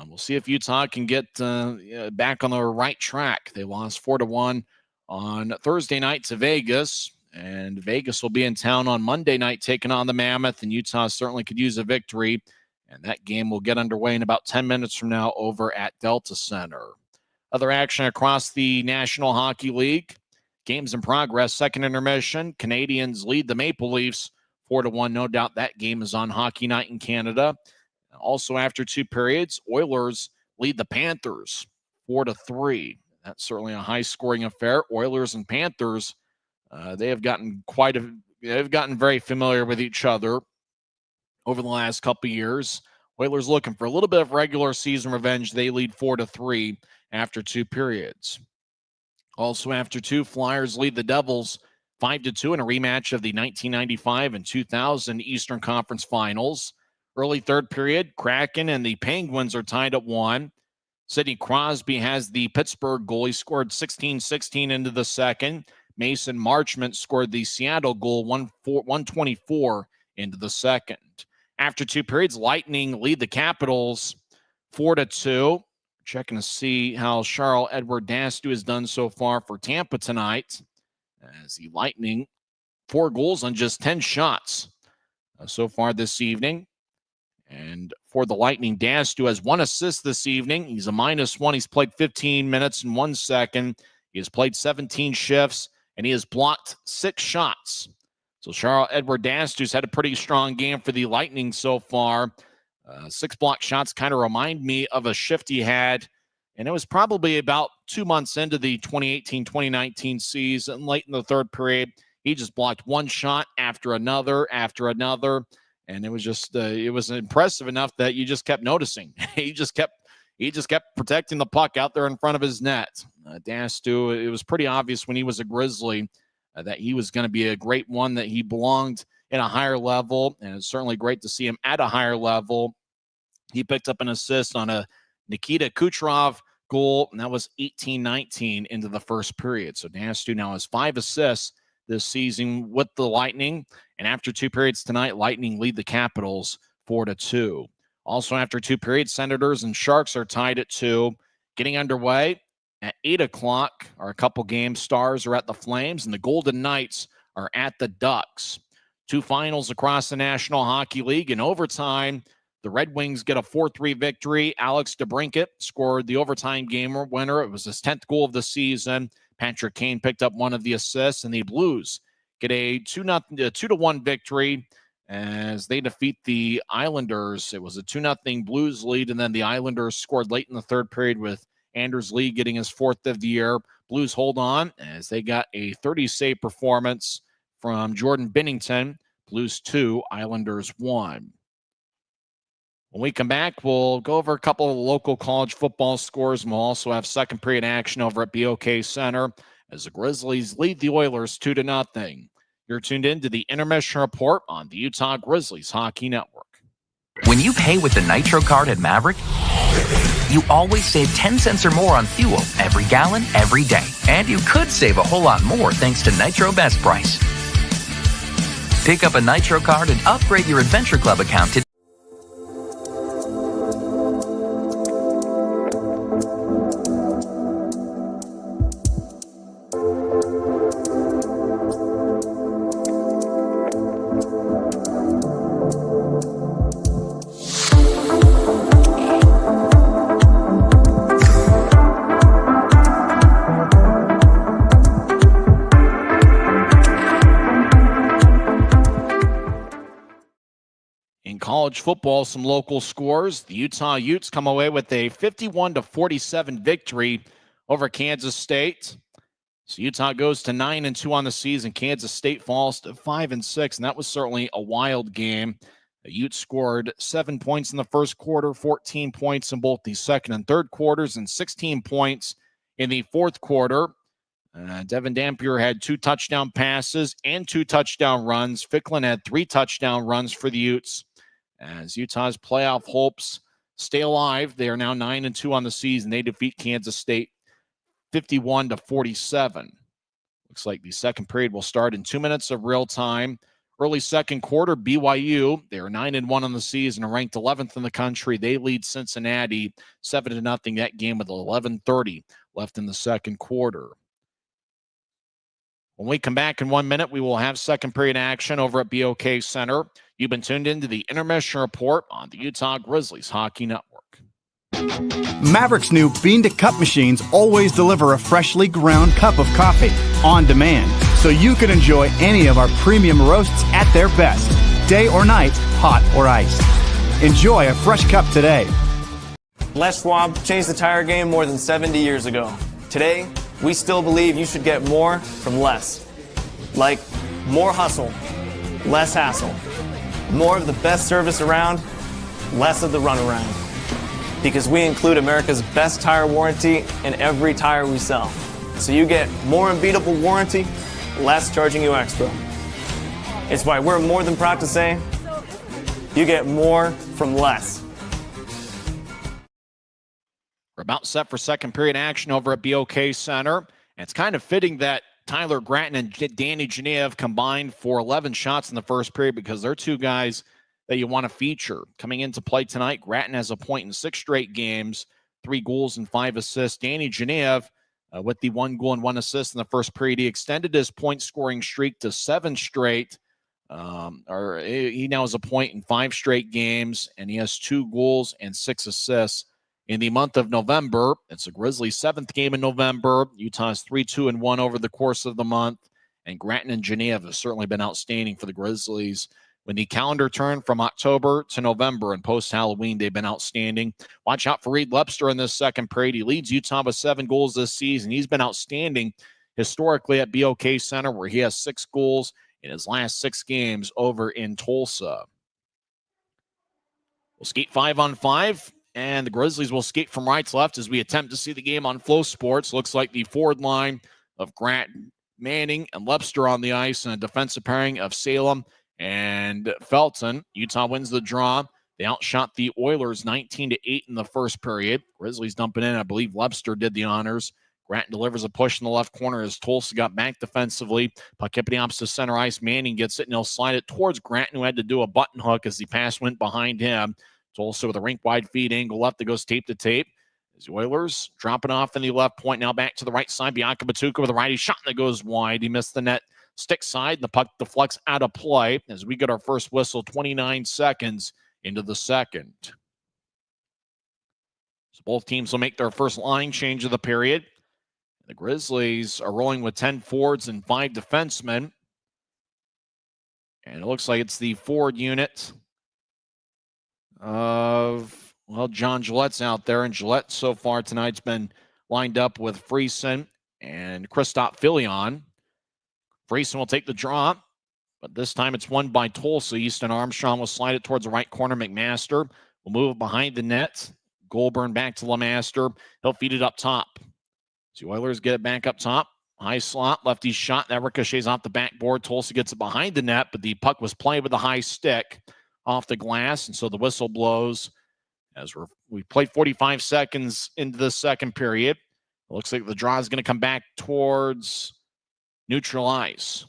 [SPEAKER 1] We'll see if Utah can get back on the right track. They lost 4-1 on Thursday night to Vegas, and Vegas will be in town on Monday night taking on the Mammoth, and Utah certainly could use a victory, and that game will get underway in about 10 minutes from now over at Delta Center. Other action across the National Hockey League. Games in progress, second intermission. Canadians lead the Maple Leafs 4-1. No doubt that game is on Hockey Night in Canada. Also, after 2 periods, Oilers lead the Panthers 4-3. That's certainly a high-scoring affair. Oilers and Panthers, they've gotten very familiar with each other over the last couple of years. Oilers looking for a little bit of regular season revenge. They lead 4-3 after 2 periods. Also, after 2, Flyers lead the Devils 5-2 in a rematch of the 1995 and 2000 Eastern Conference Finals. Early third period, Kraken and the Penguins are tied at 1. Sidney Crosby has the Pittsburgh goal. He scored 16-16 into the second. Mason Marchment scored the Seattle goal, 124 into the second. After 2 periods, Lightning lead the Capitals 4-2. Checking to see how Charles-Edouard Dastu has done so far for Tampa tonight. As the Lightning, 4 goals on just 10 shots so far this evening. And for the Lightning, Dastu has 1 assist this evening. He's a -1. He's played 15 minutes and 1 second. He has played 17 shifts, and he has blocked 6 shots. So Charles-Edouard Dastu's had a pretty strong game for the Lightning so far. 6 block shots kind of remind me of a shift he had, and it was probably about 2 months into the 2018-2019 season. Late in the third period, he just blocked 1 shot after another, and it was just it was impressive enough that you just kept noticing. He just kept protecting the puck out there in front of his net. Dastu, it was pretty obvious when he was a Grizzly that he was going to be a great one, that he belonged in a higher level, and it's certainly great to see him at a higher level. He picked up an assist on a Nikita Kucherov goal, and that was 18-19 into the first period. So Dastu now has 5 assists this season with the Lightning, and after 2 periods tonight, Lightning lead the Capitals 4-2. Also after 2 periods, Senators and Sharks are tied at 2. Getting underway at 8 o'clock, our couple game Stars are at the Flames, and the Golden Knights are at the Ducks. 2 finals across the National Hockey League. In overtime, the Red Wings get a 4-3 victory. Alex DeBrincat scored the overtime game winner. It was his 10th goal of the season. Patrick Kane picked up 1 of the assists, and the Blues get a 2-1 victory as they defeat the Islanders. It was a 2-0 Blues lead, and then the Islanders scored late in the third period with Anders Lee getting his 4th of the year. Blues hold on as they got a 30-save performance from Jordan Binnington. Blues 2, Islanders 1. When we come back, we'll go over a couple of local college football scores, and we'll also have second period action over at BOK Center as the Grizzlies lead the Oilers 2-0. You're tuned in to the Intermission Report on the Utah Grizzlies Hockey Network.
[SPEAKER 8] When you pay with the Nitro card at Maverick, you always save 10 cents or more on fuel every gallon, every day. And you could save a whole lot more thanks to Nitro Best Price. Pick up a Nitro card and upgrade your Adventure Club account today.
[SPEAKER 1] College football, some local scores. The Utah Utes come away with a 51-47 victory over Kansas State. So Utah goes to 9-2 on the season. Kansas State falls to 5-6, and that was certainly a wild game. The Utes scored 7 points in the first quarter, 14 points in both the second and third quarters, and 16 points in the fourth quarter. Devin Dampier had 2 touchdown passes and 2 touchdown runs. Ficklin had 3 touchdown runs for the Utes. As Utah's playoff hopes stay alive, they are now 9-2 on the season. They defeat Kansas State 51-47. Looks like the second period will start in 2 minutes of real time. Early second quarter, BYU, they are 9-1 on the season and ranked 11th in the country. They lead Cincinnati 7-0 that game with 11:30 left in the second quarter. When we come back in 1 minute, we will have second period action over at BOK Center. You've been tuned into the Intermission Report on the Utah Grizzlies Hockey Network.
[SPEAKER 3] Maverick's new bean-to-cup machines always deliver a freshly ground cup of coffee on demand, so you can enjoy any of our premium roasts at their best, day or night, hot or iced. Enjoy a fresh cup today.
[SPEAKER 9] Les Schwab changed the tire game more than 70 years ago. Today, we still believe you should get more from less. Like more hustle, less hassle. More of the best service around, less of the runaround. Because we include America's best tire warranty in every tire we sell. So you get more unbeatable warranty, less charging you extra. It's why we're more than proud to say, you get more from less.
[SPEAKER 1] We're about set for second period action over at BOK Center. And it's kind of fitting that Tyler Gratton and Danny Genev combined for 11 shots in the first period because they're two guys that you want to feature. Coming into play tonight, Gratton has a point in 6 straight games, 3 goals and 5 assists. Danny Genev with the 1 goal and 1 assist in the first period. He extended his point-scoring streak to 7 straight. He now has a point in 5 straight games, and he has 2 goals and 6 assists in the month of November. It's the Grizzlies' 7th game in November. Utah's 3-2-1 over the course of the month, and Gratton and Genev have certainly been outstanding for the Grizzlies. When the calendar turned from October to November and post-Halloween, they've been outstanding. Watch out for Reed Lepster in this second period. He leads Utah with 7 goals this season. He's been outstanding historically at BOK Center, where he has 6 goals in his last 6 games over in Tulsa. We'll skate 5-on-5, and the Grizzlies will skate from right to left as we attempt to see the game on Flow Sports. Looks like the forward line of Gratton, Manning, and Lepster on the ice, and a defensive pairing of Salem and Felton. Utah wins the draw. They outshot the Oilers 19-8 in the first period. Grizzlies dumping in. I believe Lepster did the honors. Gratton delivers a push in the left corner as Tulsa got back defensively. Puck hit the opposite center ice. Manning gets it, and he'll slide it towards Gratton, who had to do a button hook as the pass went behind him. Tulsa with a rink-wide feed angle left that goes tape to tape. As the Oilers dropping off in the left point. Now back to the right side. Bianca Batuka with a righty shot that goes wide. He missed the net. Stick side, the puck deflects out of play as we get our first whistle 29 seconds into the second. So both teams will make their first line change of the period. The Grizzlies are rolling with 10 forwards and 5 defensemen. And it looks like it's the forward unit of, well, John Gillette's out there. And Gillette so far tonight's been lined up with Friesen and Christoph Filion. Friesen will take the draw, but this time it's won by Tulsa. Easton Armstrong will slide it towards the right corner. McMaster will move it behind the net. Goulburn back to LeMaster. He'll feed it up top. So the Oilers get it back up top. High slot, lefty shot. That ricochets off the backboard. Tulsa gets it behind the net, but the puck was played with a high stick off the glass, and so the whistle blows as we played 45 seconds into the second period. It looks like the draw is going to come back towards neutral ice.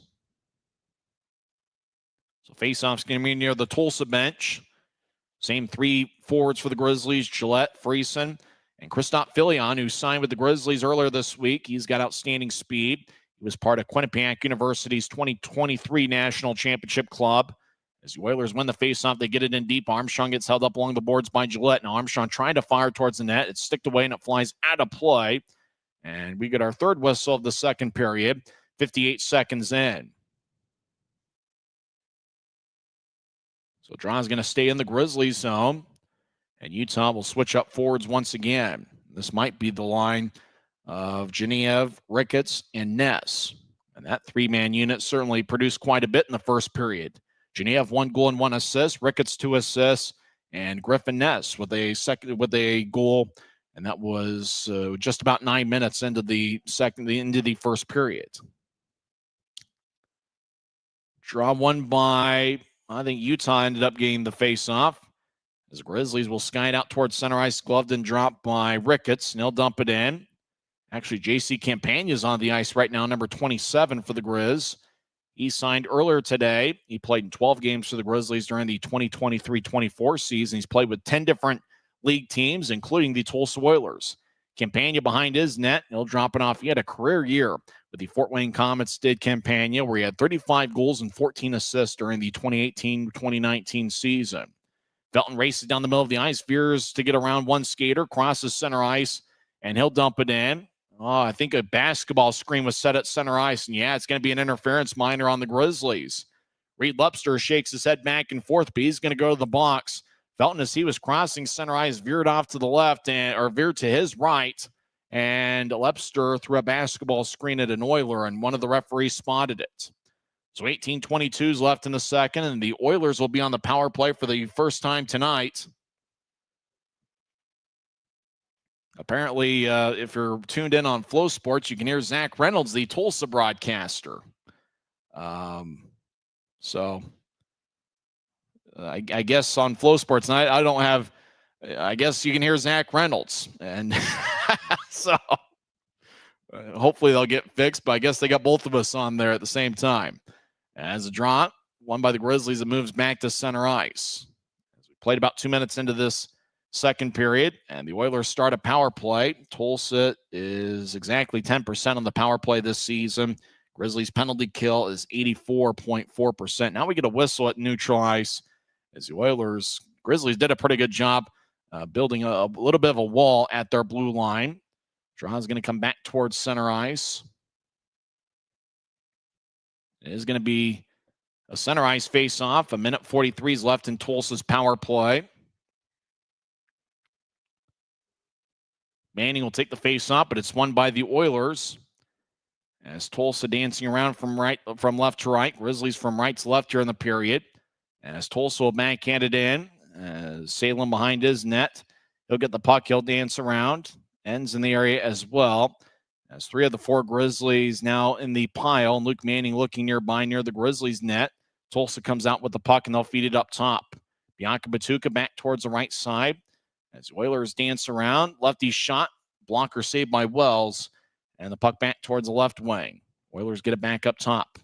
[SPEAKER 1] So faceoff's going to be near the Tulsa bench. Same 3 forwards for the Grizzlies, Gillette, Friesen, and Christoph Filion, who signed with the Grizzlies earlier this week. He's got outstanding speed. He was part of Quinnipiac University's 2023 National Championship Club. As the Oilers win the faceoff, they get it in deep. Armstrong gets held up along the boards by Gillette. Now Armstrong trying to fire towards the net. It's sticked away and it flies out of play. And we get our third whistle of the second period, 58 seconds in. So draw is going to stay in the Grizzlies zone. And Utah will switch up forwards once again. This might be the line of Genev, Ricketts, and Ness. And that 3-man unit certainly produced quite a bit in the first period. Genev 1 goal and 1 assist, Ricketts 2 assists, and Griffin Ness with a goal, and that was just about 9 minutes into the first period. Draw won by, I think Utah ended up getting the face-off. As the Grizzlies will sky it out towards center ice, gloved and dropped by Ricketts, and he'll dump it in. Actually, J.C. Campagna's on the ice right now, number 27 for the Grizz. He signed earlier today. He played in 12 games for the Grizzlies during the 2023-24 season. He's played with 10 different league teams, including the Tulsa Oilers. Campagna behind his net. He'll drop it off. He had a career year with the Fort Wayne Komets, did Campagna, where he had 35 goals and 14 assists during the 2018-2019 season. Felton races down the middle of the ice, veers to get around one skater, crosses center ice, and he'll dump it in. Oh, I think a basketball screen was set at center ice, and yeah, it's going to be an interference minor on the Grizzlies. Reed Lepster shakes his head back and forth, but he's going to go to the box. Felton, as he was crossing center ice, veered off to the left, or veered to his right, and Lepster threw a basketball screen at an Oiler, and one of the referees spotted it. So 18:22 is left in the second, and the Oilers will be on the power play for the first time tonight. Apparently, if you're tuned in on Flow Sports, you can hear Zach Reynolds, the Tulsa broadcaster. So I guess on Flow Sports, and I don't have, I guess you can hear Zach Reynolds. And so hopefully they'll get fixed, but I guess they got both of us on there at the same time. As a draw, won by the Grizzlies, it moves back to center ice. As we played about 2 minutes into this second period, and the Oilers start a power play. Tulsa is exactly 10% on the power play this season. Grizzlies penalty kill is 84.4%. Now we get a whistle at neutral ice as the Grizzlies did a pretty good job building a little bit of a wall at their blue line. Draw is going to come back towards center ice. It is going to be a center ice face-off. 1:43 is left in Tulsa's power play. Manning will take the face-off, but it's won by the Oilers. As Tulsa dancing around from left to right. Grizzlies from right to left here in the period. As Tulsa will backhand it in. Salem behind his net. He'll get the puck. He'll dance around. Ends in the area as well. As 3 of the 4 Grizzlies now in the pile. Luke Manning looking nearby near the Grizzlies net. Tulsa comes out with the puck and they'll feed it up top. Bianca Batuka back towards the right side. As the Oilers dance around. Lefty shot. Blocker saved by Wells. And the puck back towards the left wing. Oilers get it back up top.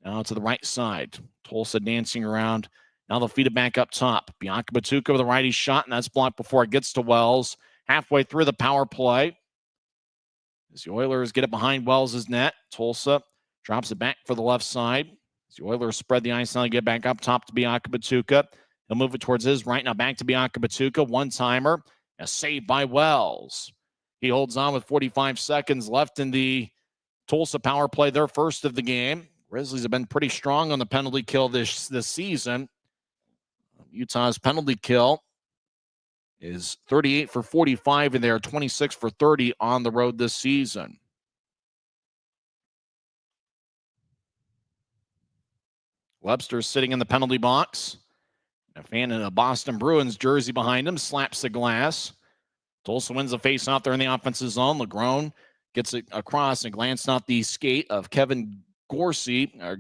[SPEAKER 1] Now to the right side. Tulsa dancing around. Now they'll feed it back up top. Bianca Batuka with a righty shot, and that's blocked before it gets to Wells. Halfway through the power play. As the Oilers get it behind Wells' net. Tulsa drops it back for the left side. As the Oilers spread the ice, now they get back up top to Bianca Batuka. He'll move it towards his right. Now back to Bianca Batuka. One-timer. A save by Wells. He holds on with 45 seconds left in the Tulsa power play, their first of the game. Grizzlies have been pretty strong on the penalty kill this season. Utah's penalty kill is 38 for 45, and they are 26 for 30 on the road this season. Webster's sitting in the penalty box. A fan in a Boston Bruins jersey behind him slaps the glass. Tulsa wins the face-off there in the offensive zone. Legrone gets it across and glanced off the skate of Kevin Gorsey, or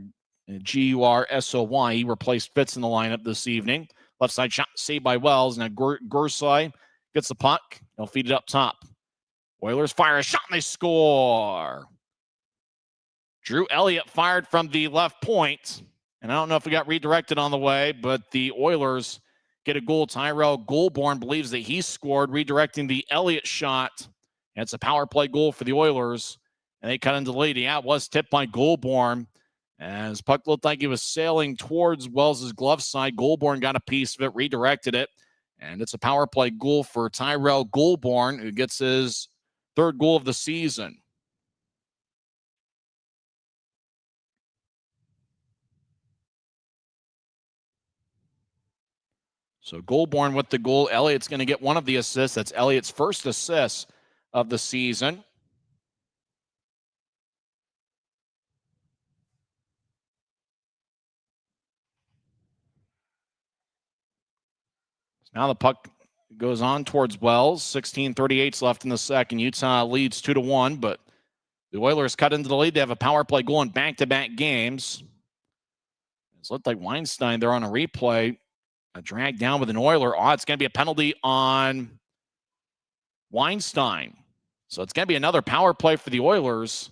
[SPEAKER 1] G-U-R-S-O-Y. He replaced Fitz in the lineup this evening. Left side shot saved by Wells. Now Gorsey gets the puck. They'll feed it up top. Oilers fire a shot and they score. Drew Elliott fired from the left point. And I don't know if it got redirected on the way, but the Oilers get a goal. Tyrell Goulbourne believes that he scored, redirecting the Elliott shot. And it's a power play goal for the Oilers. And they cut into the lead. Yeah, it was tipped by Goulbourne. As puck looked like he was sailing towards Wells' glove side. Goulbourne got a piece of it, redirected it. And it's a power play goal for Tyrell Goulbourne, who gets his 3rd goal of the season. So Goulbourne with the goal. Elliott's going to get one of the assists. That's Elliott's first assist of the season. Now the puck goes on towards Wells. 16:38 left in the second. Utah leads 2-1, but the Oilers cut into the lead. They have a power play goal in back-to-back games. It's looked like Weinstein there on a replay. A drag down with an Oiler. Oh, it's going to be a penalty on Weinstein. So it's going to be another power play for the Oilers.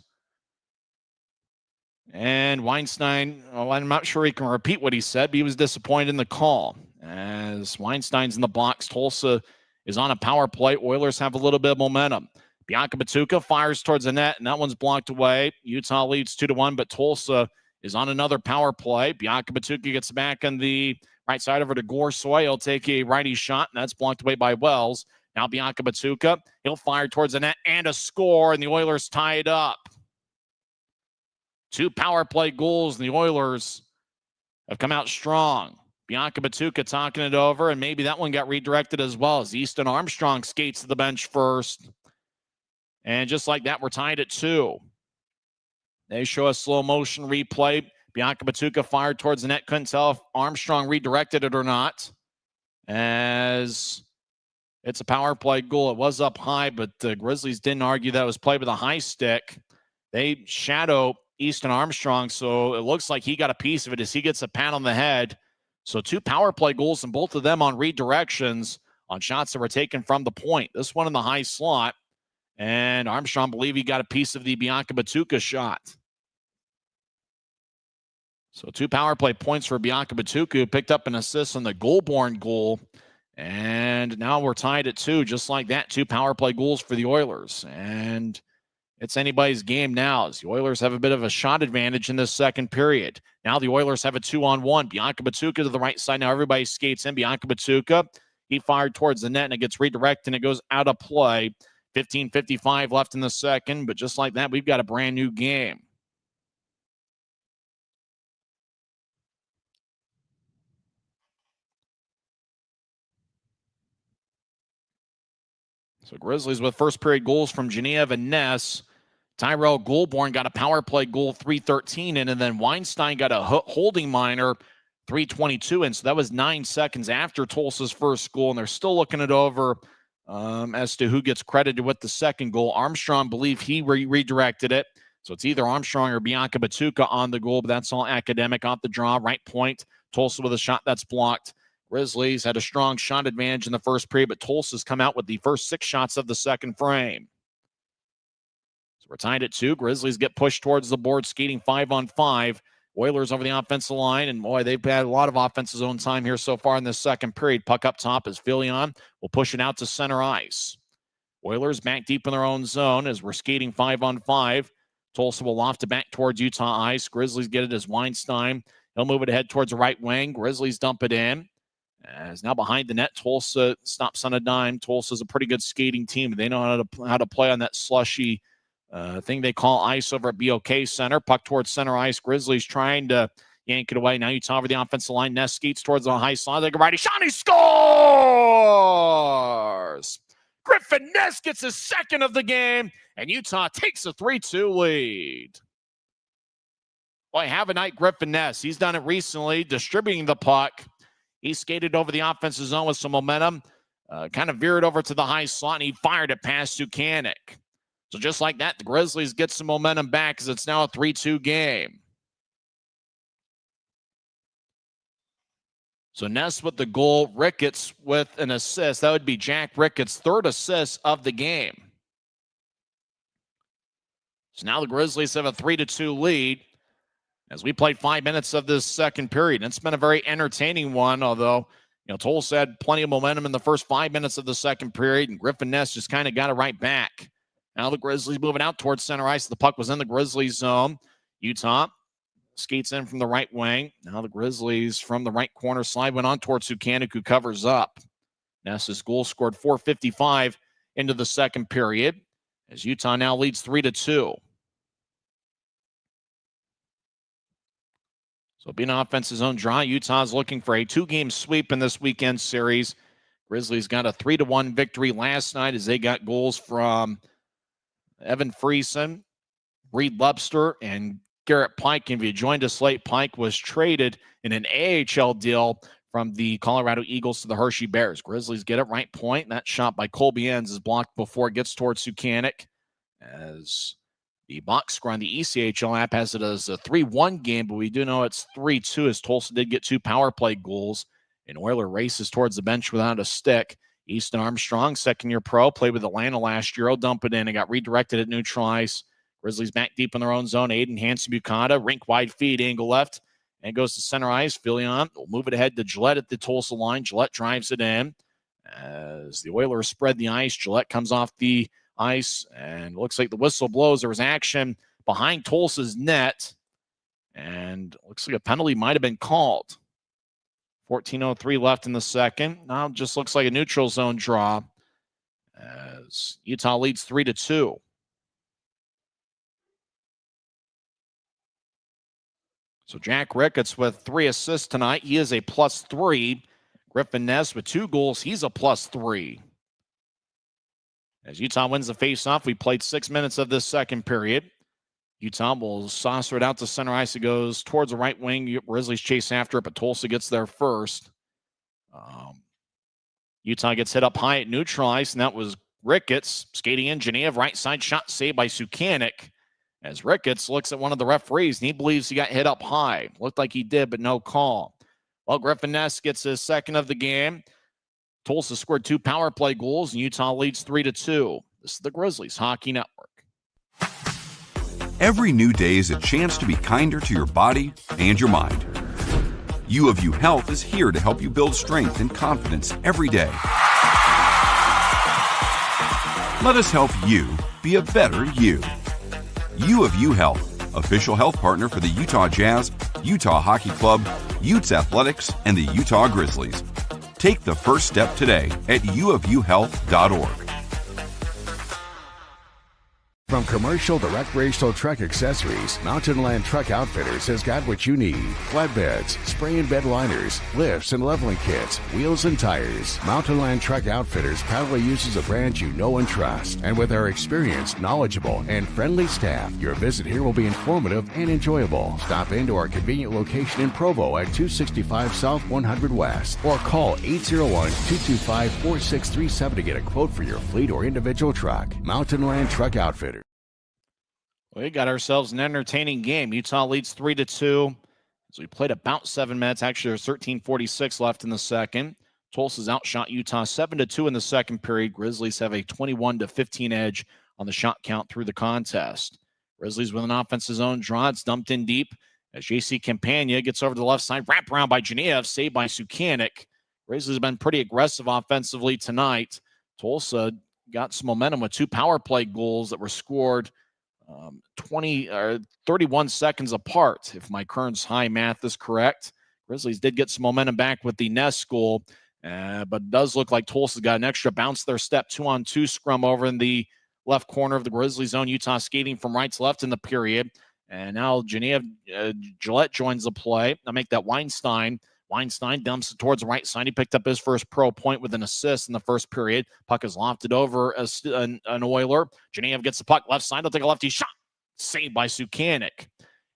[SPEAKER 1] And Weinstein, I'm not sure he can repeat what he said, but he was disappointed in the call. As Weinstein's in the box, Tulsa is on a power play. Oilers have a little bit of momentum. Bianca Batuka fires towards the net, and that one's blocked away. Utah leads 2-1, but Tulsa is on another power play. Bianca Batuka gets back on the right side over to Gorsey. He'll take a righty shot, and that's blocked away by Wells. Now Bianca Batuka, he'll fire towards the net and a score, and the Oilers tie it up. 2 power play goals, and the Oilers have come out strong. Bianca Batuka talking it over, and maybe that one got redirected as well as Easton Armstrong skates to the bench first. And just like that, we're tied at 2. They show a slow motion replay. Bianca Batuka fired towards the net. Couldn't tell if Armstrong redirected it or not. As it's a power play goal. It was up high, but the Grizzlies didn't argue that it was played with a high stick. They shadow Easton Armstrong, so it looks like he got a piece of it as he gets a pat on the head So 2 power play goals, and both of them on redirections on shots that were taken from the point. This one in the high slot, and Armstrong believe he got a piece of the Bianca Batuka shot. So 2 power play points for Bianca Batuka, who picked up an assist on the Goulbourne goal. And now we're tied at 2, just like that. 2 power play goals for the Oilers. And it's anybody's game now, as the Oilers have a bit of a shot advantage in this second period. Now the Oilers have a 2-on-1. Bianca Batuka to the right side. Now everybody skates in. Bianca Batuka, he fired towards the net, and it gets redirected, and it goes out of play. 15:55 left in the second, but just like that, we've got a brand new game. So Grizzlies with first period goals from Geneva and Ness. Tyrell Goulbourne got a power play goal, 3:13 in, and then Weinstein got a holding minor, 3:22 in. So that was 9 seconds after Tulsa's first goal, and they're still looking it over as to who gets credited with the second goal. Armstrong believe he redirected it. So it's either Armstrong or Bianca Batuka on the goal, but that's all academic. Off the draw, right point. Tulsa with a shot that's blocked. Grizzlies had a strong shot advantage in the first period, but Tulsa's come out with the first 6 shots of the second frame. So we're tied at 2. Grizzlies get pushed towards the board, skating 5-on-5. Oilers over the offensive line, and boy, they've had a lot of offensive zone time here so far in this second period. Puck up top as Filion will push it out to center ice. Oilers back deep in their own zone as we're skating 5-on-5. Tulsa will loft it back towards Utah ice. Grizzlies get it as Weinstein. He'll move it ahead towards the right wing. Grizzlies dump it in. As now behind the net, Tulsa stops on a dime. Tulsa's a pretty good skating team. They know how to play on that slushy thing they call ice over at BOK Center. Puck towards center ice. Grizzlies trying to yank it away. Now Utah over the offensive line. Ness skates towards the high slot. They go righty. Shot, he scores! Griffin Ness gets his second of the game, and Utah takes a 3-2 lead. Boy, have a night, Griffin Ness. He's done it recently, distributing the puck. He skated over the offensive zone with some momentum, kind of veered over to the high slot, and he fired it past Sukanik. So just like that, the Grizzlies get some momentum back as it's now a 3-2 game. So Ness with the goal, Ricketts with an assist. That would be Jack Ricketts' 3rd assist of the game. So now the Grizzlies have a 3-2 lead as we played 5 minutes of this second period. It's been a very entertaining one, although, Tulsa had plenty of momentum in the first 5 minutes of the second period, and Griffin Ness just kind of got it right back. Now the Grizzlies moving out towards center ice. The puck was in the Grizzlies zone. Utah skates in from the right wing. Now the Grizzlies from the right corner slide went on towards Sukanik, who covers up. Ness's goal scored 4:55 into the second period as Utah now leads 3-2. So being an offensive zone draw, Utah's looking for a 2-game sweep in this weekend series. Grizzlies got a 3-1 victory last night as they got goals from Evan Friesen, Reed Lubster, and Garrett Pike. And if you joined us late, Pike was traded in an AHL deal from the Colorado Eagles to the Hershey Bears. Grizzlies get it right point. That shot by Colby Enns is blocked before it gets towards Sukanik, as the box score on the ECHL app has it as a 3-1 game, but we do know it's 3-2 as Tulsa did get 2 power play goals. And Oiler races towards the bench without a stick. Easton Armstrong, second-year pro, played with Atlanta last year. He'll dump it in and got redirected at neutral ice. Grizzlies back deep in their own zone. Aiden Hansen-Bukata, rink wide feed, angle left, and goes to center ice. Filion will move it ahead to Gillette at the Tulsa line. Gillette drives it in. As the Oilers spread the ice, Gillette comes off the ice, and looks like the whistle blows. There was action behind Tulsa's net, and looks like a penalty might have been called. 14:03 left in the second. Now it just looks like a neutral zone draw as Utah leads 3-2. So Jack Ricketts with 3 assists tonight. He is a +3. Griffin Ness with 2 goals. He's a +3. As Utah wins the faceoff, we played 6 minutes of this second period. Utah will saucer it out to center ice. It goes towards the right wing. Grizzlies chase after it, but Tulsa gets there first. Utah gets hit up high at neutral ice, and that was Ricketts skating in. Geneva, right side shot saved by Sukanik. As Ricketts looks at one of the referees, and he believes he got hit up high. Looked like he did, but no call. Well, Griffin Ness gets his second of the game. Tulsa scored 2 power play goals, and Utah leads 3-2. This is the Grizzlies Hockey Network.
[SPEAKER 2] Every new day is a chance to be kinder to your body and your mind. U of U Health is here to help you build strength and confidence every day. Let us help you be a better you. U of U Health, official health partner for the Utah Jazz, Utah Hockey Club, Utes Athletics, and the Utah Grizzlies. Take the first step today at uofuhealth.org.
[SPEAKER 5] From commercial to recreational truck accessories, Mountain Land Truck Outfitters has got what you need. Flatbeds, spray and bed liners, lifts and leveling kits, wheels and tires. Mountain Land Truck Outfitters proudly uses a brand you know and trust. And with our experienced, knowledgeable, and friendly staff, your visit here will be informative and enjoyable. Stop into our convenient location in Provo at 265 South 100 West or call 801-225-4637 to get a quote for your fleet or individual truck. Mountain Land Truck Outfitters.
[SPEAKER 1] We got ourselves an entertaining game. Utah leads 3-2. So we played about 7 minutes. Actually, there's 13:46 left in the second. Tulsa's outshot Utah 7-2 in the second period. Grizzlies have a 21-15 edge on the shot count through the contest. Grizzlies with an offensive zone draw. It's dumped in deep as J.C. Campagna gets over to the left side. Wrapped around by Genev, saved by Sukanik. Grizzlies have been pretty aggressive offensively tonight. Tulsa got some momentum with 2 power play goals that were scored 31 seconds apart, if my Kearns High math is correct. Grizzlies did get some momentum back with the Ness goal, but it does look like Tulsa's got an extra bounce their step 2-on-2 scrum over in the left corner of the Grizzlies zone. Utah skating from right to left in the period. And now Gillette joins the play. I'll make that Weinstein. Weinstein dumps it towards the right side. He picked up his first pro point with an assist in the first period. Puck is lofted over an Oiler. Genev gets the puck left side. He'll take a lefty shot. Saved by Sukanik.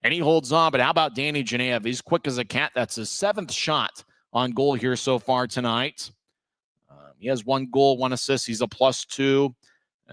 [SPEAKER 1] And he holds on, but how about Danny Genev? He's quick as a cat. That's his 7th shot on goal here so far tonight. He has 1 goal, 1 assist. He's a +2.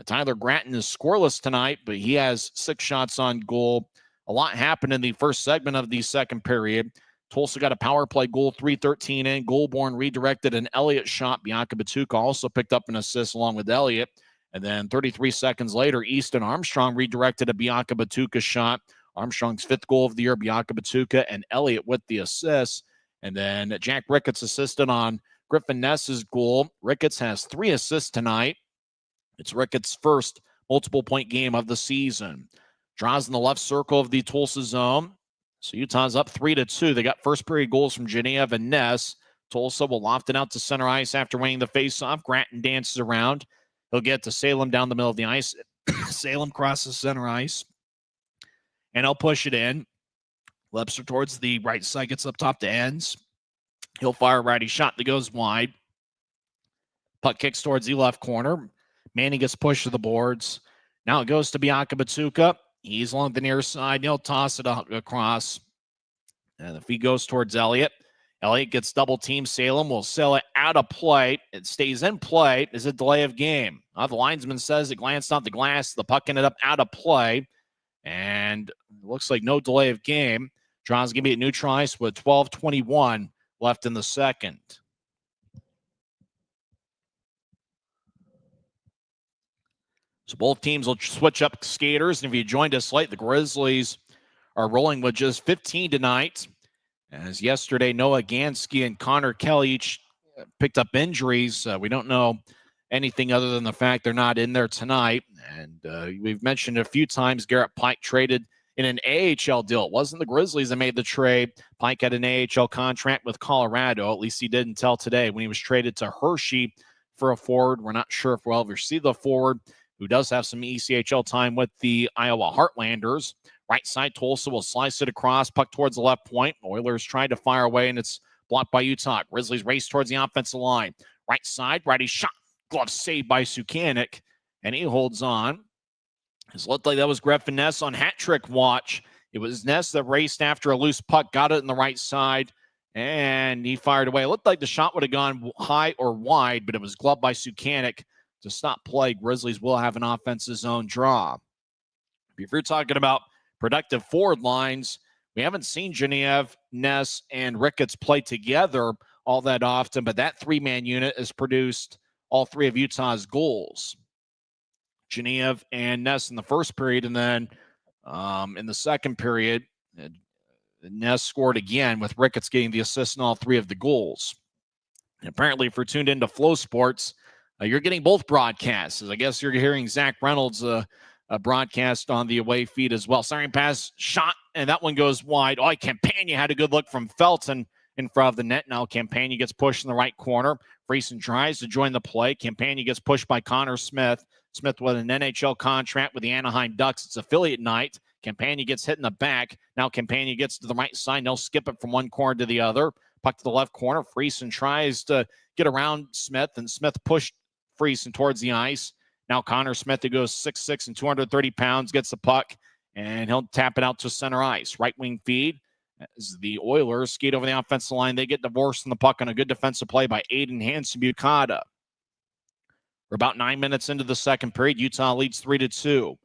[SPEAKER 1] Tyler Gratton is scoreless tonight, but he has 6 shots on goal. A lot happened in the first segment of the second period. Tulsa got a power play goal, 3:13 in. Goalborn redirected an Elliott shot. Bianca Batuka also picked up an assist along with Elliott. And then 33 seconds later, Easton Armstrong redirected a Bianca Batuka shot. Armstrong's 5th goal of the year, Bianca Batuka, and Elliott with the assist. And then Jack Ricketts assisted on Griffin Ness's goal. Ricketts has 3 assists tonight. It's Ricketts' first multiple-point game of the season. Draws in the left circle of the Tulsa zone. So Utah's up 3-2. They got first period goals from Genev and Ness. Tulsa will loft it out to center ice after winning the faceoff. Gratton dances around. He'll get to Salem down the middle of the ice. Salem crosses center ice. And he'll push it in. Lepster towards the right side, gets up top to ends. He'll fire a righty shot that goes wide. Puck kicks towards the left corner. Manning gets pushed to the boards. Now it goes to Bianca Batuka. He's along the near side. He'll toss it across. And if he goes towards Elliott, Elliott gets double team. Salem will sail it out of play. It stays in play. Is a delay of game. The linesman says it glanced off the glass. The puck ended up out of play. And it looks like no delay of game. Draws going to be at neutral ice with 12:21 left in the second. So both teams will switch up skaters. And if you joined us late, the Grizzlies are rolling with just 15 tonight. As yesterday, Noah Gansky and Connor Kelly each picked up injuries. We don't know anything other than the fact they're not in there tonight. And we've mentioned a few times Garrett Pike traded in an AHL deal. It wasn't the Grizzlies that made the trade. Pike had an AHL contract with Colorado. At least he did until today when he was traded to Hershey for a forward. We're not sure if we'll ever see the forward, who does have some ECHL time with the Iowa Heartlanders. Right side, Tulsa will slice it across, puck towards the left point. Oilers trying to fire away, and it's blocked by Utah. Grizzlies race towards the offensive line. Right side, righty shot. Glove saved by Sukanik, and he holds on. It looked like that was Griffin Ness on hat trick watch. It was Ness that raced after a loose puck, got it in the right side, and he fired away. It looked like the shot would have gone high or wide, but it was gloved by Sukanik to stop play. Grizzlies will have an offensive zone draw. If you're talking about productive forward lines, We haven't seen Genev, Ness, and Ricketts play together all that often, but that three-man unit has produced all three of Utah's goals. Genev and Ness in the first period, and then in the second period, Ness scored again with Ricketts getting the assist in all three of the goals. And apparently, if you're tuned into Flow Sports, you're getting both broadcasts. I guess you're hearing Zach Reynolds' broadcast on the away feed as well. Siren pass, shot, and that one goes wide. Oh, Campagna had a good look from Felton in front of the net. Now Campagna gets pushed in the right corner. Friesen tries to join the play. Campagna gets pushed by Connor Smith. Smith with an NHL contract with the Anaheim Ducks. It's affiliate night. Campagna gets hit in the back. Now Campagna gets to the right side. They'll skip it from one corner to the other. Puck to the left corner. Friesen tries to get around Smith, and Smith pushed Friesen towards the ice. Now Connor Smith, who goes 6'6" and 230 pounds, gets the puck, and he'll tap it out to center ice. Right wing feed as the Oilers skate over the offensive line. They get divorced from the puck on a good defensive play by Aiden Hansen-Bukata. We're about 9 minutes into the second period. Utah leads 3-2.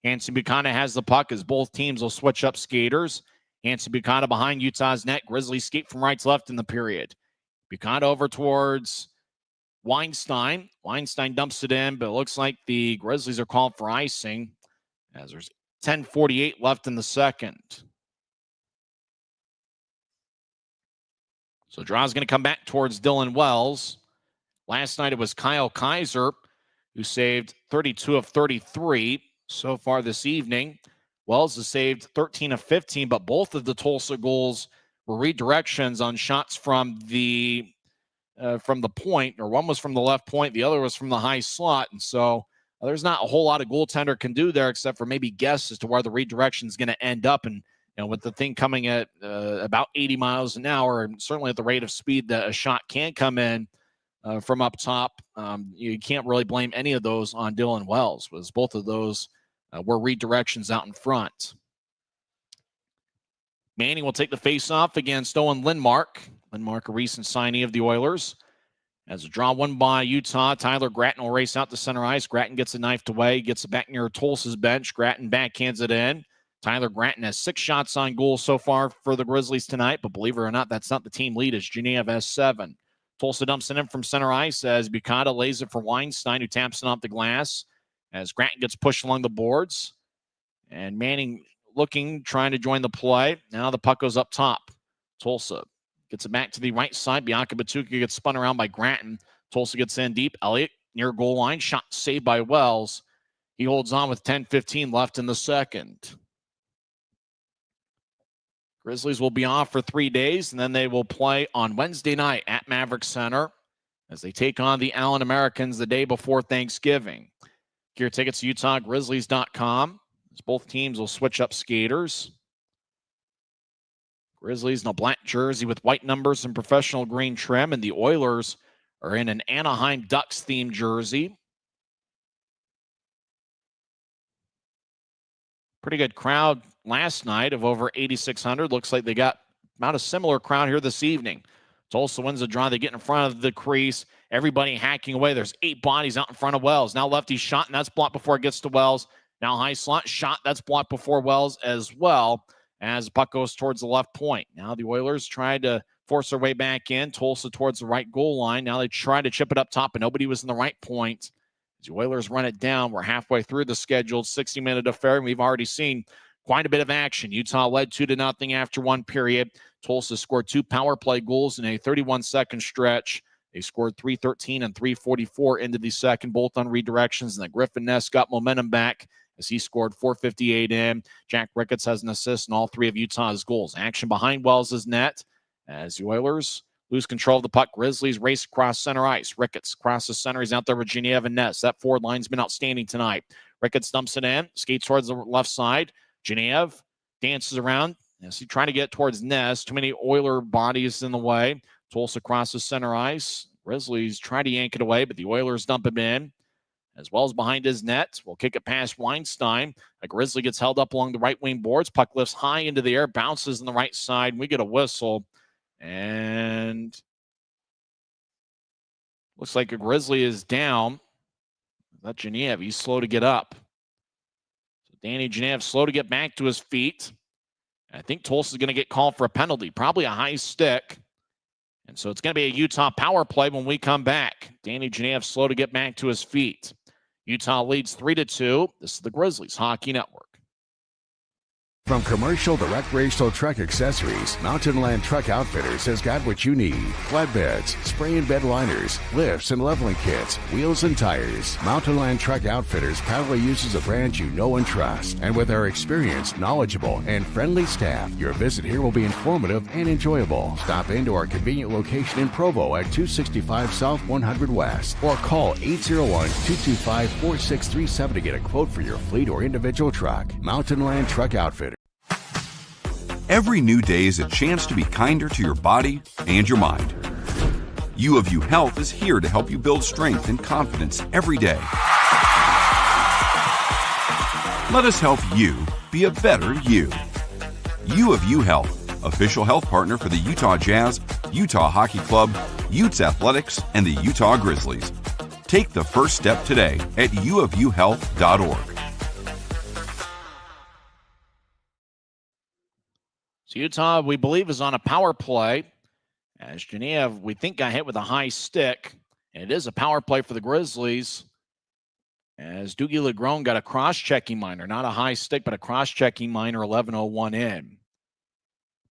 [SPEAKER 1] Hansen-Bukata has the puck as both teams will switch up skaters. Hansen-Bukata behind Utah's net. Grizzlies skate from right to left in the period. Bukata over towards Weinstein. Weinstein dumps it in, but it looks like the Grizzlies are called for icing as there's 10:48 left in the second. So draw's going to come back towards Dylan Wells. Last night it was Kyle Kaiser who saved 32 of 33 so far this evening. Wells has saved 13 of 15, but both of the Tulsa goals were redirections on shots from the point, or one was from the left point, the other was from the high slot. And so there's not a whole lot a goaltender can do there except for maybe guess as to where the redirection is going to end up. And with the thing coming at about 80 miles an hour, and certainly at the rate of speed that a shot can come in from up top, you can't really blame any of those on Dylan Wells, because both of those were redirections out in front. Manning will take the face-off against Owen Lindmark. Lindmark, a recent signee of the Oilers. As a draw won by Utah, Tyler Gratton will race out to center ice. Gratton gets it knifed away, gets it back near Tulsa's bench. Gratton backhands it in. Tyler Gratton has 6 shots on goal so far for the Grizzlies tonight, but believe it or not, that's not the team lead, as Genev has 7. Tulsa dumps it in from center ice as Bukata lays it for Weinstein, who taps it off the glass as Gratton gets pushed along the boards. And Manning looking, trying to join the play. Now the puck goes up top. Tulsa gets it back to the right side. Bianca Batuka gets spun around by Gratton. Tulsa gets in deep. Elliott near goal line. Shot saved by Wells. He holds on with 10:15 left in the second. Grizzlies will be off for 3 days, and then they will play on Wednesday night at BOK Center as they take on the Allen Americans the day before Thanksgiving. Get your tickets to UtahGrizzlies.com. Both teams will switch up skaters. Grizzlies in a black jersey with white numbers and professional green trim, and the Oilers are in an Anaheim Ducks themed jersey. Pretty good crowd last night of over 8,600. Looks like they got about a similar crowd here this evening. Tulsa wins the draw. They get in front of the crease. Everybody hacking away. There's 8 bodies out in front of Wells. Now lefty shot, and that's blocked before it gets to Wells. Now high slot shot, that's blocked before Wells as well, as the puck goes towards the left point. Now the Oilers try to force their way back in. Tulsa towards the right goal line. Now they try to chip it up top, but nobody was in the right point. As the Oilers run it down, we're halfway through the scheduled 60-minute affair, and we've already seen quite a bit of action. Utah led 2-0 after one period. Tulsa scored 2 power play goals in a 31-second stretch. They scored 3:13 and 3:44 into the second, both on redirections, and the Griffin Ness got momentum back as he scored 4:58 in. Jack Ricketts has an assist in all 3 of Utah's goals. Action behind Wells' net as the Oilers lose control of the puck. Grizzlies race across center ice. Ricketts crosses center. He's out there with Genev and Ness. That forward line's been outstanding tonight. Ricketts dumps it in, skates towards the left side. Genev dances around as he trying to get towards Ness. Too many Oiler bodies in the way. Tulsa crosses center ice. Grizzlies try to yank it away, but the Oilers dump him in. As well as behind his net, we'll kick it past Weinstein. A Grizzly gets held up along the right wing boards. Puck lifts high into the air, bounces on the right side. We get a whistle, and looks like a Grizzly is down. That's Genev. He's slow to get up. So Danny Genev slow to get back to his feet. I think Tulsa's going to get called for a penalty, probably a high stick. And so it's going to be a Utah power play when we come back. Danny Genev slow to get back to his feet. Utah leads 3-2. This is the Grizzlies Hockey Network.
[SPEAKER 5] From commercial to recreational truck accessories, Mountain Land Truck Outfitters has got what you need. Flatbeds, spray and bed liners, lifts and leveling kits, wheels and tires. Mountain Land Truck Outfitters proudly uses a brand you know and trust. And with our experienced, knowledgeable, and friendly staff, your visit here will be informative and enjoyable. Stop into our convenient location in Provo at 265 South 100 West or call 801-225-4637 to get a quote for your fleet or individual truck. Mountain Land Truck Outfitters.
[SPEAKER 2] Every new day is a chance to be kinder to your body and your mind. U of U Health is here to help you build strength and confidence every day. Let us help you be a better you. U of U Health, official health partner for the Utah Jazz, Utah Hockey Club, Utes Athletics, and the Utah Grizzlies. Take the first step today at uofuhealth.org.
[SPEAKER 1] So Utah, we believe, is on a power play. As Genev, we think, got hit with a high stick. And it is a power play for the Grizzlies. As Doogie Legrone got a cross-checking minor. Not a high stick, but a cross-checking minor, 11:01 in.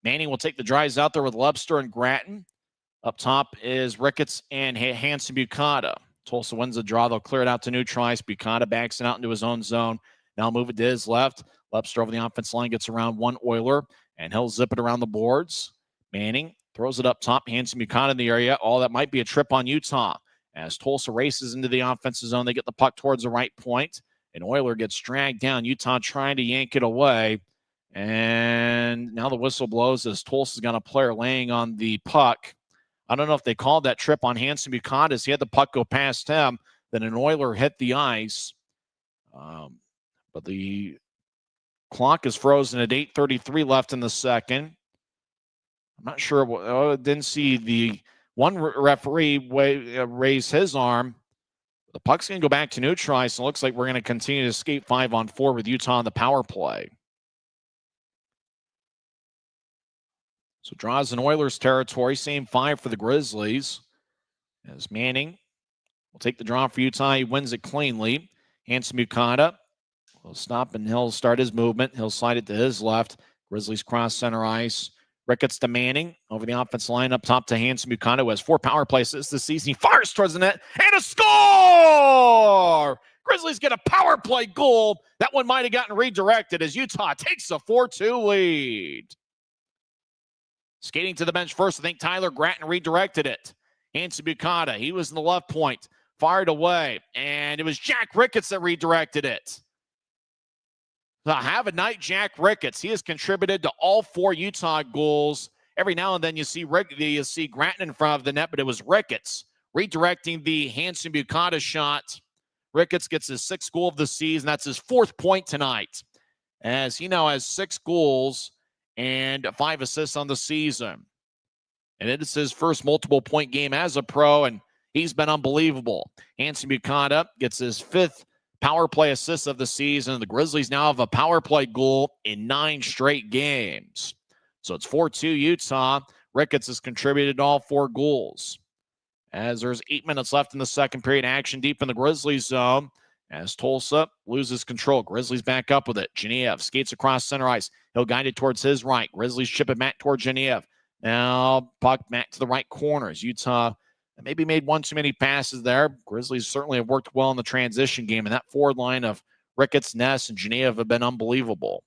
[SPEAKER 1] Manning will take the drives out there with Lebster and Gratton. Up top is Ricketts and Hanson Bukata. Tulsa wins the draw. They'll clear it out to neutralize. Bukata backs it out into his own zone. Now move it to his left. Lebster over the offense line gets around one Oiler. And he'll zip it around the boards. Manning throws it up top. Hanson Bukata in the area. Oh, that might be a trip on Utah. As Tulsa races into the offensive zone, they get the puck towards the right point. And Oiler gets dragged down. Utah trying to yank it away. And now the whistle blows as Tulsa's got a player laying on the puck. I don't know if they called that trip on Hanson Bukata as he had the puck go past him. Then an Oiler hit the ice. But the clock is frozen at 8:33 left in the second. I'm not sure. Didn't see the one referee raise his arm. The puck's going to go back to neutralize. And it looks like we're going to continue to skate 5-on-4 with Utah on the power play. So draws in Oilers territory. Same 5 for the Grizzlies. As Manning will take the draw for Utah. He wins it cleanly. Hanson Bukata will stop and he'll start his movement. He'll slide it to his left. Grizzlies cross center ice. Ricketts to Manning over the offense line up top to Hanson Bukata, who has 4 power plays this season. He fires towards the net and a score! Grizzlies get a power play goal. That one might have gotten redirected as Utah takes a 4-2 lead. Skating to the bench first, I think Tyler Gratton redirected it. Hanson Bukata, he was in the left point, fired away, and it was Jack Ricketts that redirected it. Have a night, Jack Ricketts. He has contributed to all 4 Utah goals. Every now and then you see Gratton in front of the net, but it was Ricketts redirecting the Hanson Bukata shot. Ricketts gets his 6th goal of the season. That's his 4th point tonight, as he now has 6 goals and 5 assists on the season. And it is his first multiple-point game as a pro, and he's been unbelievable. Hanson Bukata gets his 5th power play assist of the season. The Grizzlies now have a power play goal in 9 straight games. So it's 4-2 Utah. Ricketts has contributed all 4 goals. As there's 8 minutes left in the second period, action deep in the Grizzlies zone. As Tulsa loses control, Grizzlies back up with it. Genev skates across center ice. He'll guide it towards his right. Grizzlies ship it back towards Genev. Now puck back to the right corners. Utah maybe made one too many passes there. Grizzlies certainly have worked well in the transition game, and that forward line of Ricketts, Ness, and Genev have been unbelievable.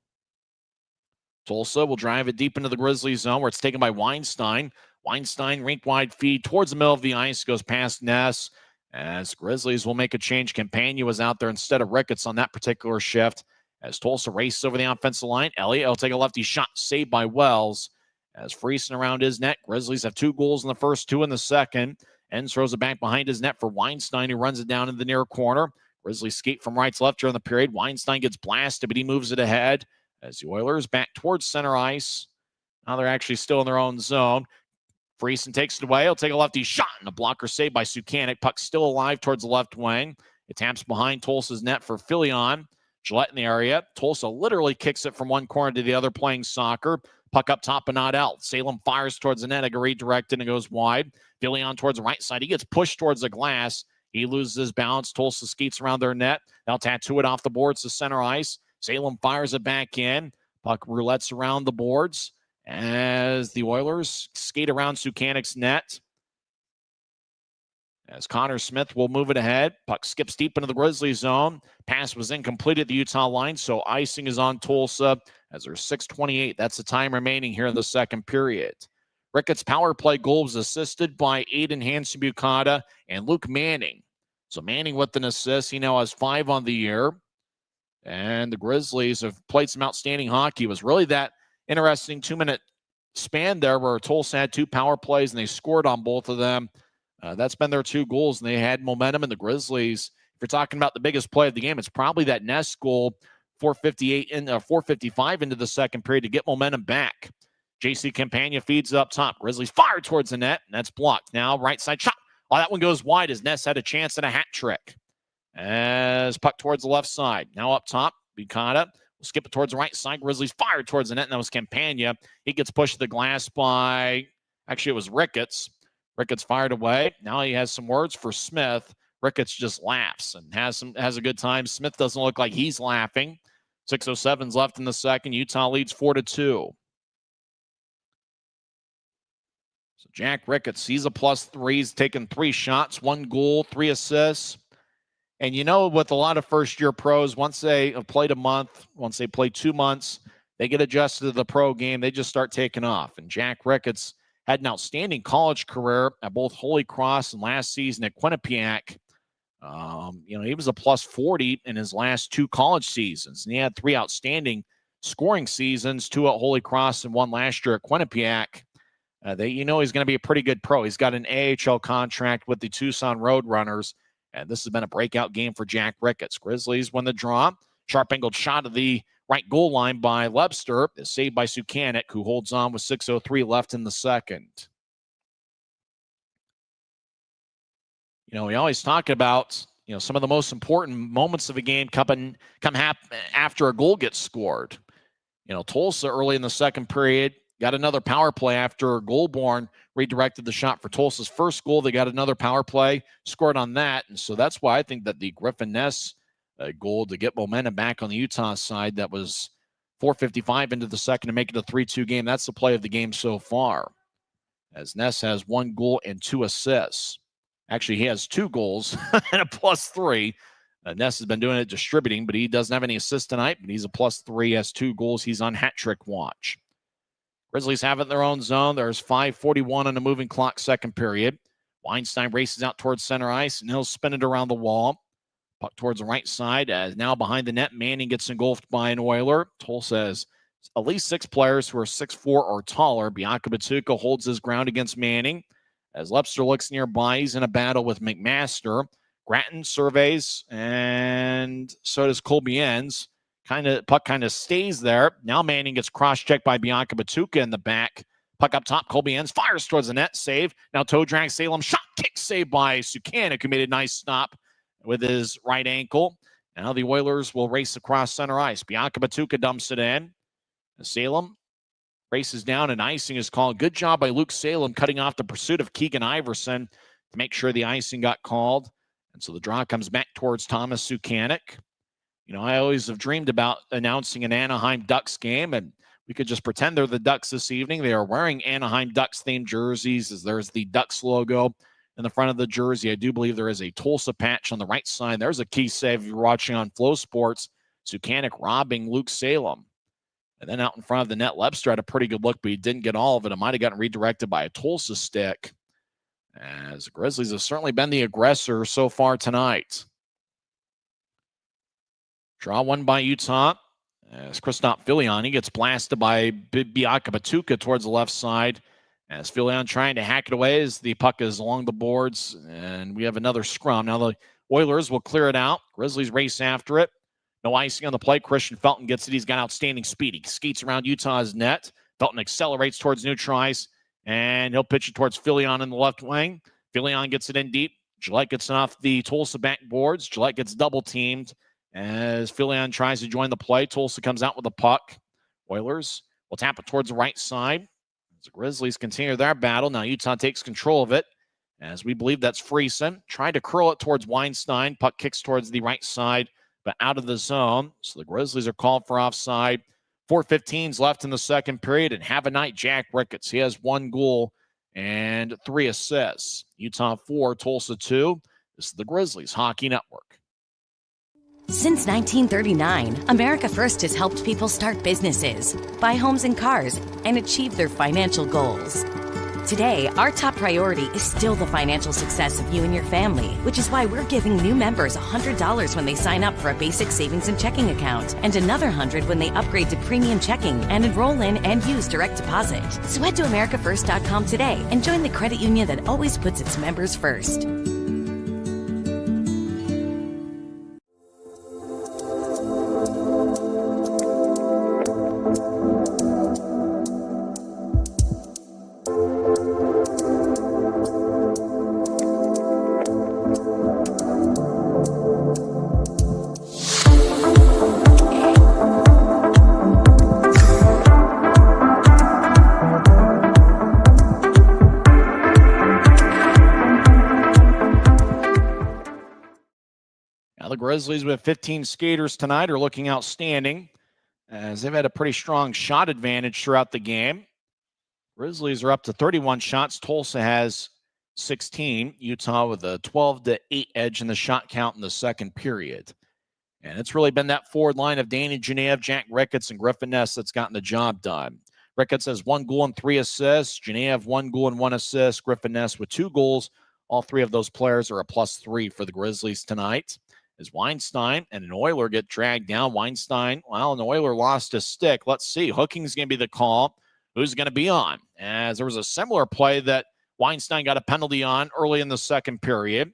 [SPEAKER 1] Tulsa will drive it deep into the Grizzlies zone where it's taken by Weinstein. Weinstein, rink-wide feed towards the middle of the ice, goes past Ness. As Grizzlies will make a change, Campagna was out there instead of Ricketts on that particular shift. As Tulsa races over the offensive line, Elliott will take a lefty shot, saved by Wells. As Friesen around his net, Grizzlies have 2 goals in the first, 2 in the second. Enns throws it back behind his net for Weinstein, who runs it down in the near corner. Grizzlies skate from right to left during the period. Weinstein gets blasted, but he moves it ahead. As the Oilers back towards center ice. Now they're actually still in their own zone. Friesen takes it away. He'll take a lefty shot, and a blocker saved by Sukanik. Puck still alive towards the left wing. It taps behind Tulsa's net for Filion. Gillette in the area. Tulsa literally kicks it from one corner to the other playing soccer. Puck up top and not out. Salem fires towards the net. It redirected and goes wide. Villian towards the right side. He gets pushed towards the glass. He loses his balance. Tulsa skates around their net. They'll tattoo it off the boards to center ice. Salem fires it back in. Puck roulettes around the boards as the Oilers skate around Sukanik's net. As Connor Smith will move it ahead. Puck skips deep into the Grizzlies zone. Pass was incomplete at the Utah line, so icing is on Tulsa as there's 6:28. That's the time remaining here in the second period. Ricketts' power play goal was assisted by Aiden Hansen-Bukata and Luke Manning. So Manning with an assist. He now has 5 on the year. And the Grizzlies have played some outstanding hockey. It was really that interesting 2-minute span there where Tulsa had 2 power plays and they scored on both of them. That's been their 2 goals, and they had momentum. In the Grizzlies, if you're talking about the biggest play of the game, it's probably that Ness goal, 4:55 into the second period to get momentum back. J.C. Campagna feeds up top. Grizzlies fire towards the net, and that's blocked. Now right side shot. Oh, that one goes wide as Ness had a chance at a hat trick. As puck towards the left side. Now up top, Bukata will skip it towards the right side. Grizzlies fire towards the net, and that was Campagna. He gets pushed to the glass by, actually it was Ricketts. Ricketts fired away. Now he has some words for Smith. Ricketts just laughs and has a good time. Smith doesn't look like he's laughing. 6:07 left in the second. Utah leads 4-2. So Jack Ricketts, he's a +3. He's taken 3 shots, 1 goal, 3 assists. And you know, with a lot of first-year pros, once they have played a month, once they play 2 months, they get adjusted to the pro game. They just start taking off. And Jack Ricketts had an outstanding college career at both Holy Cross and last season at Quinnipiac. He was a +40 in his last 2 college seasons. And he had 3 outstanding scoring seasons, 2 at Holy Cross and 1 last year at Quinnipiac. He's going to be a pretty good pro. He's got an AHL contract with the Tucson Roadrunners. And this has been a breakout game for Jack Ricketts. Grizzlies win the draw. Sharp angled shot of the right goal line by Lebster is saved by Sukanik, who holds on with 6:03 left in the second. We always talk about, some of the most important moments of a game come after a goal gets scored. Tulsa early in the second period got another power play after Goulbourne redirected the shot for Tulsa's first goal. They got another power play, scored on that. And so that's why I think that the Griffin Ness goal to get momentum back on the Utah side, that was 4:55 into the second to make it a 3-2 game. That's the play of the game so far, as Ness has 1 goal and 2 assists. Actually, he has 2 goals and a +3. Ness has been doing it distributing, but he doesn't have any assists tonight, but he's a +3, has 2 goals. He's on hat trick watch. Grizzlies have it in their own zone. There's 5:41 on the moving clock, second period. Weinstein races out towards center ice, and he'll spin it around the wall. Puck towards the right side. Now behind the net, Manning gets engulfed by an Oiler. Tulsa has at least 6 players who are 6'4" or taller. Bianca Batuka holds his ground against Manning. As Lebster looks nearby, he's in a battle with McMaster. Grattan surveys, and so does Colbienz. Puck kind of stays there. Now Manning gets cross-checked by Bianca Batuka in the back. Puck up top, Colbienz fires towards the net, save. Now toe drag Salem, shot, kick save by Sukanik, who made a nice stop with his right ankle. Now the Oilers will race across center ice. Bianca Batuka dumps it in. Salem races down, and icing is called. Good job by Luke Salem cutting off the pursuit of Keegan Iverson to make sure the icing got called. And so the draw comes back towards Thomas Sukanik. I always have dreamed about announcing an Anaheim Ducks game, and we could just pretend they're the Ducks this evening. They are wearing Anaheim Ducks-themed jerseys, as there's the Ducks logo in the front of the jersey. I do believe there is a Tulsa patch on the right side. There's a key save if you're watching on Flow Sports. Sukanik robbing Luke Salem. And then out in front of the net, Lebster had a pretty good look, but he didn't get all of it. It might have gotten redirected by a Tulsa stick, as the Grizzlies have certainly been the aggressor so far tonight. Draw won by Utah. As Christoph Filion, he gets blasted by Bianca Batuka towards the left side. As Filion trying to hack it away as the puck is along the boards. And we have another scrum. Now the Oilers will clear it out. Grizzlies race after it. No icing on the play. Christian Felton gets it. He's got outstanding speed. He skates around Utah's net. Felton accelerates towards neutral ice. And he'll pitch it towards Filion in the left wing. Filion gets it in deep. Gillette gets it off the Tulsa backboards. Gillette gets double teamed. as Filion tries to join the play. Tulsa comes out with the puck. Oilers will tap it towards the right side. As the Grizzlies continue their battle. Now Utah takes control of it, as we believe that's Friesen. Tried to curl it towards Weinstein. Puck kicks towards the right side, but out of the zone. So the Grizzlies are called for offside. 4:15 left in the second period, and have a night, Jack Ricketts. He has 1 goal and 3 assists. Utah 4, Tulsa 2. This is the Grizzlies Hockey Network.
[SPEAKER 6] Since 1939, America First has helped people start businesses, buy homes and cars, and achieve their financial goals. Today, our top priority is still the financial success of you and your family, which is why we're giving new members $100 when they sign up for a basic savings and checking account, and another $100 when they upgrade to premium checking and enroll in and use direct deposit. So head to americafirst.com today and join the credit union that always puts its members first.
[SPEAKER 1] The Grizzlies with 15 skaters tonight are looking outstanding, as they've had a pretty strong shot advantage throughout the game. Grizzlies are up to 31 shots. Tulsa has 16. Utah with a 12-8 edge in the shot count in the second period. And it's really been that forward line of Danny Genev, Jack Ricketts, and Griffin Ness that's gotten the job done. Ricketts has 1 goal and 3 assists. Genev 1 goal and 1 assist. Griffin Ness with 2 goals. All 3 of those players are a +3 for the Grizzlies tonight. As Weinstein and an Oiler get dragged down. Weinstein, well, an Oiler lost his stick. Let's see. Hooking's going to be the call. Who's going to be on? As there was a similar play that Weinstein got a penalty on early in the second period.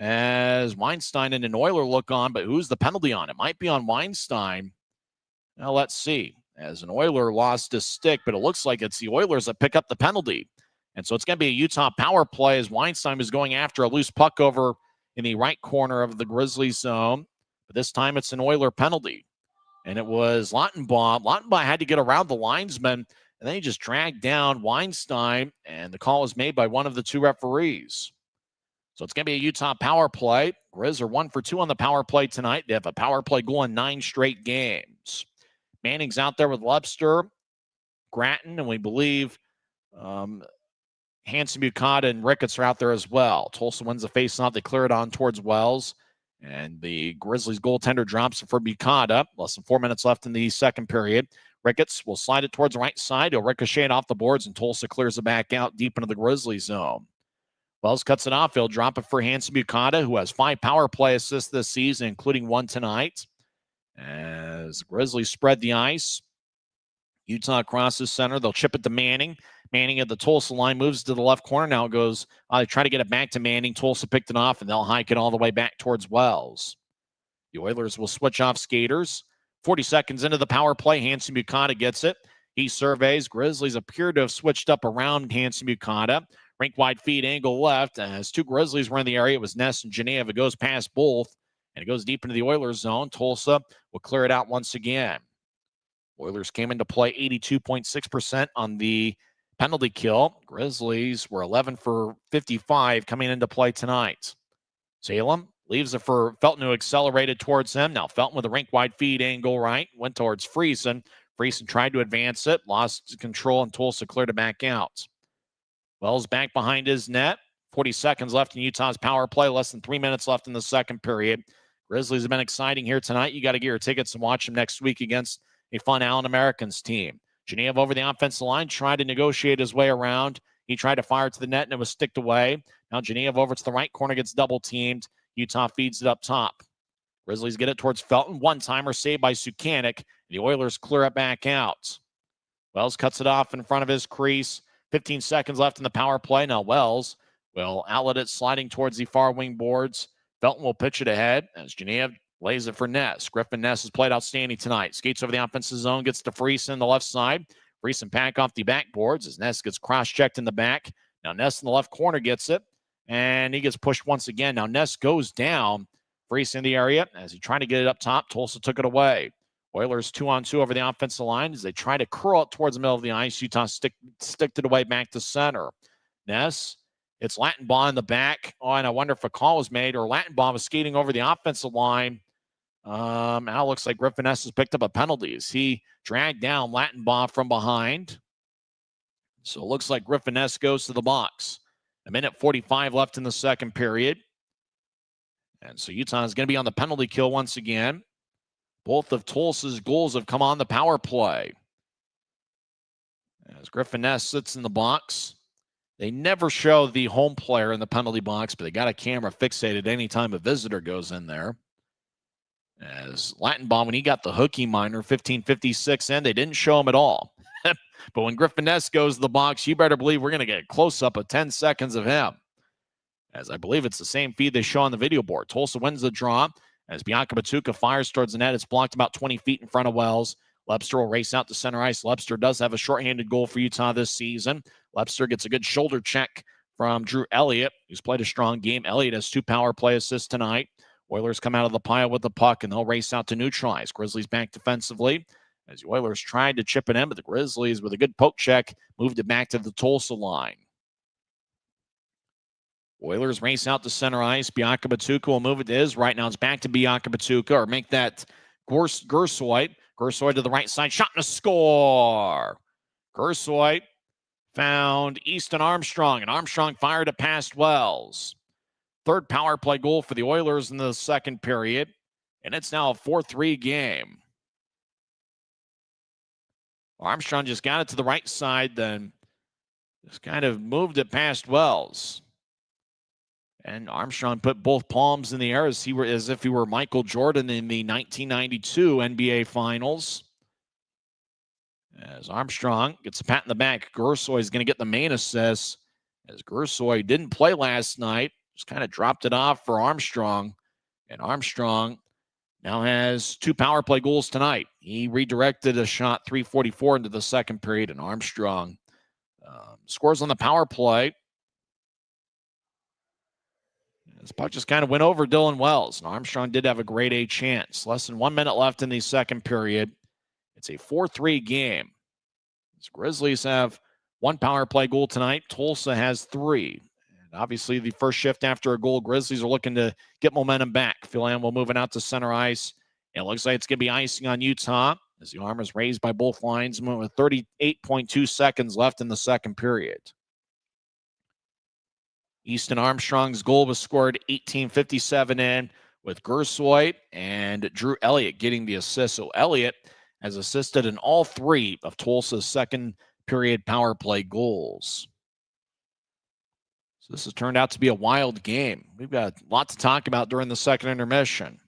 [SPEAKER 1] As Weinstein and an Oiler look on, but who's the penalty on? It might be on Weinstein. Now, let's see. As an Oiler lost his stick, but it looks like it's the Oilers that pick up the penalty. And so it's going to be a Utah power play as Weinstein is going after a loose puck over in the right corner of the Grizzlies zone. But this time it's an Oiler penalty. And it was Lautenbaugh. Lautenbaugh had to get around the linesman, and then he just dragged down Weinstein, and the call was made by one of the 2 referees. So it's going to be a Utah power play. Grizz are 1 for 2 on the power play tonight. They have a power play goal in 9 straight games. Manning's out there with Webster, Gratton, and we believe Hanson, Bukata, and Ricketts are out there as well. Tulsa wins the faceoff. They clear it on towards Wells. And the Grizzlies goaltender drops it for Bukata. Less than 4 minutes left in the second period. Ricketts will slide it towards the right side. He'll ricochet it off the boards, and Tulsa clears it back out deep into the Grizzlies zone. Wells cuts it off. He'll drop it for Hanson Bukata, who has 5 power play assists this season, including 1 tonight. As the Grizzlies spread the ice, Utah crosses center. They'll chip it to Manning. Manning at the Tulsa line moves to the left corner. Now it goes, they try to get it back to Manning. Tulsa picked it off, and they'll hike it all the way back towards Wells. The Oilers will switch off skaters. 40 seconds into the power play, Hanson Bukata gets it. He surveys. Grizzlies appear to have switched up around Hanson Bukata. Rink wide feed angle left. As 2 Grizzlies were in the area, it was Ness and Genev. It goes past both, and it goes deep into the Oilers zone. Tulsa will clear it out once again. Oilers came into play 82.6% on the penalty kill. Grizzlies were 11 for 55 coming into play tonight. Salem leaves it for Felton, who accelerated towards him. Now Felton with a rink-wide feed angle right. Went towards Friesen. Friesen tried to advance it. Lost control, and Tulsa cleared it back out. Wells back behind his net. 40 seconds left in Utah's power play. Less than 3 minutes left in the second period. Grizzlies have been exciting here tonight. You got to get your tickets and watch them next week against a fun Allen Americans team. Genev over the offensive line, tried to negotiate his way around. He tried to fire to the net, and it was sticked away. Now Genev over to the right corner, gets double-teamed. Utah feeds it up top. Grizzlies get it towards Felton. One-timer saved by Sukanik. The Oilers clear it back out. Wells cuts it off in front of his crease. 15 seconds left in the power play. Now Wells will outlet it, sliding towards the far wing boards. Felton will pitch it ahead as Genev lays it for Ness. Griffin Ness has played outstanding tonight. Skates over the offensive zone, gets to Friesen on the left side. Friesen back off the backboards as Ness gets cross-checked in the back. Now Ness in the left corner gets it, and he gets pushed once again. Now Ness goes down. Freese in the area as he tried to get it up top. Tulsa took it away. Oilers 2-on-2 over the offensive line as they try to curl it towards the middle of the ice. Utah sticked it away back to center. Ness, it's Lattenbaugh in the back. Oh, and I wonder if a call was made or Lattenbaugh was skating over the offensive line. Now it looks like Griffin Ness has picked up a penalty as he dragged down Lattenbaugh from behind. So it looks like Griffin Ness goes to the box. 1:45 left in the second period. And so Utah is going to be on the penalty kill once again. Both of Tulsa's goals have come on the power play. As Griffin Ness sits in the box, they never show the home player in the penalty box, but they got a camera fixated anytime a visitor goes in there. As Lattenbaugh, when he got the hooky minor, 15:56 in, they didn't show him at all. But when Griffin Ness goes to the box, you better believe we're going to get a close-up of 10 seconds of him. As I believe it's the same feed they show on the video board. Tulsa wins the draw. As Bianca Batuka fires towards the net, it's blocked about 20 feet in front of Wells. Lepster will race out to center ice. Lepster does have a shorthanded goal for Utah this season. Lepster gets a good shoulder check from Drew Elliott, who's played a strong game. Elliott has 2 power play assists tonight. Oilers come out of the pile with the puck, and they'll race out to neutralize. Grizzlies back defensively as the Oilers tried to chip it in, but the Grizzlies, with a good poke check, moved it back to the Tulsa line. Oilers race out to center ice. Bianca Batuka will move it to his right. Now it's back to Bianca Batuka, or make that Gersoid. Gersoid to the right side. Shot and a score. Gersoid found Easton Armstrong, and Armstrong fired it past Wells. Third power play goal for the Oilers in the second period, and it's now a 4-3 game. Armstrong just got it to the right side, then just kind of moved it past Wells. And Armstrong put both palms in the air as if he were Michael Jordan in the 1992 NBA Finals. As Armstrong gets a pat in the back, Gersoy is going to get the main assist. As Gersoy didn't play last night, just kind of dropped it off for Armstrong. And Armstrong now has 2 power play goals tonight. He redirected a shot 3:44 into the second period, and Armstrong scores on the power play. This puck just kind of went over Dylan Wells, and Armstrong did have a grade A chance. Less than 1 minute left in the second period. It's a 4-3 game. The Grizzlies have 1 power play goal tonight. Tulsa has 3. And obviously, the first shift after a goal, Grizzlies are looking to get momentum back. Phil Ann will move it out to center ice. It looks like it's going to be icing on Utah as the arm is raised by both linesmen with 38.2 seconds left in the second period. Easton Armstrong's goal was scored 18:57 in, with Gersoy and Drew Elliott getting the assist. So Elliott has assisted in all 3 of Tulsa's second period power play goals. So this has turned out to be a wild game. We've got a lot to talk about during the second intermission.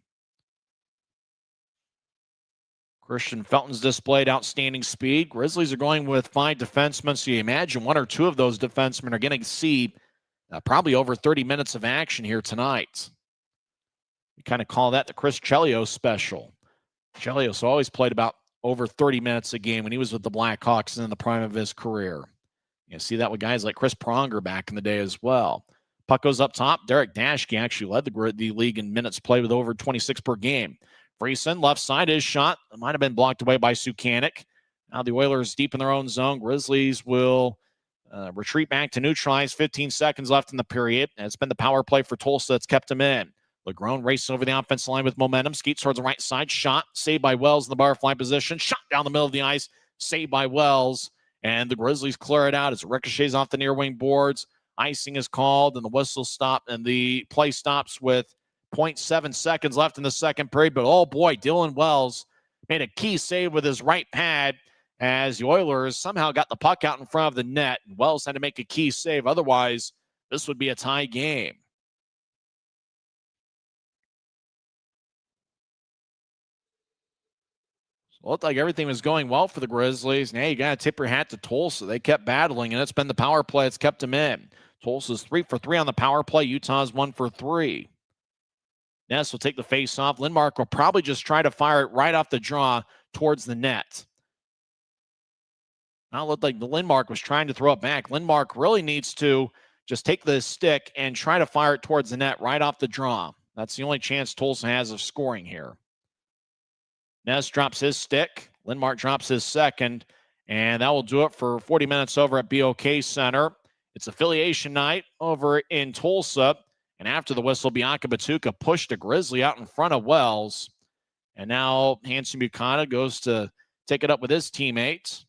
[SPEAKER 1] Christian Felton's displayed outstanding speed. Grizzlies are going with 5 defensemen, so you imagine 1 or 2 of those defensemen are going to see probably over 30 minutes of action here tonight. We kind of call that the Chris Chelios special. Chelios always played about over 30 minutes a game when he was with the Blackhawks in the prime of his career. You see that with guys like Chris Pronger back in the day as well. Puck goes up top. Derek Dashke actually led the league in minutes played with over 26 per game. Friesen, left side, his shot. It might have been blocked away by Sukanik. Now the Oilers deep in their own zone. Grizzlies will retreat back to neutralize. 15 seconds left in the period. And it's been the power play for Tulsa that's kept him in. LeGrone racing over the offensive line with momentum. Skeets towards the right side. Shot. Saved by Wells in the bar fly position. Shot down the middle of the ice. Saved by Wells. And the Grizzlies clear it out as it ricochets off the near wing boards. Icing is called and the whistle stopped. And the play stops with 0.7 seconds left in the second period. But oh boy, Dylan Wells made a key save with his right pad as the Oilers somehow got the puck out in front of the net. And Wells had to make a key save. Otherwise, this would be a tie game. So it looked like everything was going well for the Grizzlies. Now you got to tip your hat to Tulsa. They kept battling, and it's been the power play that's kept them in. Tulsa's 3 for 3 on the power play. Utah's 1 for 3. Ness will take the face off. Lindmark will probably just try to fire it right off the draw towards the net. Now it looked like the Lindmark was trying to throw it back. Lindmark really needs to just take the stick and try to fire it towards the net right off the draw. That's the only chance Tulsa has of scoring here. Ness drops his stick. Lindmark drops his second. And that will do it for 40 minutes over at BOK Center. It's affiliation night over in Tulsa. And after the whistle, Bianca Batuka pushed a Grizzly out in front of Wells. And now Hanson Buchanan goes to take it up with his teammates.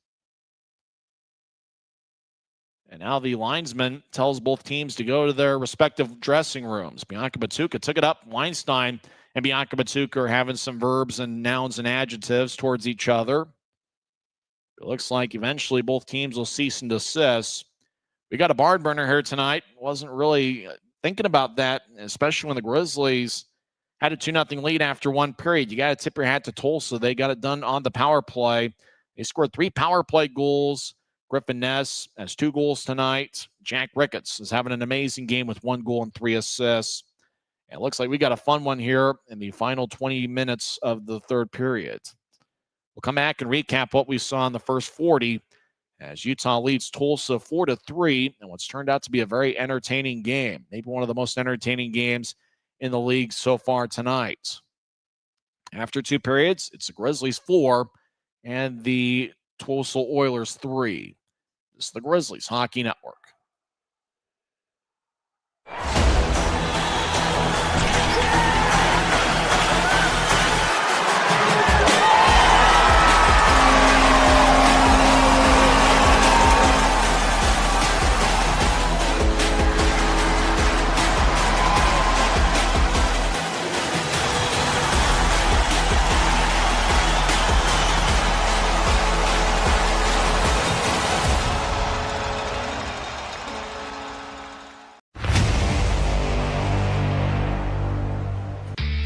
[SPEAKER 1] And now the linesman tells both teams to go to their respective dressing rooms. Bianca Batuka took it up. Weinstein and Bianca Batuka are having some verbs and nouns and adjectives towards each other. It looks like eventually both teams will cease and desist. We got a barn burner here tonight. Wasn't really thinking about that, especially when the Grizzlies had a 2-0 lead after one period. You got to tip your hat to Tulsa. They got it done on the power play. They scored 3 power play goals. Griffin Ness has 2 goals tonight. Jack Ricketts is having an amazing game with 1 goal and 3 assists. It looks like we got a fun one here in the final 20 minutes of the third period. We'll come back and recap what we saw in the first 40 as Utah leads Tulsa 4-3 and what's turned out to be a very entertaining game. Maybe one of the most entertaining games in the league so far tonight. After 2 periods, it's the Grizzlies 4 and the Tulsa Oilers 3. This is the Grizzlies Hockey Network.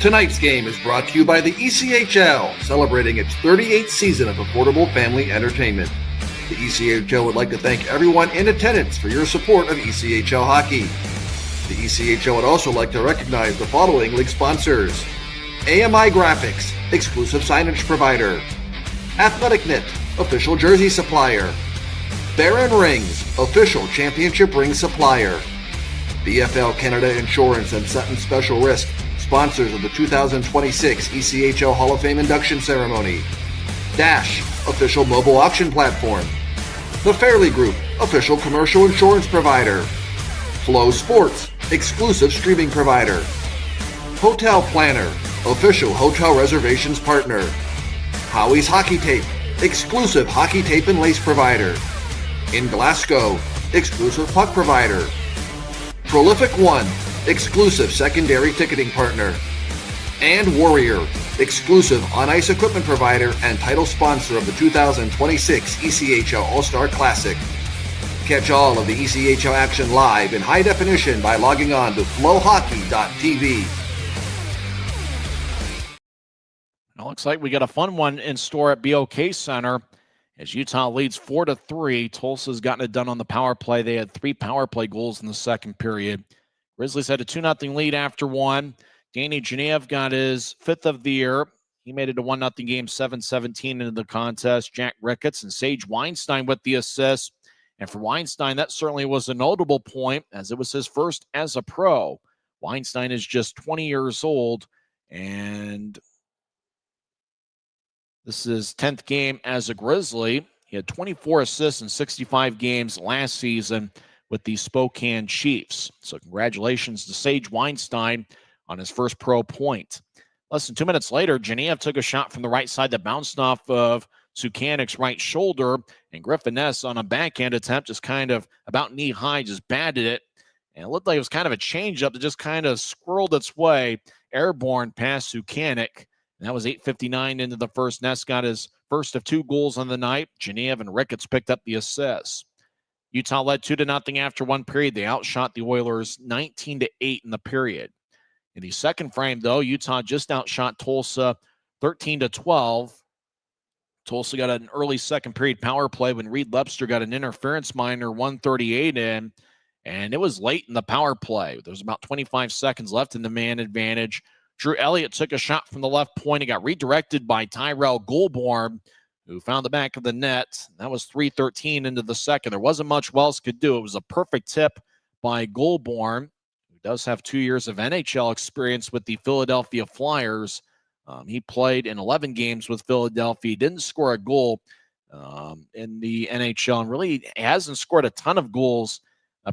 [SPEAKER 10] Tonight's game is brought to you by the ECHL, celebrating its 38th season of affordable family entertainment. The ECHL would like to thank everyone in attendance for your support of ECHL hockey. The ECHL would also like to recognize the following league sponsors: AMI Graphics, exclusive signage provider; Athletic Knit, official jersey supplier; Baron Rings, official championship ring supplier; BFL Canada Insurance and Sutton Special Risk, sponsors of the 2026 ECHL Hall of Fame induction ceremony; Dash, official mobile auction platform; The Fairley Group, official commercial insurance provider; Flow Sports, exclusive streaming provider; Hotel Planner, official hotel reservations partner; Howie's Hockey Tape, exclusive hockey tape and lace provider; In Glasgow, exclusive puck provider; Prolific One, exclusive secondary ticketing partner; and Warrior, exclusive on-ice equipment provider and title sponsor of the 2026 ECHL All-Star Classic. Catch all of the ECHL action live in high definition by logging on to flowhockey.tv.
[SPEAKER 1] It looks like we got a fun one in store at BOK Center as Utah leads 4-3. Tulsa's gotten it done on the power play. They had 3 power play goals in the second period. Grizzlies had a 2-0 lead after one. Danny Genev got his 5th of the year. He made it a 1-0 game, 7-17 into the contest. Jack Ricketts and Sage Weinstein with the assist. And for Weinstein, that certainly was a notable point as it was his first as a pro. Weinstein is just 20 years old, and this is his 10th game as a Grizzly. He had 24 assists in 65 games last season with the Spokane Chiefs. So congratulations to Sage Weinstein on his first pro point. Less than 2 minutes later, Genev took a shot from the right side that bounced off of Sukanik's right shoulder, and Griffin Ness on a backhand attempt just kind of about knee-high just batted it. And it looked like it was kind of a changeup that just kind of squirreled its way airborne past Sukanik. And that was 8:59 into the first. Ness got his first of 2 goals on the night. Genev and Ricketts picked up the assists. Utah led 2-0 after one period. They outshot the Oilers 19-8 in the period. In the second frame, though, Utah just outshot Tulsa 13-12. Tulsa got an early second period power play when Reed Lepster got an interference minor 138 in, and it was late in the power play. There was about 25 seconds left in the man advantage. Drew Elliott took a shot from the left point. It got redirected by Tyrell Goulbourne, who found the back of the net. That was 3:13 into the second. There wasn't much Wells could do. It was a perfect tip by Goulbourne, who does have 2 years of NHL experience with the Philadelphia Flyers. He played in 11 games with Philadelphia. He didn't score a goal in the NHL, and really hasn't scored a ton of goals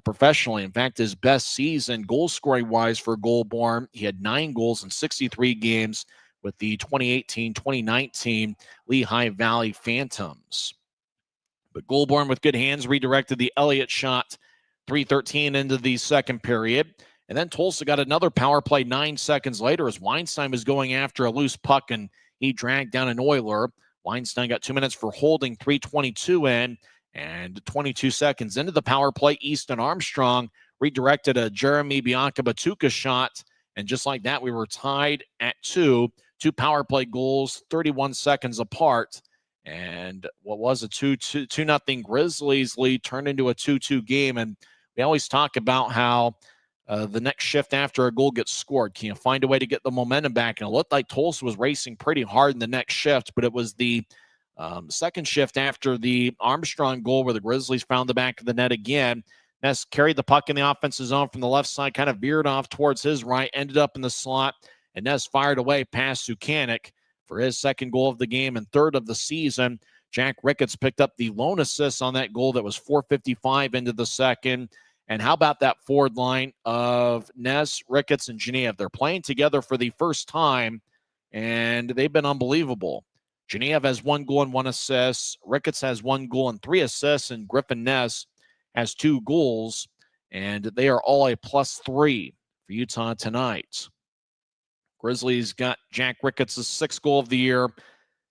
[SPEAKER 1] professionally. In fact, his best season goal-scoring-wise for Goulbourne, he had 9 goals in 63 games with the 2018-2019 Lehigh Valley Phantoms. But Goulbourne with good hands redirected the Elliott shot 3:13 into the second period. And then Tulsa got another power play 9 seconds later as Weinstein was going after a loose puck, and he dragged down an Oiler. Weinstein got 2 minutes for holding, 3:22 in, and 22 seconds into the power play, Easton Armstrong redirected a Jeremy Bianca-Batuka shot, and just like that, we were tied at 2 power play goals, 31 seconds apart. And what was a 2-0 Grizzlies lead turned into a 2-2 game. And we always talk about how the next shift after a goal gets scored, can you find a way to get the momentum back? And it looked like Tulsa was racing pretty hard in the next shift, but it was the second shift after the Armstrong goal where the Grizzlies found the back of the net again. Ness carried the puck in the offensive zone from the left side, kind of veered off towards his right, ended up in the slot, and Ness fired away past Sukanik for his second goal of the game and third of the season. Jack Ricketts picked up the lone assist on that goal that was 4:55 into the second. And how about that forward line of Ness, Ricketts, and Genev? They're playing together for the first time, and they've been unbelievable. Genev has 1 goal and 1 assist. Ricketts has 1 goal and 3 assists, and Griffin Ness has 2 goals, and they are all a +3 for Utah tonight. Grizzlies got Jack Ricketts' 6th goal of the year,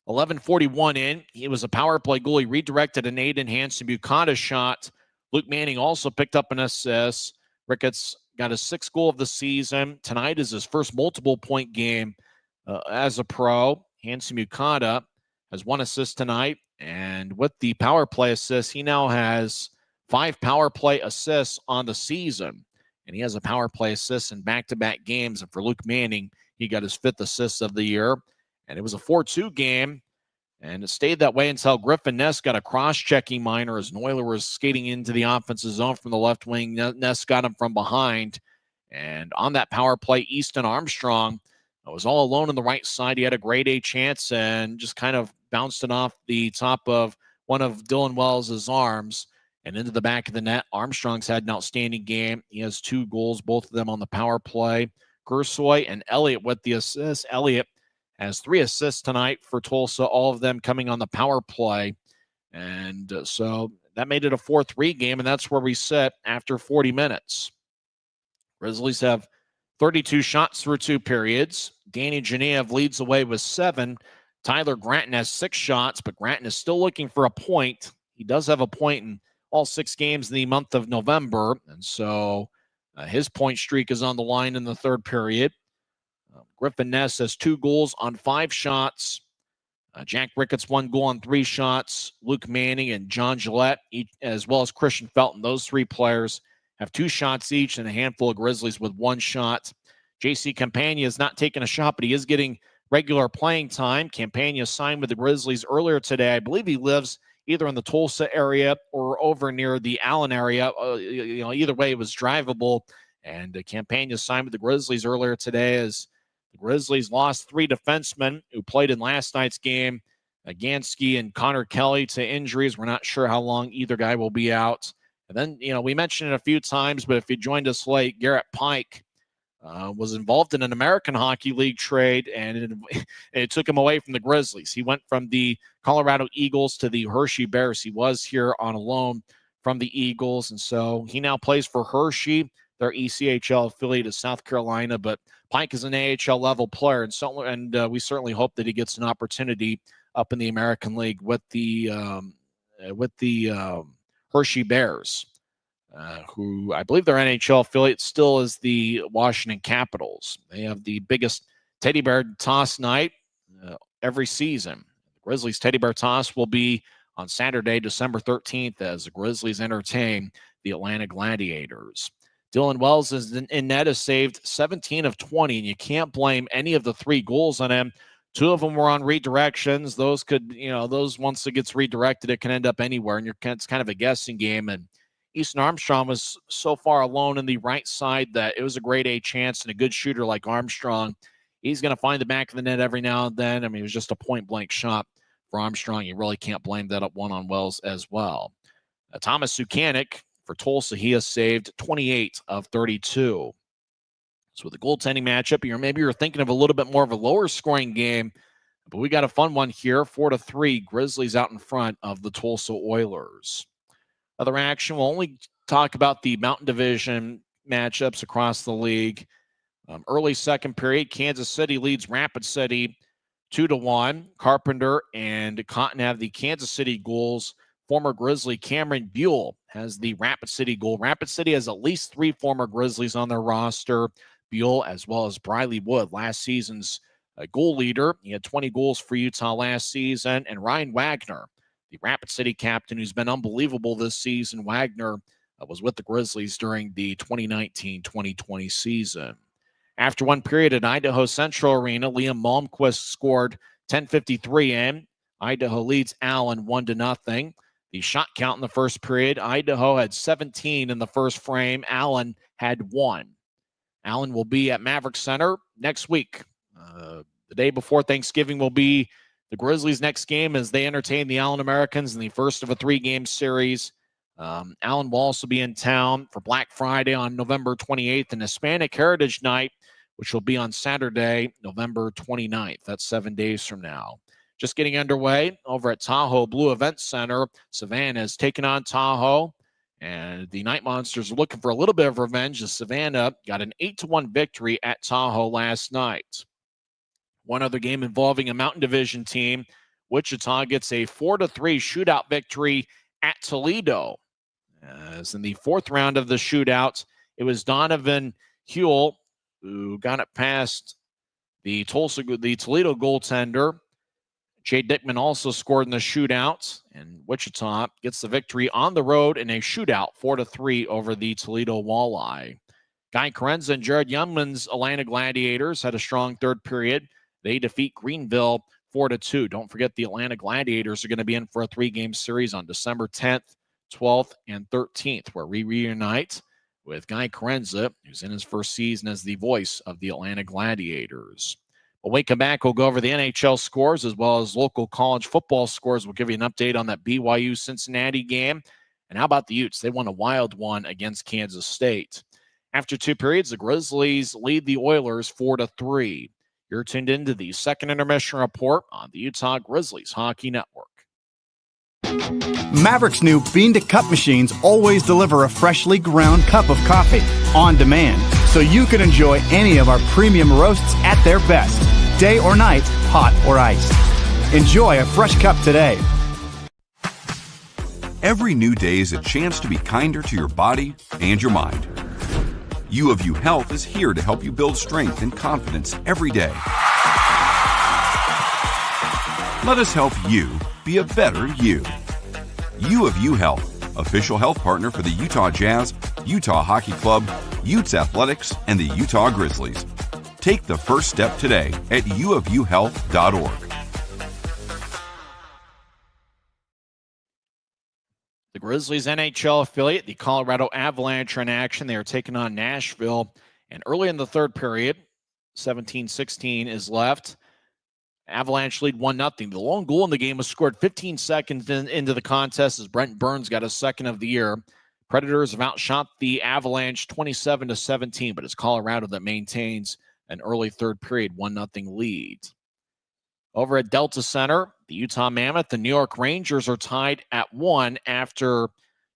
[SPEAKER 1] 11:41 in. He was a power play goal. He redirected an Aiden Hansen-Bukata shot. Luke Manning also picked up an assist. Ricketts got his 6th goal of the season. Tonight is his first multiple-point game as a pro. Hansen-Bukata has 1 assist tonight. And with the power play assist, he now has 5 power play assists on the season. And he has a power play assist in back-to-back games. And for Luke Manning, he got his 5th assist of the year. And it was a 4-2 game. And it stayed that way until Griffin Ness got a cross-checking minor as Neuler was skating into the offensive zone from the left wing. Ness got him from behind. And on that power play, Easton Armstrong was all alone on the right side. He had a grade A chance and just kind of bounced it off the top of one of Dylan Wells' arms and into the back of the net. Armstrong's had an outstanding game. He has 2 goals, both of them on the power play. Gersoy and Elliott with the assist. Elliott has 3 assists tonight for Tulsa, all of them coming on the power play. And so that made it a 4-3 game, and that's where we sit after 40 minutes. Grizzlies have 32 shots through 2 periods. Danny Genev leads the way with 7. Tyler Granton has 6 shots, but Granton is still looking for a point. He does have a point in all 6 games in the month of November, and so his point streak is on the line in the 3rd period. Griffin Ness has 2 goals on 5 shots. Jack Ricketts 1 goal on 3 shots. Luke Manning and John Gillette, as well as Christian Felton, those 3 players have 2 shots each, and a handful of Grizzlies with 1 shot. J.C. Campagna is not taking a shot, but he is getting regular playing time. Campagna signed with the Grizzlies earlier today. I believe he lives either in the Tulsa area or over near the Allen area. Either way, it was drivable. And Campagna signed with the Grizzlies earlier today as the Grizzlies lost 3 defensemen who played in last night's game. Gansky and Connor Kelly to injuries. We're not sure how long either guy will be out. And then, we mentioned it a few times, but if you joined us late, Garrett Pike was involved in an American Hockey League trade, and it took him away from the Grizzlies. He went from the Colorado Eagles to the Hershey Bears. He was here on a loan from the Eagles, and so he now plays for Hershey. Their ECHL affiliate is South Carolina, but Pike is an AHL level player, and we certainly hope that he gets an opportunity up in the American League with the Hershey Bears, who I believe their NHL affiliate still is the Washington Capitals. They have the biggest teddy bear toss night every season. The Grizzlies teddy bear toss will be on Saturday, December 13th, as the Grizzlies entertain the Atlanta Gladiators. Dylan Wells is in net, has saved 17 of 20, and you can't blame any of the 3 goals on him. 2 of them were on redirections. Those once it gets redirected, it can end up anywhere, and it's kind of a guessing game. And Easton Armstrong was so far alone in the right side that it was a grade A chance, and a good shooter like Armstrong, he's going to find the back of the net every now and then. I mean, it was just a point-blank shot for Armstrong. You really can't blame that up one on Wells as well. Thomas Sukanik for Tulsa, he has saved 28 of 32. So with the goaltending matchup, maybe you're thinking of a little bit more of a lower scoring game, but we got a fun one here, 4-3, Grizzlies out in front of the Tulsa Oilers. Other action, we'll only talk about the Mountain Division matchups across the league. Early second period, Kansas City leads Rapid City 2-1. Carpenter and Cotton have the Kansas City goals. Former Grizzly Cameron Buell has the Rapid City goal. Rapid City has at least 3 former Grizzlies on their roster. Buell, as well as Briley Wood, last season's goal leader. He had 20 goals for Utah last season. And Ryan Wagner, the Rapid City captain, who's been unbelievable this season. Wagner was with the Grizzlies during the 2019-2020 season. After one period at Idaho Central Arena, Liam Malmquist scored 10:53 in. Idaho leads Allen 1-0. The shot count in the first period, Idaho had 17 in the first frame. Allen had 1. Allen will be at Maverick Center next week. The day before Thanksgiving will be the Grizzlies' next game as they entertain the Allen Americans in the first of a 3-game series. Allen will also be in town for Black Friday on November 28th and Hispanic Heritage Night, which will be on Saturday, November 29th. That's 7 days from now. Just getting underway over at Tahoe Blue Event Center. Savannah has taken on Tahoe, and the Night Monsters are looking for a little bit of revenge as Savannah got an 8-1 victory at Tahoe last night. One other game involving a Mountain Division team, Wichita gets a 4-3 shootout victory at Toledo. As in the 4th round of the shootout, it was Donovan Huell who got it past the Toledo goaltender. Jay Dickman also scored in the shootout, and Wichita gets the victory on the road in a shootout, 4-3 over the Toledo Walleye. Guy Carenza and Jared Youngman's Atlanta Gladiators had a strong third period. They defeat Greenville 4-2. Don't forget the Atlanta Gladiators are going to be in for a 3-game series on December 10th, 12th, and 13th, where we reunite with Guy Carenza, who's in his first season as the voice of the Atlanta Gladiators. When we come back, we'll go over the NHL scores as well as local college football scores. We'll give you an update on that BYU-Cincinnati game. And how about the Utes? They won a wild one against Kansas State. After 2 periods, the Grizzlies lead the Oilers 4-3. You're tuned into the second intermission report on the Utah Grizzlies Hockey Network.
[SPEAKER 3] Maverick's new bean-to-cup machines always deliver a freshly ground cup of coffee on demand, so you can enjoy any of our premium roasts at their best, day or night, hot or iced. Enjoy a fresh cup today.
[SPEAKER 2] Every new day is a chance to be kinder to your body and your mind. U of U Health is here to help you build strength and confidence every day. Let us help you be a better you. U of U Health, official health partner for the Utah Jazz, Utah Hockey Club, Utes Athletics, and the Utah Grizzlies. Take the first step today at uofuhealth.org.
[SPEAKER 1] The Grizzlies NHL affiliate, the Colorado Avalanche, are in action. They are taking on Nashville. And early in the third period, 17-16 is left. Avalanche lead 1-0. The lone goal in the game was scored 15 seconds into the contest as Brent Burns got his second of the year. Predators have outshot the Avalanche 27-17, but it's Colorado that maintains an early third period 1-0 lead. Over at Delta Center, the Utah Mammoth and New York Rangers are tied at 1 after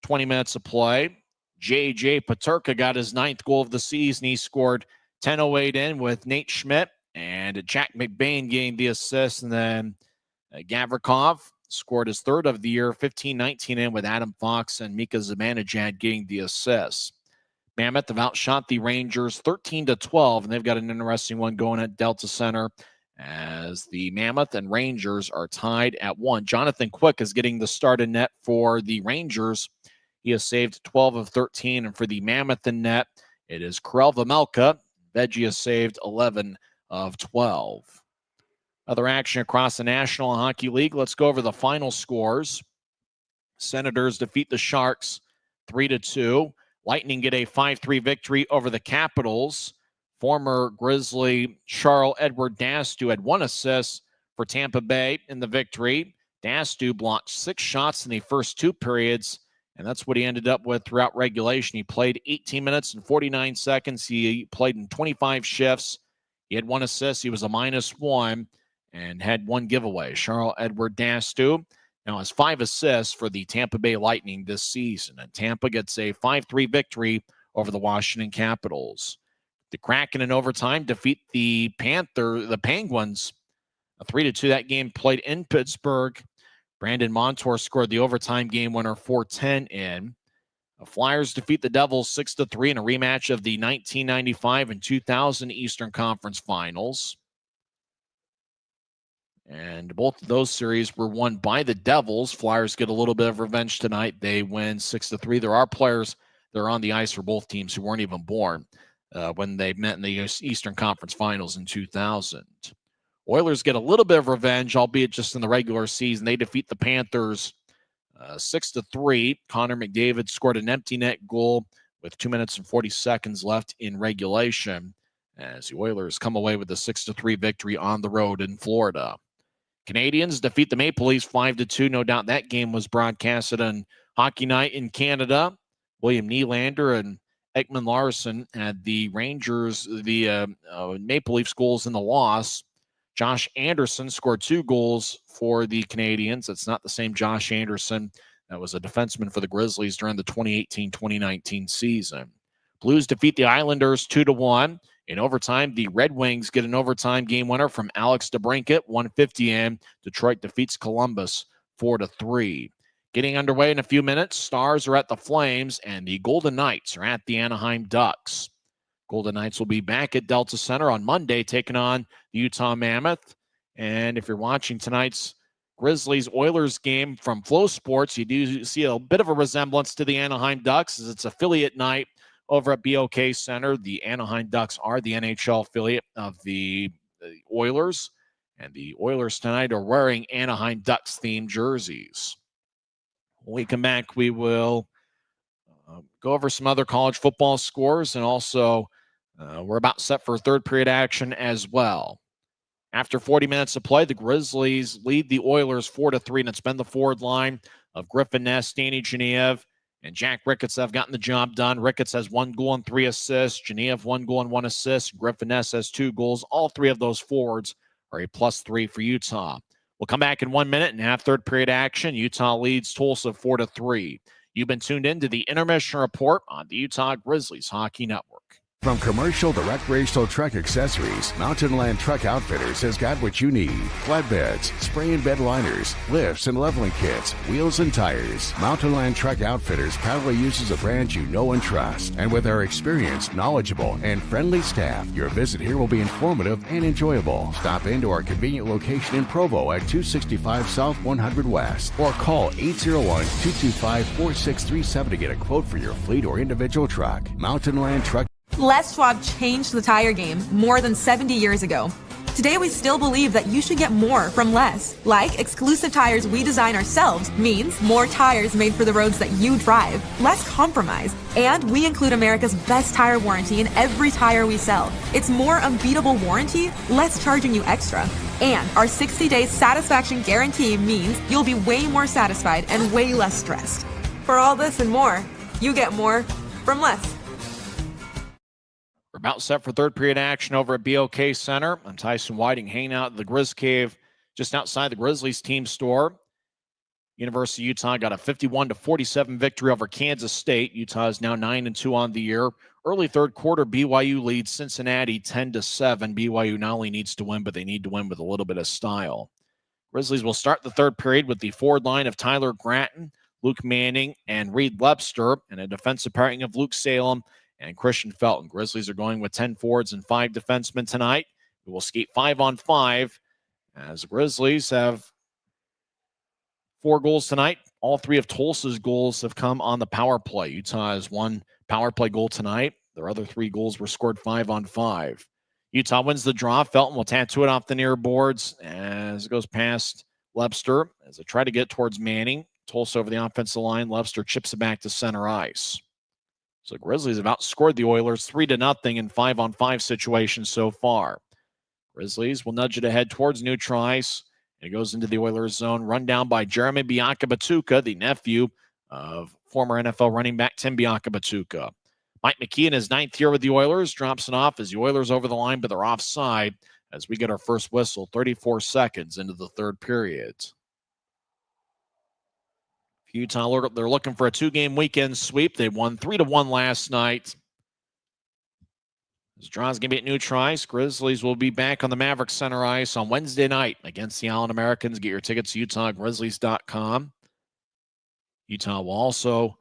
[SPEAKER 1] 20 minutes of play. J.J. Paterka got his 9th goal of the season. He scored 10:08 in with Nate Schmidt and Jack McBain getting the assist. And then Gavrikov scored his 3rd of the year, 15:19 in with Adam Fox and Mika Zibanejad getting the assists. Mammoth have outshot the Rangers 13-12, and they've got an interesting one going at Delta Center as the Mammoth and Rangers are tied at 1. Jonathan Quick is getting the start in net for the Rangers. He has saved 12 of 13, and for the Mammoth in net, it is Karel Vejmelka. Veggie has saved 11 of 12. Other action across the National Hockey League. Let's go over the final scores. Senators defeat the Sharks 3-2. Lightning get a 5-3 victory over the Capitals. Former Grizzly Charles Edward Dastu had 1 assist for Tampa Bay in the victory. Dastu blocked 6 shots in the first 2 periods, and that's what he ended up with throughout regulation. He played 18 minutes and 49 seconds. He played in 25 shifts. He had 1 assist. He was a -1 and had 1 giveaway. Charles Edward Dastu now has 5 assists for the Tampa Bay Lightning this season, and Tampa gets a 5-3 victory over the Washington Capitals. The Kraken in overtime defeat the Penguins, a 3-2. That game played in Pittsburgh. Brandon Montour scored the overtime game winner 4-10 in. The Flyers defeat the Devils 6-3 in a rematch of the 1995 and 2000 Eastern Conference Finals. And both of those series were won by the Devils. Flyers get a little bit of revenge tonight. They win 6-3. There are players that are on the ice for both teams who weren't even born when they met in the Eastern Conference Finals in 2000. Oilers get a little bit of revenge, albeit just in the regular season. They defeat the Panthers 6-3. Connor McDavid scored an empty net goal with 2 minutes and 40 seconds left in regulation as the Oilers come away with a 6-3 victory on the road in Florida. Canadians defeat the Maple Leafs 5-2. No doubt that game was broadcasted on Hockey Night in Canada. William Nylander and Ekman Larsson had the Maple Leafs goals in the loss. Josh Anderson scored 2 goals for the Canadians. It's not the same Josh Anderson that was a defenseman for the Grizzlies during the 2018-2019 season. Blues defeat the Islanders 2-1. In overtime, the Red Wings get an overtime game winner from Alex DeBrincat, 1:50 in. Detroit defeats Columbus 4-3. Getting underway in a few minutes, Stars are at the Flames, and the Golden Knights are at the Anaheim Ducks. Golden Knights will be back at Delta Center on Monday, taking on the Utah Mammoth. And if you're watching tonight's Grizzlies-Oilers game from Flow Sports, you do see a bit of a resemblance to the Anaheim Ducks, as it's affiliate night over at BOK Center. The Anaheim Ducks are the NHL affiliate of the Oilers, and the Oilers tonight are wearing Anaheim Ducks-themed jerseys. When we come back, we will go over some other college football scores, and also we're about set for third period action as well. After 40 minutes of play, the Grizzlies lead the Oilers 4-3, and it's been the forward line of Griffin Ness, Danny Genev, and Jack Ricketts have gotten the job done. Ricketts has 1 goal and 3 assists. Genev 1 goal and 1 assist. Griffin Ness has 2 goals. All 3 of those forwards are a +3 for Utah. We'll come back in 1 minute and have third period action. Utah leads Tulsa 4-3. You've been tuned in to the Intermission Report on the Utah Grizzlies Hockey Network.
[SPEAKER 5] From commercial to recreational truck accessories, Mountain Land Truck Outfitters has got what you need. Flatbeds, spray and bed liners, lifts and leveling kits, wheels and tires. Mountain Land Truck Outfitters proudly uses a brand you know and trust. And with our experienced, knowledgeable, and friendly staff, your visit here will be informative and enjoyable. Stop into our convenient location in Provo at 265 South 100 West or call 801-225-4637 to get a quote for your fleet or individual truck. Mountain Land Truck.
[SPEAKER 4] Les Schwab changed the tire game more than 70 years ago. Today, we still believe that you should get more from less. Like exclusive tires we design ourselves means more tires made for the roads that you drive, less compromise. And we include America's best tire warranty in every tire we sell. It's more unbeatable warranty, less charging you extra. And our 60-day satisfaction guarantee means you'll be way more satisfied and way less stressed. For all this and more, you get more from less.
[SPEAKER 1] We're about set for third period action over at BOK Center. I'm Tyson Whiting, hanging out at the Grizz Cave just outside the Grizzlies team store. University of Utah got a 51-47 victory over Kansas State. Utah is now 9-2 on the year. Early third quarter, BYU leads Cincinnati 10-7. BYU not only needs to win, but they need to win with a little bit of style. Grizzlies will start the third period with the forward line of Tyler Gratton, Luke Manning, and Reed Webster, and a defensive pairing of Luke Salem and Christian Felton. Grizzlies are going with 10 forwards and 5 defensemen tonight. We will skate 5-on-5 as the Grizzlies have 4 goals tonight. All 3 of Tulsa's goals have come on the power play. Utah has 1 power play goal tonight. Their other 3 goals were scored 5-on-5. Utah wins the draw. Felton will tattoo it off the near boards as it goes past Webster as they try to get towards Manning. Tulsa over the offensive line. Webster chips it back to center ice. So the Grizzlies have outscored the Oilers 3-0 in 5-on-5 situations so far. Grizzlies will nudge it ahead towards neutral ice. And it goes into the Oilers zone. Run down by Jeremy Bianca-Batuka, the nephew of former NFL running back Tim Bianca-Batuka. Mike McKee in his 9th year with the Oilers drops it off as the Oilers over the line, but they're offside as we get our first whistle 34 seconds into the third period. Utah, they're looking for a 2-game weekend sweep. They won 3-1 last night. As Draw's going to be at neutral ice, Grizzlies will be back on the Maverick Center ice on Wednesday night against the Allen Americans. Get your tickets at UtahGrizzlies.com. Utah will also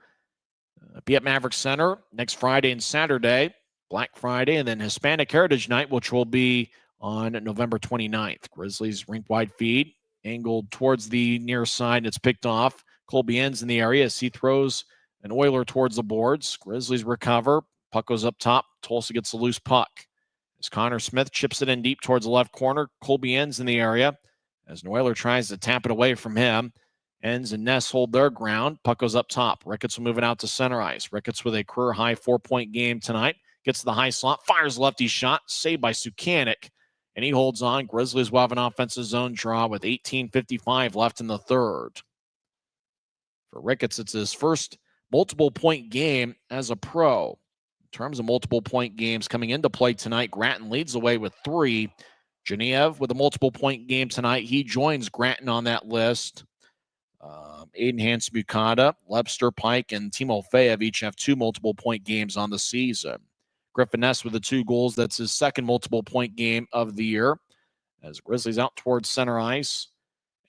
[SPEAKER 1] be at Maverick Center next Friday and Saturday, Black Friday, and then Hispanic Heritage Night, which will be on November 29th. Grizzlies rink-wide feed, angled towards the near side. It's picked off. Colby ends in the area as he throws an Oiler towards the boards. Grizzlies recover. Puck goes up top. Tulsa gets a loose puck. As Connor Smith chips it in deep towards the left corner, Colby ends in the area as an Oiler tries to tap it away from him. Ends and Ness hold their ground. Puck goes up top. Ricketts will move it out to center ice. Ricketts with a career-high 4-point game tonight. Gets to the high slot. Fires lefty shot. Saved by Sukanik. And he holds on. Grizzlies will have an offensive zone draw with 18:55 left in the third. For Ricketts, it's his first multiple-point game as a pro. In terms of multiple-point games coming into play tonight, Grattan leads the way with 3. Genev with a multiple-point game tonight. He joins Grattan on that list. Aiden Hans-Bukata, Webster, Pike, and Timo Feyev each have 2 multiple-point games on the season. Griffin Ness with the 2 goals. That's his second multiple-point game of the year. As Grizzlies out towards center ice.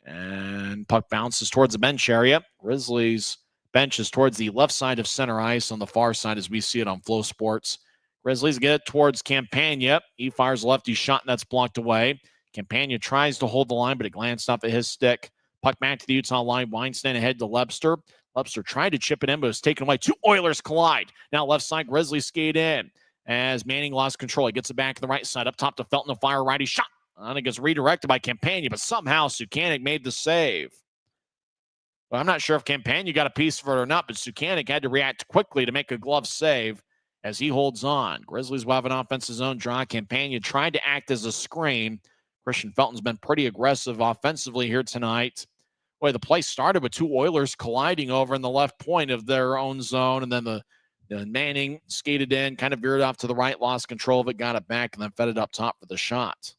[SPEAKER 1] And puck bounces towards the bench area. Grizzlies bench is towards the left side of center ice on the far side as we see it on Flow Sports. Grizzlies get it towards Campagna. He fires a lefty shot, and that's blocked away. Campagna tries to hold the line, but it glanced off of his stick. Puck back to the Utah line. Weinstein ahead to Webster. Webster tried to chip it in, but it was taken away. 2 Oilers collide. Now left side, Grizzlies skate in. As Manning lost control, he gets it back to the right side. Up top to Felton, a fire righty shot. And it gets redirected by Campagna, but somehow Sukanik made the save. Well, I'm not sure if Campagna got a piece of it or not, but Sukanik had to react quickly to make a glove save as he holds on. Grizzlies will have an offensive zone draw. Campagna tried to act as a screen. Christian Felton's been pretty aggressive offensively here tonight. Boy, the play started with 2 Oilers colliding over in the left point of their own zone, and then the Manning skated in, kind of veered off to the right, lost control of it, got it back, and then fed it up top for the shot.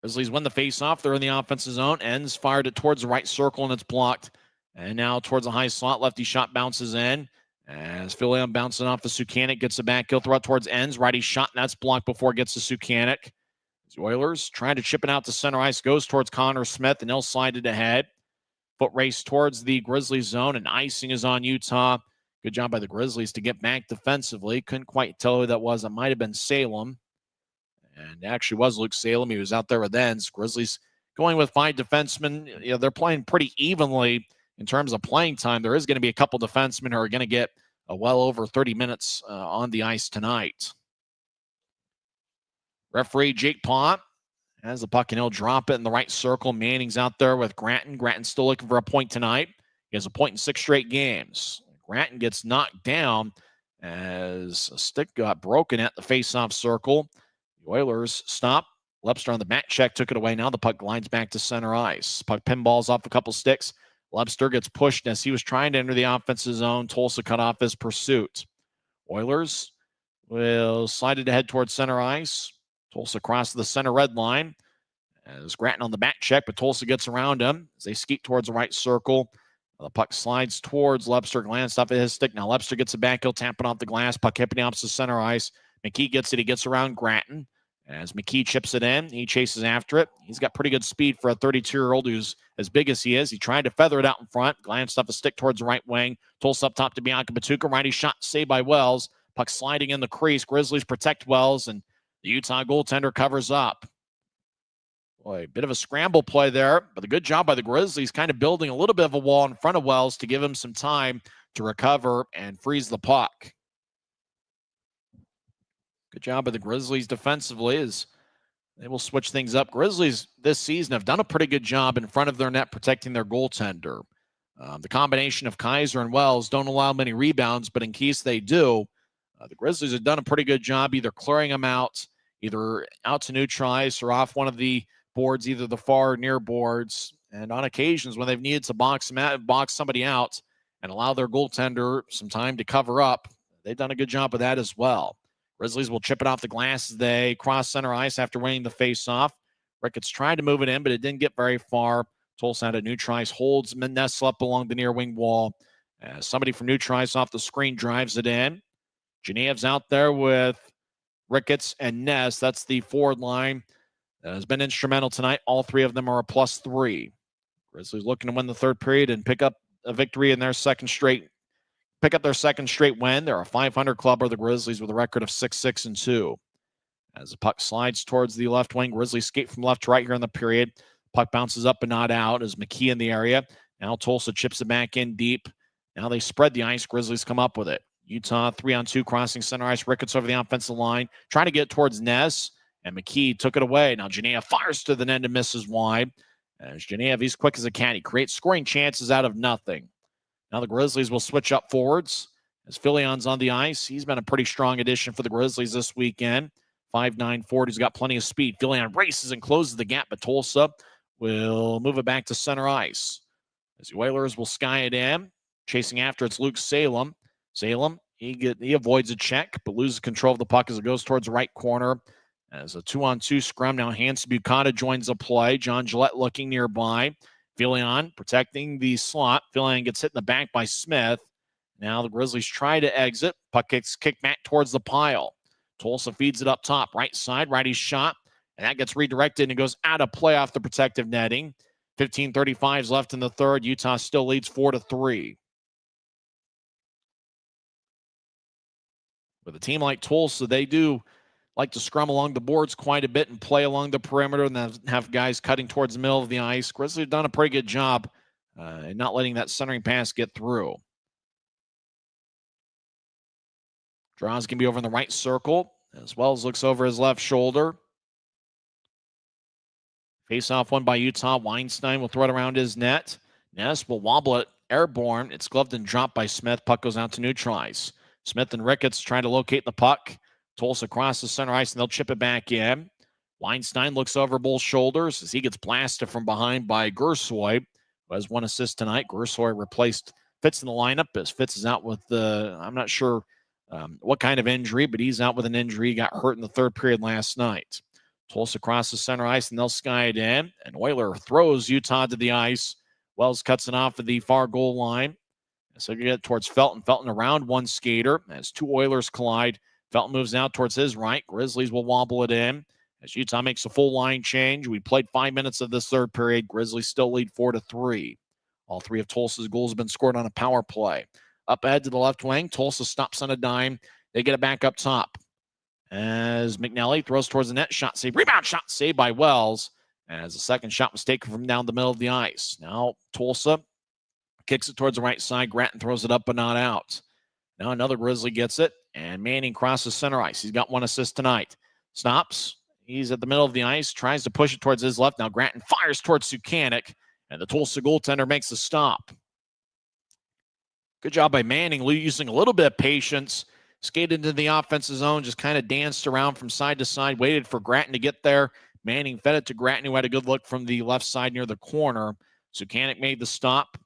[SPEAKER 1] Grizzlies win the faceoff. They're in the offensive zone. Ends fired it towards the right circle, and it's blocked. And now towards the high slot, lefty shot bounces in. As Philion bouncing off the Sukanik, gets it back. He'll throw it towards Ends. Righty shot, and that's blocked before it gets to Sukanik. The Oilers trying to chip it out to center ice. Goes towards Connor Smith, and he'll slide it ahead. Foot race towards the Grizzlies zone, and icing is on Utah. Good job by the Grizzlies to get back defensively. Couldn't quite tell who that was. It might have been Salem. And it actually was Luke Salem. He was out there with Ends. Grizzlies going with 5 defensemen. You know, they're playing pretty evenly in terms of playing time. There is going to be a couple defensemen who are going to get well over 30 minutes on the ice tonight. Referee Jake Paw has the puck, and he'll drop it in the right circle. Manning's out there with Grattan. Grattan's still looking for a point tonight. He has a point in 6 straight games. Grattan gets knocked down as a stick got broken at the faceoff circle. The Oilers stop. Webster on the back check took it away. Now the puck glides back to center ice. Puck pinballs off a couple sticks. Webster gets pushed as he was trying to enter the offensive zone. Tulsa cut off his pursuit. Oilers will slide it ahead towards center ice. Tulsa across the center red line. As Grattan on the back check, but Tulsa gets around him as they skeet towards the right circle. The puck slides towards Webster, glanced off at his stick. Now Webster gets it back. He'll tap it off the glass. Puck hipping out to center ice. McKee gets it. He gets around Grattan. As McKee chips it in, he chases after it. He's got pretty good speed for a 32-year-old who's as big as he is. He tried to feather it out in front, glanced off a stick towards the right wing. Tulsa up top to Bianca-Batuka. Righty shot saved by Wells. Puck sliding in the crease. Grizzlies protect Wells, and the Utah goaltender covers up. Boy, bit of a scramble play there, but a good job by the Grizzlies kind of building a little bit of a wall in front of Wells to give him some time to recover and freeze the puck. Good job by the Grizzlies defensively as They will switch things up. Grizzlies this season have done a pretty good job in front of their net protecting their goaltender. The combination of Kaiser and Wells don't allow many rebounds, but in case they do, the Grizzlies have done a pretty good job either clearing them out, either out to neutralize or off one of the boards, either the far or near boards. And on occasions when they've needed to box somebody out and allow their goaltender some time to cover up, they've done a good job of that as well. Grizzlies will chip it off the glass as they cross center ice after winning the faceoff. Ricketts tried to move it in, but it didn't get very far. Tulsa had a neutralize, holds Ness up along the near wing wall. Somebody from neutralize off the screen drives it in. Genev's out there with Ricketts and Ness. That's the forward line that has been instrumental tonight. All three of them are a +3. Grizzlies looking to win the third period and pick up a victory in their second straight win. They're a 500 club, or the Grizzlies with a record of 6-6-2. As the puck slides towards the left wing, Grizzlies skate from left to right here in the period. Puck bounces up and not out as McKee in the area. Now Tulsa chips it back in deep. Now they spread the ice. Grizzlies come up with it. Utah 3-on-2 crossing center ice. Ricketts over the offensive line, trying to get towards Ness, and McKee took it away. Now Genev fires to the net and misses wide. As Genev, he's quick as a cat. He creates scoring chances out of nothing. Now the Grizzlies will switch up forwards as Fillion's on the ice. He's been a pretty strong addition for the Grizzlies this weekend. 5'9" forward. He's got plenty of speed. Fillion races and closes the gap, but Tulsa will move it back to center ice. As the Oilers will sky it in. Chasing after, it's Luke Salem. Salem, he avoids a check, but loses control of the puck as it goes towards the right corner. As a 2-on-2 scrum, now Hanson Bucata joins the play. John Gillette looking nearby. Fillion protecting the slot. Fillion gets hit in the back by Smith. Now the Grizzlies try to exit. Puck gets kicked back towards the pile. Tulsa feeds it up top. Right side, righty shot. And that gets redirected and goes out of play off the protective netting. 15:35 is left in the third. Utah still leads 4-3. With a team like Tulsa, they do like to scrum along the boards quite a bit and play along the perimeter and then have guys cutting towards the middle of the ice. Grizzlies have done a pretty good job in not letting that centering pass get through. Draws can be over in the right circle, as well as looks over his left shoulder. Face-off one by Utah. Weinstein will throw it around his net. Ness will wobble it airborne. It's gloved and dropped by Smith. Puck goes out to neutralize. Smith and Ricketts trying to locate the puck. Tulsa across the center ice, and they'll chip it back in. Weinstein looks over both shoulders as he gets blasted from behind by Gersoy, who has 1 assist tonight. Gersoy replaced Fitz in the lineup as Fitz is out with I'm not sure what kind of injury, but he's out with an injury. He got hurt in the third period last night. Tulsa across the center ice, and they'll sky it in. And Euler throws Utah to the ice. Wells cuts it off at the far goal line. So you get towards Felton. Felton around one skater as two Oilers collide. Felton moves out towards his right. Grizzlies will wobble it in as Utah makes a full line change. We played 5 minutes of this third period. Grizzlies still lead 4-3. All three of Tulsa's goals have been scored on a power play. Up ahead to the left wing. Tulsa stops on a dime. They get it back up top. As McNally throws towards the net. Shot save. Rebound shot saved by Wells. As the second shot was taken from down the middle of the ice. Now Tulsa kicks it towards the right side. Gratton throws it up but not out. Now another Grizzly gets it. And Manning crosses center ice. He's got 1 assist tonight. Stops. He's at the middle of the ice. Tries to push it towards his left. Now Gratton fires towards Sukanik. And the Tulsa goaltender makes the stop. Good job by Manning, using a little bit of patience. Skated into the offensive zone. Just kind of danced around from side to side. Waited for Gratton to get there. Manning fed it to Gratton, who had a good look from the left side near the corner. Sukanik made the stop.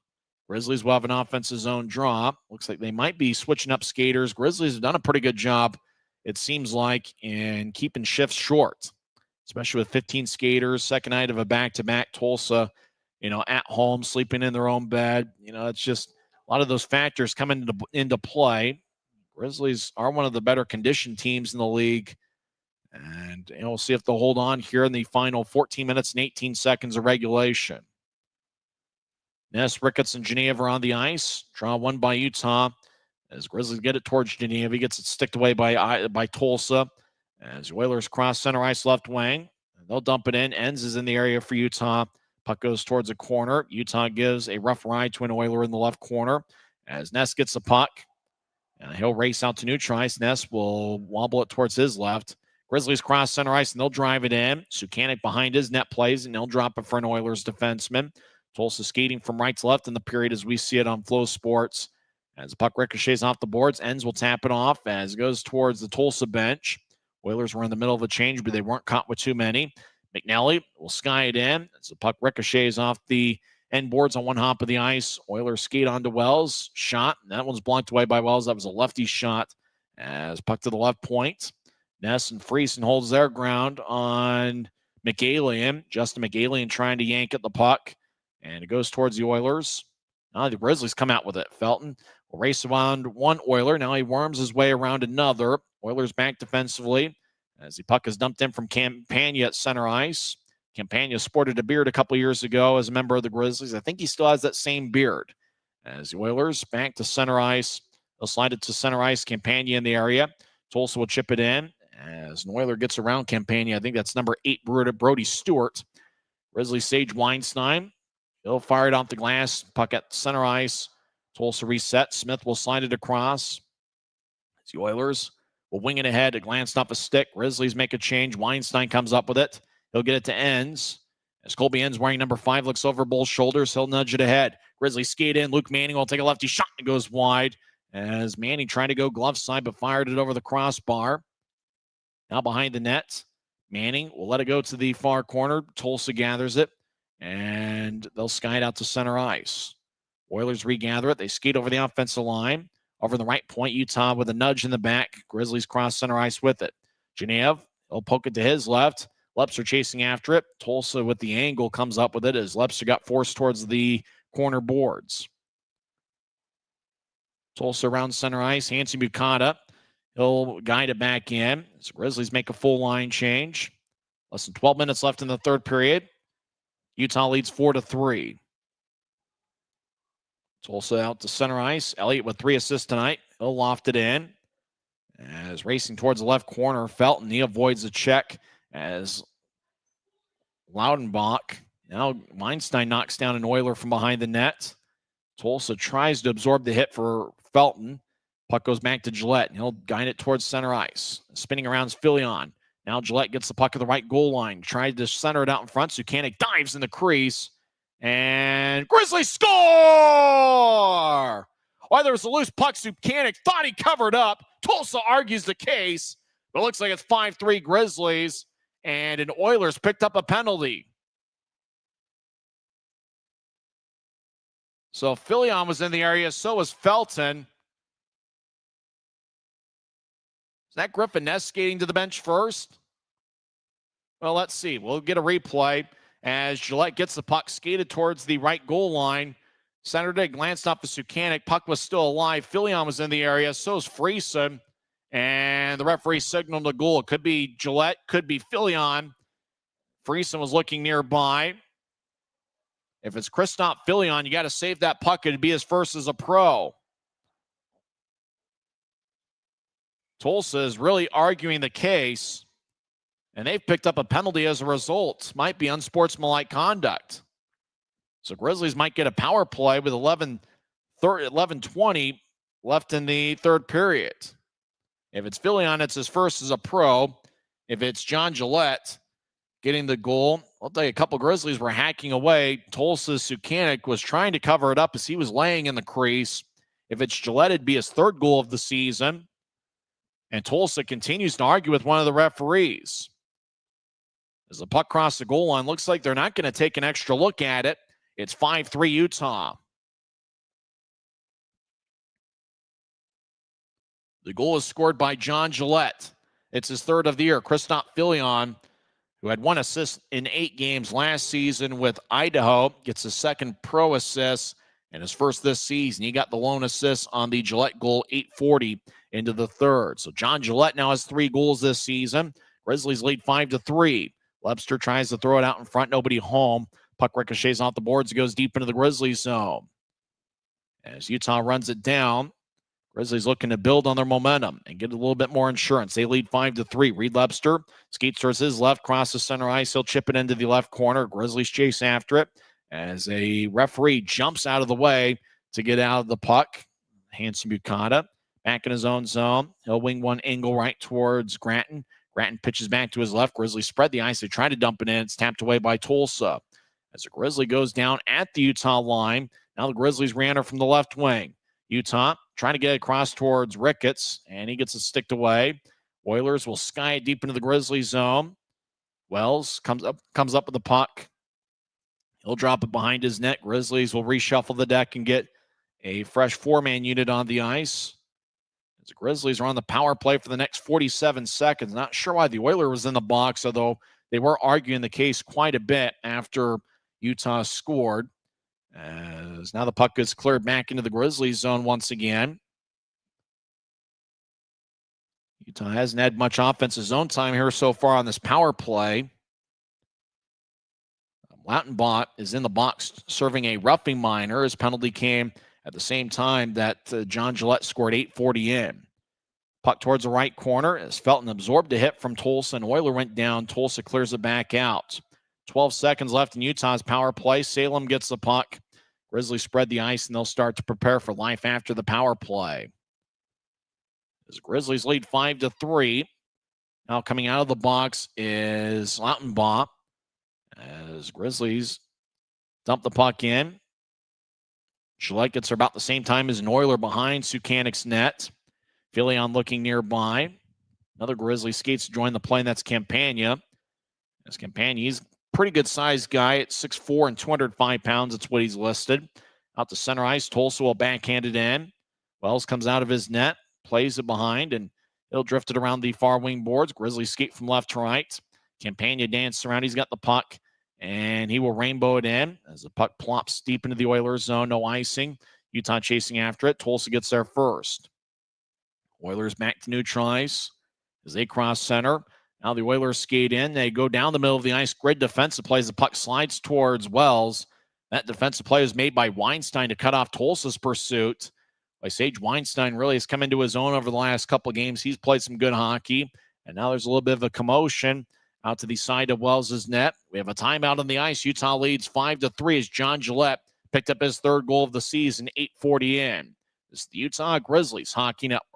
[SPEAKER 1] Grizzlies will have an offensive zone draw. Looks like they might be switching up skaters. Grizzlies have done a pretty good job, it seems like, in keeping shifts short, especially with 15 skaters, second night of a back-to-back. Tulsa, at home, sleeping in their own bed. It's just a lot of those factors coming into play. Grizzlies are one of the better conditioned teams in the league. And we'll see if they'll hold on here in the final 14 minutes and 18 seconds of regulation. Ness, Ricketts, and Geneva are on the ice. Draw one by Utah as Grizzlies get it towards Geneva. He gets it sticked away by Tulsa as Oilers cross center ice left wing. And they'll dump it in. Enns is in the area for Utah. Puck goes towards a corner. Utah gives a rough ride to an Oiler in the left corner as Ness gets the puck. And he'll race out to neutralize. Ness will wobble it towards his left. Grizzlies cross center ice, and they'll drive it in. Sukanik behind his net plays, and they'll drop it for an Oilers defenseman. Tulsa skating from right to left in the period as we see it on Flow Sports. As the puck ricochets off the boards, Ends will tap it off as it goes towards the Tulsa bench. Oilers were in the middle of a change, but they weren't caught with too many. McNally will sky it in as the puck ricochets off the end boards on one hop of the ice. Oilers skate onto Wells. Shot. That one's blocked away by Wells. That was a lefty shot. As puck to the left point. Ness and Friesen holds their ground on McAlien. Justin McAlien trying to yank at the puck. And it goes towards the Oilers. Now the Grizzlies come out with it. Felton will race around one Oiler. Now he worms his way around another. Oilers back defensively as the puck is dumped in from Campagna at center ice. Campagna sported a beard a couple years ago as a member of the Grizzlies. I think he still has that same beard. As the Oilers back to center ice. They'll slide it to center ice. Campagna in the area. Tulsa will chip it in as an Oiler gets around Campagna. I think that's number 8, Brody Stewart. Grizzlies Sage Weinstein. He'll fire it off the glass. Puck at center ice. Tulsa reset. Smith will slide it across. The Oilers will wing it ahead. It glanced off a stick. Grizzlies make a change. Weinstein comes up with it. He'll get it to Ends. As Colby Ends wearing number 5 looks over Bull's shoulders, he'll nudge it ahead. Grizzlies skate in. Luke Manning will take a lefty shot and goes wide. As Manning tried to go glove side but fired it over the crossbar. Now behind the net. Manning will let it go to the far corner. Tulsa gathers it. And they'll sky it out to center ice. Oilers regather it. They skate over the offensive line. Over the right point, Utah with a nudge in the back. Grizzlies cross center ice with it. Genev, he'll poke it to his left. Lepster chasing after it. Tulsa with the angle comes up with it as Lepster got forced towards the corner boards. Tulsa around center ice. Hansi Bukata. He'll guide it back in. So Grizzlies make a full line change. Less than 12 minutes left in the third period. Utah leads 4-3. Tulsa out to center ice. Elliott with 3 assists tonight. He'll loft it in. As racing towards the left corner, Felton, he avoids the check as Loudenbach. Now Weinstein knocks down an Oiler from behind the net. Tulsa tries to absorb the hit for Felton. Puck goes back to Gillette, and he'll guide it towards center ice. Spinning around is Filion. Now Gillette gets the puck at the right goal line. Tried to center it out in front. Sukanik dives in the crease. And Grizzlies score! While there was a loose puck, Sukanik thought he covered up. Tulsa argues the case. But it looks like it's 5-3 Grizzlies. And an Oilers picked up a penalty. So Filion was in the area. So was Felton. Is that Griffin Ness skating to the bench first? Well, let's see. We'll get a replay as Gillette gets the puck skated towards the right goal line. Centered it, glanced off the Sukanik. Puck was still alive. Filion was in the area. So is Friesen. And the referee signaled a goal. It could be Gillette, could be Filion. Friesen was looking nearby. If it's Christoph Filion, you got to save that puck. It'd be his first as a pro. Tulsa is really arguing the case, and they've picked up a penalty as a result. Might be unsportsmanlike conduct. So Grizzlies might get a power play with 11:20 left in the third period. If it's Filion, it's his first as a pro. If it's John Gillette getting the goal, I'll tell you, a couple Grizzlies were hacking away. Tulsa's Sukanik was trying to cover it up as he was laying in the crease. If it's Gillette, it'd be his third goal of the season. And Tulsa continues to argue with one of the referees. As the puck crosses the goal line, looks like they're not going to take an extra look at it. It's 5-3 Utah. The goal is scored by John Gillette. It's his third of the year. Christoph Filion, who had 1 assist in 8 games last season with Idaho, gets his second pro assist and his first this season. He got the lone assist on the Gillette goal, 8:40 into the third. So John Gillette now has 3 goals this season. Grizzlies lead 5-3. Lepster tries to throw it out in front. Nobody home. Puck ricochets off the boards. It goes deep into the Grizzlies zone. As Utah runs it down, Grizzlies looking to build on their momentum and get a little bit more insurance. They lead 5-3. Reed Lepster skates towards his left, crosses center ice. He'll chip it into the left corner. Grizzlies chase after it as a referee jumps out of the way to get out of the puck. Hanson Bukata back in his own zone. He'll wing one angle right towards Granton. Gratton pitches back to his left. Grizzlies spread the ice. They try to dump it in. It's tapped away by Tulsa. As the Grizzly goes down at the Utah line, now the Grizzlies re-enter from the left wing. Utah trying to get across towards Ricketts, and he gets it sticked away. Oilers will sky it deep into the Grizzly zone. Wells comes up with the puck. He'll drop it behind his net. Grizzlies will reshuffle the deck and get a fresh four-man unit on the ice. As the Grizzlies are on the power play for the next 47 seconds. Not sure why the Oilers was in the box, although they were arguing the case quite a bit after Utah scored. As now the puck gets cleared back into the Grizzlies zone once again. Utah hasn't had much offensive zone time here so far on this power play. Lautenbach is in the box serving a roughing minor. His penalty came at the same time that John Gillette scored 8:40 in. Puck towards the right corner as Felton absorbed a hit from Tulsa, and Oiler went down. Tulsa clears it back out. 12 seconds left in Utah's power play. Salem gets the puck. Grizzlies spread the ice, and they'll start to prepare for life after the power play. As Grizzlies lead 5-3. Now coming out of the box is Lautenbach. As Grizzlies dump the puck in. Gillette gets her about the same time as an Oiler behind Sukanik's net. Filion looking nearby. Another Grizzly skates to join the play, and that's Campagna. As Campagna, he's a pretty good-sized guy at 6'4" and 205 pounds. That's what he's listed. Out to center ice, Tulsa will backhand it in. Wells comes out of his net, plays it behind, and he'll drift it around the far wing boards. Grizzlies skate from left to right. Campagna dances around. He's got the puck, and he will rainbow it in as the puck plops deep into the Oilers zone. No icing. Utah chasing after it. Tulsa gets there first. Oilers back to neutral ice as they cross center. Now the Oilers skate in. They go down the middle of the ice. Great defensive plays. The puck slides towards Wells. That defensive play was made by Weinstein to cut off Tulsa's pursuit. By Sage Weinstein really has come into his own over the last couple of games. He's played some good hockey. And now there's a little bit of a commotion out to the side of Wells' net. We have a timeout on the ice. Utah leads 5-3 as John Gillette picked up his third goal of the season, 8:40 in. This is the Utah Grizzlies Hockey Network.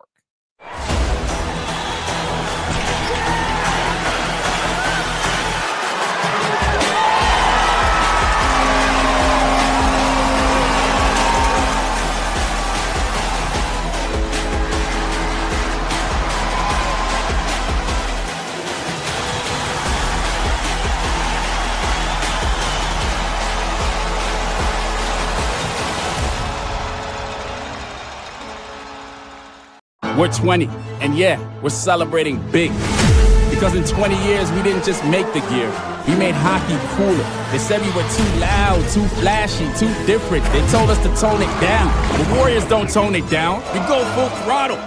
[SPEAKER 7] We're 20, and yeah, we're celebrating big. Because in 20 years, we didn't just make the gear. We made hockey cooler. They said we were too loud, too flashy, too different. They told us to tone it down. The Warriors don't tone it down. We go full throttle.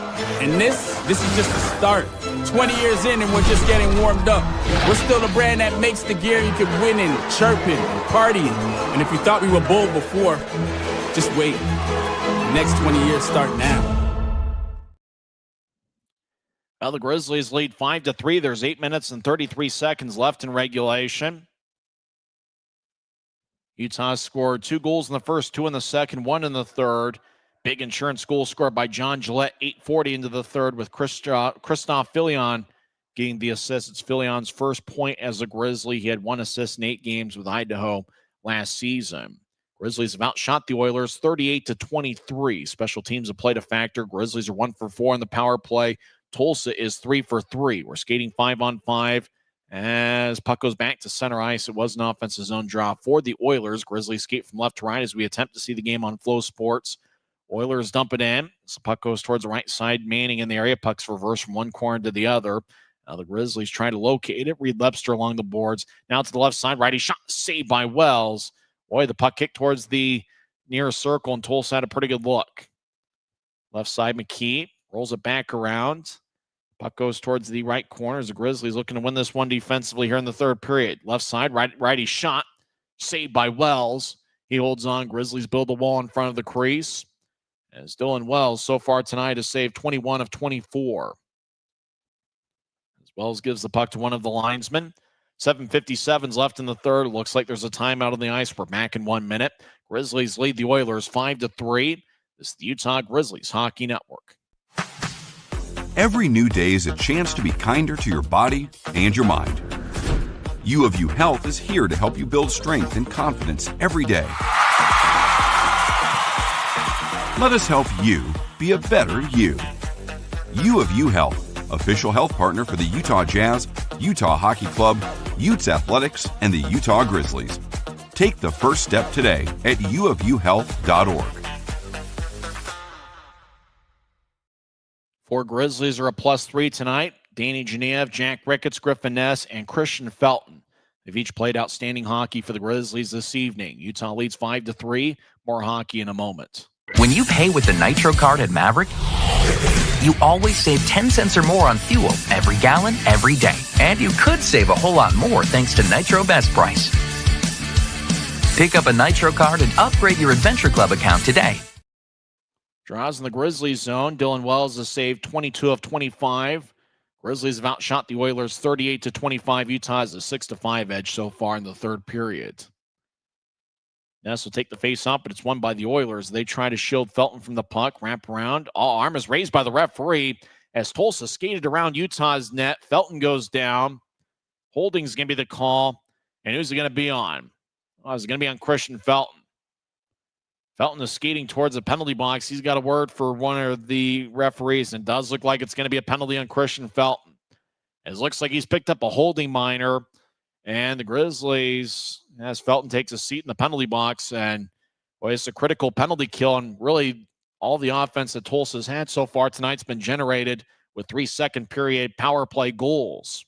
[SPEAKER 7] And this is just the start. 20 years in, and we're just getting warmed up. We're still the brand that makes the gear you can win in, chirping, and partying. And if you thought we were bold before, just wait. The next 20 years start now.
[SPEAKER 1] Well, the Grizzlies lead 5-3. There's 8 minutes and 33 seconds left in regulation. Utah scored 2 goals in the first, 2 in the second, 1 in the third. Big insurance goal scored by John Gillette, 8:40 into the third, with Christoph Filion getting the assist. It's Filion's first point as a Grizzly. He had 1 assist in 8 games with Idaho last season. Grizzlies have outshot the Oilers 38-23. Special teams have played a factor. Grizzlies are 1 for 4 in the power play. Tulsa is 3 for 3. We're skating 5-on-5 as puck goes back to center ice. It was an offensive zone draw for the Oilers. Grizzlies skate from left to right as we attempt to see the game on Flow Sports. Oilers dump it in. So puck goes towards the right side. Manning in the area. Puck's reversed from one corner to the other. Now the Grizzlies try to locate it. Reed Lebster along the boards. Now to the left side. Righty shot saved by Wells. Boy, the puck kicked towards the near circle, and Tulsa had a pretty good look. Left side, McKee rolls it back around. Puck goes towards the right corner as the Grizzlies looking to win this one defensively here in the third period. Left side, righty shot, saved by Wells. He holds on. Grizzlies build the wall in front of the crease. As Dylan Wells so far tonight has saved 21 of 24. As Wells gives the puck to one of the linesmen. 7:57 left in the third. It looks like there's a timeout on the ice. We're back in 1 minute. Grizzlies lead the Oilers 5-3. This is the Utah Grizzlies Hockey Network.
[SPEAKER 2] Every new day is a chance to be kinder to your body and your mind. U of U Health is here to help you build strength and confidence every day. Let us help you be a better you. U of U Health, official health partner for the Utah Jazz, Utah Hockey Club, Utes Athletics, and the Utah Grizzlies. Take the first step today at uofuhealth.org.
[SPEAKER 1] 4 Grizzlies are a +3 tonight. Danny Genev, Jack Ricketts, Griffin Ness, and Christian Felton. They've each played outstanding hockey for the Grizzlies this evening. Utah leads 5-3. More hockey in a moment.
[SPEAKER 8] When you pay with the Nitro card at Maverick, you always save 10 cents or more on fuel every gallon, every day. And you could save a whole lot more thanks to Nitro Best Price. Pick up a Nitro card and upgrade your Adventure Club account today.
[SPEAKER 1] Draws in the Grizzlies zone. Dylan Wells has saved 22 of 25. Grizzlies have outshot the Oilers 38-25. Utah has a 6-5 edge so far in the third period. Ness will take the face up, but it's won by the Oilers. They try to shield Felton from the puck, wrap around. Arm is raised by the referee as Tulsa skated around Utah's net. Felton goes down. Holding's going to be the call. And who's it going to be on? Oh, it's going to be on Christian Felton. Felton is skating towards the penalty box. He's got a word for one of the referees, and it does look like it's going to be a penalty on Christian Felton. It looks like he's picked up a holding minor. And the Grizzlies, as Felton takes a seat in the penalty box, and boy, it's a critical penalty kill. And really, all the offense that Tulsa's had so far tonight's been generated with 3 second period power play goals.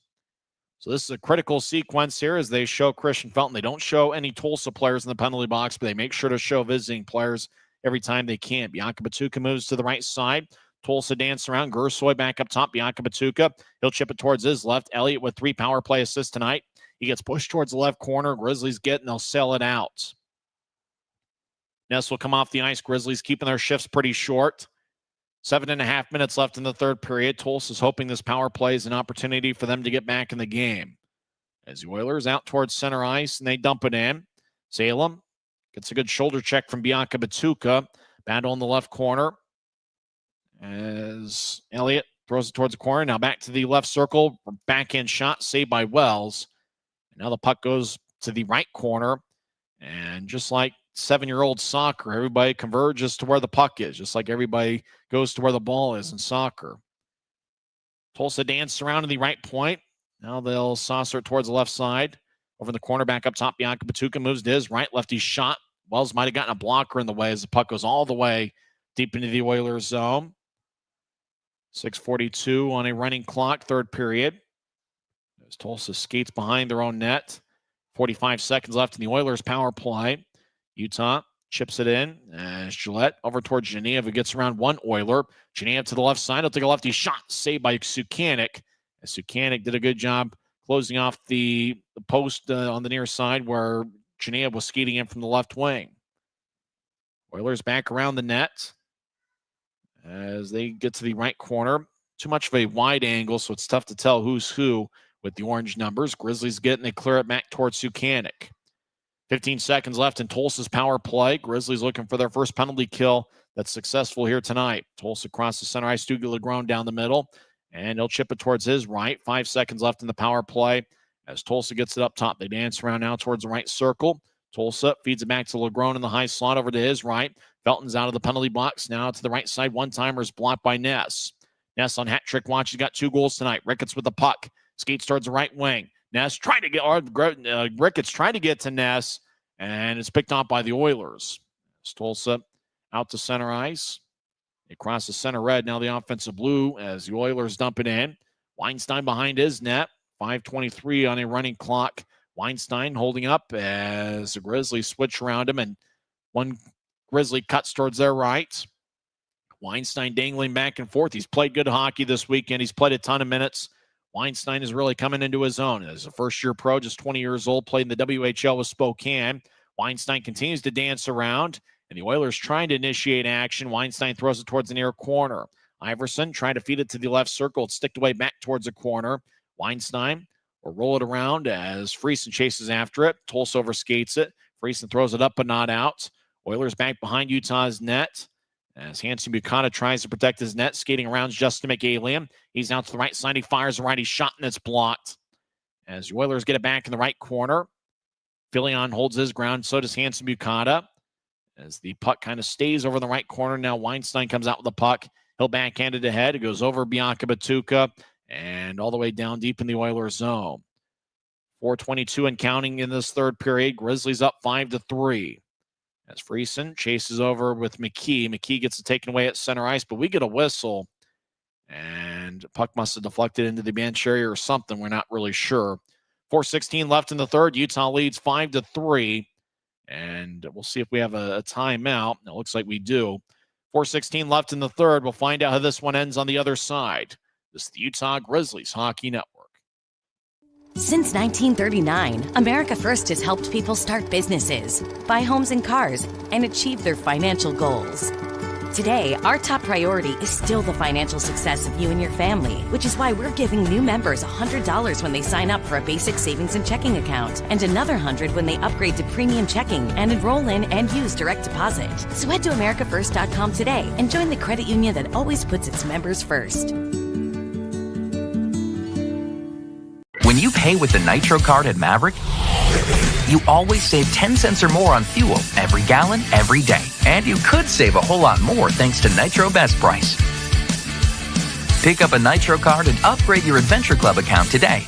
[SPEAKER 1] So this is a critical sequence here as they show Christian Felton. They don't show any Tulsa players in the penalty box, but they make sure to show visiting players every time they can. Bianca Batuka moves to the right side. Tulsa dance around. Gersoy back up top. Bianca Batuka. He'll chip it towards his left. Elliott with 3 power play assists tonight. He gets pushed towards the left corner. Grizzlies get, and they'll sell it out. Ness will come off the ice. Grizzlies keeping their shifts pretty short. 7.5 minutes left in the third period. Tulsa's hoping this power play is an opportunity for them to get back in the game. As the Oilers out towards center ice, and they dump it in. Salem gets a good shoulder check from Bianca Batuka. Battle in the left corner. As Elliott throws it towards the corner. Now back to the left circle. Backhand shot saved by Wells. And now the puck goes to the right corner. And just like 7-year-old soccer, everybody converges to where the puck is, just like everybody goes to where the ball is in soccer. Tulsa danced around to the right point. Now they'll saucer it towards the left side. Over in the corner, back up top, Bianca Batuka moves to his right. Lefty shot. Wells might have gotten a blocker in the way as the puck goes all the way deep into the Oilers zone. 6:42 on a running clock, third period. As Tulsa skates behind their own net. 45 seconds left in the Oilers power play. Utah chips it in as Gillette over towards Genev, who gets around one Oiler. Genev to the left side. He'll take a lefty shot, saved by Sukanik. As Sukanik did a good job closing off the post on the near side where Genev was skating in from the left wing. Oilers back around the net as they get to the right corner. Too much of a wide angle, so it's tough to tell who's who with the orange numbers. Grizzlies get and they clear it back towards Sukanik. 15 seconds left in Tulsa's power play. Grizzlies looking for their first penalty kill that's successful here tonight. Tulsa across the center ice. Stuge LeGrone down the middle. And he'll chip it towards his right. 5 seconds left in the power play as Tulsa gets it up top. They dance around now towards the right circle. Tulsa feeds it back to LeGrone in the high slot over to his right. Felton's out of the penalty box. Now to the right side. One-timer's blocked by Ness. Ness on hat trick watch. He's got 2 goals tonight. Ricketts with the puck. Skates towards the right wing. Ness trying to get, Ricketts trying to get to Ness, and it's picked off by the Oilers. As Tulsa out to center ice. They cross the center red, now the offensive blue as the Oilers dump it in. Weinstein behind his net. 5:23 on a running clock. Weinstein holding up as the Grizzlies switch around him, and one Grizzly cuts towards their right. Weinstein dangling back and forth. He's played good hockey this weekend. He's played a ton of minutes. Weinstein is really coming into his own. As a first-year pro, just 20 years old, played in the WHL with Spokane. Weinstein continues to dance around, and the Oilers trying to initiate action. Weinstein throws it towards the near corner. Iverson trying to feed it to the left circle. It's sticked away back towards the corner. Weinstein will roll it around as Friesen chases after it. Tulsa overskates it. Friesen throws it up but not out. Oilers back behind Utah's net As Hanson Buchanan tries to protect his net, skating around Justin McAlian. He's out to the right side. He fires a righty shot, and it's blocked. As the Oilers get it back in the right corner. Filion holds his ground. So does Hanson Buchanan. As the puck kind of stays over the right corner. Now Weinstein comes out with the puck. He'll backhand it ahead. It goes over Bianca Batuka and all the way down deep in the Oilers zone. 4:22 and counting in this third period. Grizzlies up 5-3. As Friesen chases over with McKee. McKee gets it taken away at center ice, but we get a whistle. And puck must have deflected into the bench area or something. We're not really sure. 4:16 left in the third. Utah leads 5-3. And we'll see if we have a timeout. It looks like we do. 4:16 left in the third. We'll find out how this one ends on the other side. This is the Utah Grizzlies Hockey Network.
[SPEAKER 6] Since 1939, America First has helped people start businesses, buy homes and cars, and achieve their financial goals. Today, our top priority is still the financial success of you and your family, which is why we're giving new members $100 when they sign up for a basic savings and checking account, and another $100 when they upgrade to premium checking and enroll in and use direct deposit. So head to americafirst.com today and join the credit union that always puts its members first.
[SPEAKER 8] When you pay with the Nitro card at Maverick, you always save 10 cents or more on fuel every gallon, every day. And you could save a whole lot more thanks to Nitro Best Price. Pick up a Nitro card and upgrade your Adventure Club account today.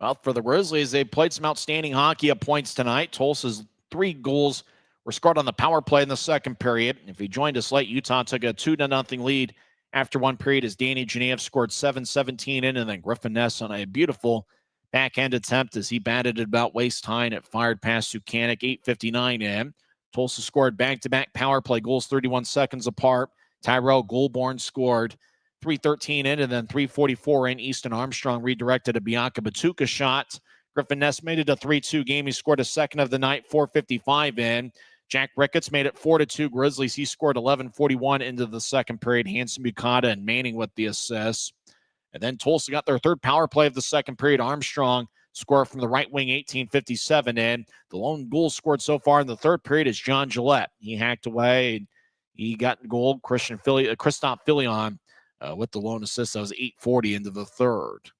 [SPEAKER 1] Well, for the Grizzlies, they played some outstanding hockey at points tonight. Tulsa's 3 goals were scored on the power play in the second period. If you joined us late, Utah took a 2-0 lead after one period as Danny Genev scored 7:17 in, and then Griffin Ness on a beautiful backhand attempt as he batted it about waist high and it fired past Sukanik, 8:59 in. Tulsa scored back-to-back power play goals 31 seconds apart. Tyrell Goulbourne scored 3:13 in, and then 3:44 in. Easton Armstrong redirected a Bianca Batuka shot. Griffin Ness made it a 3-2 game. He scored a second of the night, 4:55 in. Jack Ricketts made it 4-2 Grizzlies. He scored 11:41 into the second period. Hanson Buchanan and Manning with the assists. And then Tulsa got their third power play of the second period. Armstrong scored from the right wing, 18:57 in. The lone goal scored so far in the third period is John Gillette. He hacked away. And he got the goal. Christoph Filion with the lone assist. That was 8:40 into the third.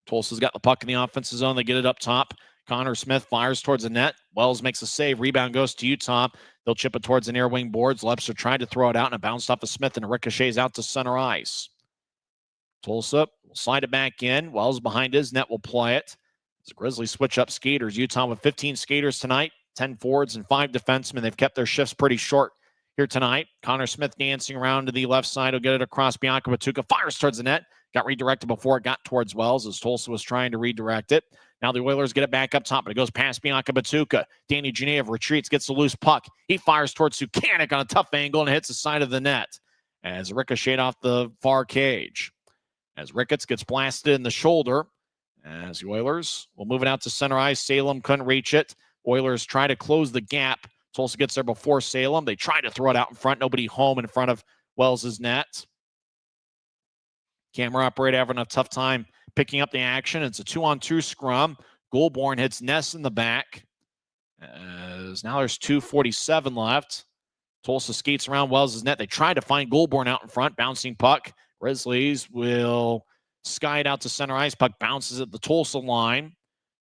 [SPEAKER 1] Tulsa's got the puck in the offensive zone. They get it up top. Connor Smith fires towards the net. Wells makes a save. Rebound goes to Utah. They'll chip it towards the near wing boards. Lepser tried to throw it out, and it bounced off of Smith, and it ricochets out to center ice. Tulsa will slide it back in. Wells behind his net will play it. The Grizzlies switch up skaters. Utah with 15 skaters tonight, 10 forwards and 5 defensemen. They've kept their shifts pretty short here tonight. Connor Smith dancing around to the left side. He'll get it across. Bianca Batuka fires towards the net. Got redirected before it got towards Wells as Tulsa was trying to redirect it. Now the Oilers get it back up top, but it goes past Bianca Batuka. Danny Genev retreats, gets the loose puck. He fires towards Sukanik on a tough angle and hits the side of the net as ricocheted off the far cage. As Ricketts gets blasted in the shoulder, as the Oilers will move it out to center ice. Salem couldn't reach it. Oilers try to close the gap. Tulsa gets there before Salem. They try to throw it out in front. Nobody home in front of Wells' net. Camera operator having a tough time picking up the action. It's a 2-on-2 scrum. Goulbourne hits Ness in the back. As now there's 2:47 left. Tulsa skates around Wells' net. They try to find Goulbourne out in front. Bouncing puck. Grizzlies will sky it out to center ice. Puck bounces at the Tulsa line.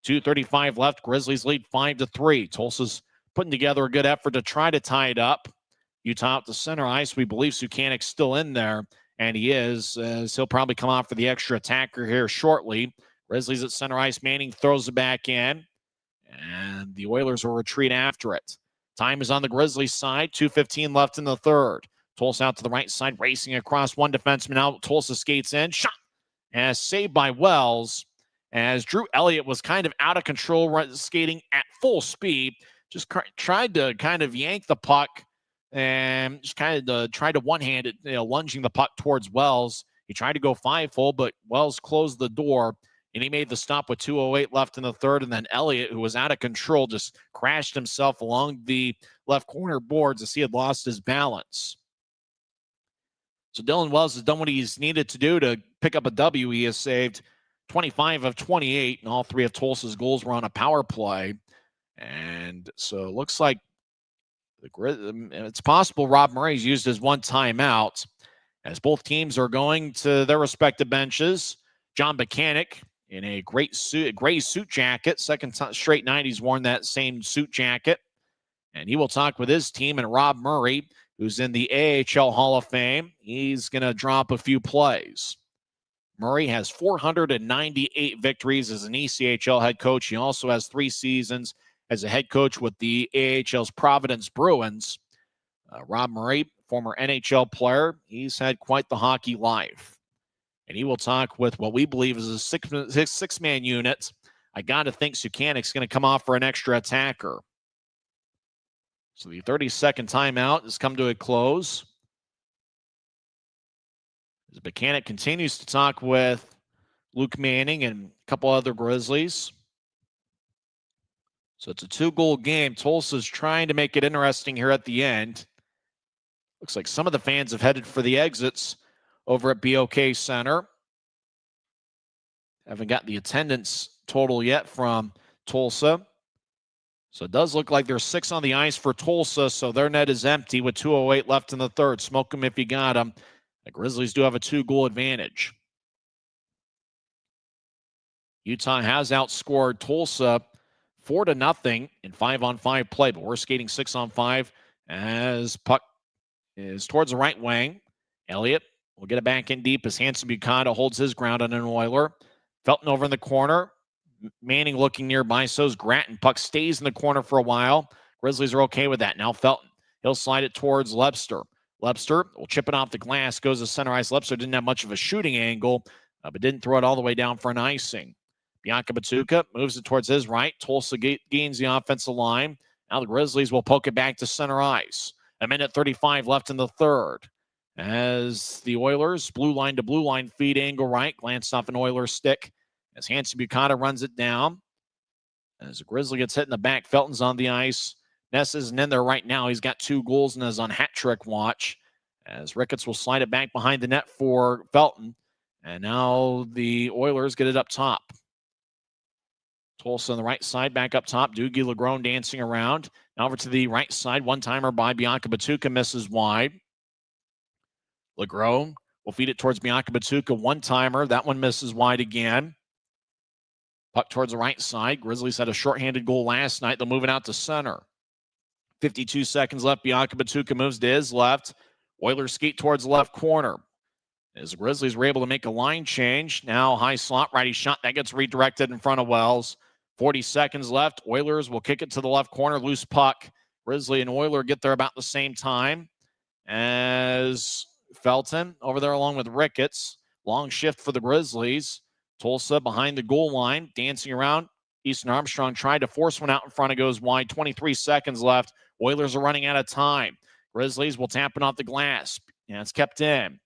[SPEAKER 1] 2:35 left. Grizzlies lead 5-3. Tulsa's putting together a good effort to try to tie it up. Utah out to center ice. We believe Sukanik's still in there. And he is, as he'll probably come out for the extra attacker here shortly. Grizzlies at center ice. Manning throws it back in. And the Oilers will retreat after it. Time is on the Grizzlies side. 2:15 left in the third. Tulsa out to the right side, racing across one defenseman out. Tulsa skates in. Shot. As saved by Wells. As Drew Elliott was kind of out of control, skating at full speed. Just tried to kind of yank the puck. And just kind of tried to one-hand it, lunging the puck towards Wells. He tried to go 5-hole, but Wells closed the door, and he made the stop with 2:08 left in the third. And then Elliott, who was out of control, just crashed himself along the left corner boards as he had lost his balance. So Dylan Wells has done what he's needed to do to pick up a W. He has saved 25 of 28, and all 3 of Tulsa's goals were on a power play. And so it looks like It's possible Rob Murray's used his one timeout as both teams are going to their respective benches. John Buchanan in a gray suit jacket. Second straight night he's worn that same suit jacket. And he will talk with his team. And Rob Murray, who's in the AHL Hall of Fame, he's going to drop a few plays. Murray has 498 victories as an ECHL head coach. He also has 3 seasons as a head coach with the AHL's Providence Bruins. Rob Murray, former NHL player, he's had quite the hockey life. And he will talk with what we believe is a six-man unit. I got to think Sukanik's going to come off for an extra attacker. So the 30-second timeout has come to a close. As Buchanan continues to talk with Luke Manning and a couple other Grizzlies. So it's a 2-goal game. Tulsa's trying to make it interesting here at the end. Looks like some of the fans have headed for the exits over at BOK Center. Haven't got the attendance total yet from Tulsa. So it does look like there's 6 on the ice for Tulsa, so their net is empty with 2:08 left in the third. Smoke them if you got them. The Grizzlies do have a 2-goal advantage. Utah has outscored Tulsa 4-0 in 5-on-5 play, but we're skating 6-on-5 as puck is towards the right wing. Elliott will get it back in deep as Hanson Buchanan holds his ground on an Oiler. Felton over in the corner. Manning looking nearby, so's Grattan. Puck stays in the corner for a while. Grizzlies are okay with that. Now Felton, he'll slide it towards Lebster. Lebster will chip it off the glass, goes to center ice. Lebster didn't have much of a shooting angle, but didn't throw it all the way down for an icing. Bianca Batuka moves it towards his right. Tulsa gains the offensive line. Now the Grizzlies will poke it back to center ice. 1:35 left in the third. As the Oilers, blue line to blue line, feed angle right, glanced off an Oilers stick. As Hanson Buchanan runs it down. As the Grizzly gets hit in the back, Felton's on the ice. Ness isn't in there right now. He's got 2 goals and is on hat trick watch. As Ricketts will slide it back behind the net for Felton. And now the Oilers get it up top. Tulsa on the right side, back up top. Doogie Legrone dancing around. Now over to the right side. One-timer by Bianca Batuka misses wide. Legrone will feed it towards Bianca Batuka. One-timer. That one misses wide again. Puck towards the right side. Grizzlies had a shorthanded goal last night. They'll move it out to center. 52 seconds left. Bianca Batuka moves to his left. Oilers skate towards the left corner. As the Grizzlies were able to make a line change. Now high slot, righty shot. That gets redirected in front of Wells. 40 seconds left. Oilers will kick it to the left corner. Loose puck. Grizzly and Oiler get there about the same time. As Felton over there along with Ricketts. Long shift for the Grizzlies. Tulsa behind the goal line, dancing around. Easton Armstrong tried to force one out in front. It goes wide. 23 seconds left. Oilers are running out of time. Grizzlies will tap it off the glass. And it's kept in.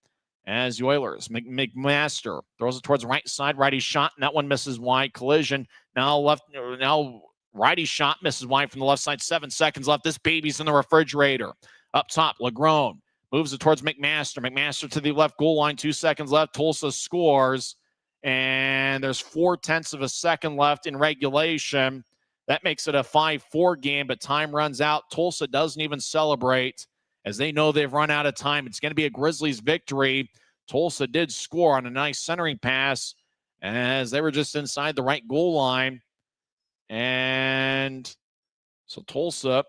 [SPEAKER 1] As the Oilers, McMaster throws it towards the right side. Righty shot, and that one misses wide. Collision. Now righty shot misses wide from the left side. 7 seconds left. This baby's in the refrigerator. Up top, Legrone moves it towards McMaster. McMaster to the left goal line. 2 seconds left. Tulsa scores. And there's 0.4 of a second left in regulation. That makes it a 5-4 game, but time runs out. Tulsa doesn't even celebrate as they know they've run out of time. It's going to be a Grizzlies victory. Tulsa did score on a nice centering pass as they were just inside the right goal line. And so Tulsa,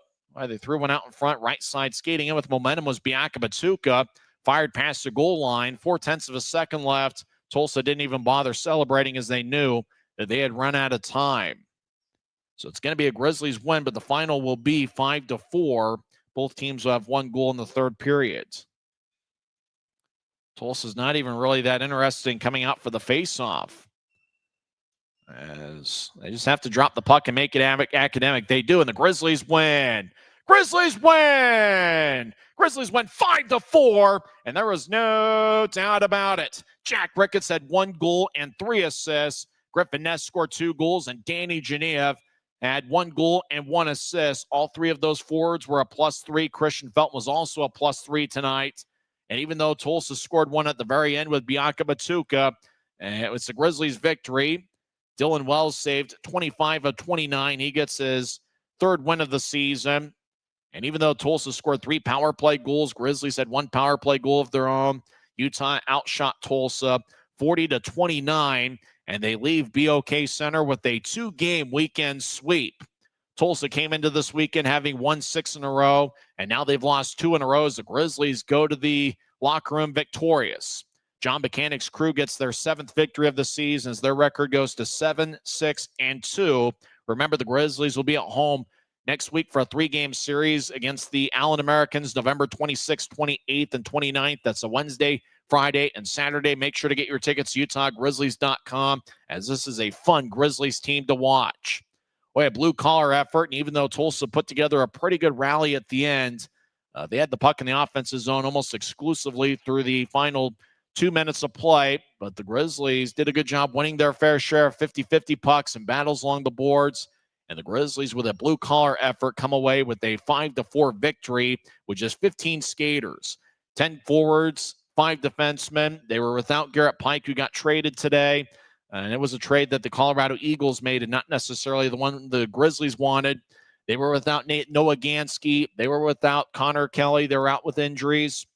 [SPEAKER 1] they threw one out in front, right side, skating in with momentum was Bianca Batuka. Fired past the goal line, 0.4 of a second left. Tulsa didn't even bother celebrating as they knew that they had run out of time. So it's going to be a Grizzlies win, but the final will be 5-4. Both teams will have 1 goal in the third period. Tulsa's not even really that interesting coming out for the face-off. As they just have to drop the puck and make it academic. They do, and the Grizzlies win. Grizzlies win! Grizzlies went 5-4, and there was no doubt about it. Jack Ricketts had 1 goal and 3 assists. Griffin Ness scored 2 goals, and Danny Genev had 1 goal and 1 assist. All 3 of those forwards were a +3. Christian Felton was also a +3 tonight. And even though Tulsa scored 1 at the very end with Bianca Batuka, it was the Grizzlies' victory. Dylan Wells saved 25 of 29. He gets his 3rd win of the season. And even though Tulsa scored 3 power play goals, Grizzlies had 1 power play goal of their own. Utah outshot Tulsa 40-29, and they leave BOK Center with a 2-game weekend sweep. Tulsa came into this weekend having won 6 in a row, and now they've lost 2 in a row as the Grizzlies go to the locker room victorious. John Buchanan's crew gets their 7th victory of the season as their record goes to 7-6-2. Remember, the Grizzlies will be at home next week for a 3-game series against the Allen Americans, November 26th, 28th, and 29th. That's a Wednesday, Friday, and Saturday. Make sure to get your tickets, UtahGrizzlies.com, as this is a fun Grizzlies team to watch. Boy, a blue-collar effort, and even though Tulsa put together a pretty good rally at the end, they had the puck in the offensive zone almost exclusively through the final 2 minutes of play, but the Grizzlies did a good job winning their fair share of 50-50 pucks and battles along the boards, and the Grizzlies, with a blue-collar effort, come away with a 5-4 victory with just 15 skaters, 10 forwards, 5 defensemen. They were without Garrett Pike, who got traded today. And it was a trade that the Colorado Eagles made and not necessarily the one the Grizzlies wanted. They were without Noah Gansky. They were without Connor Kelly. They were out with injuries.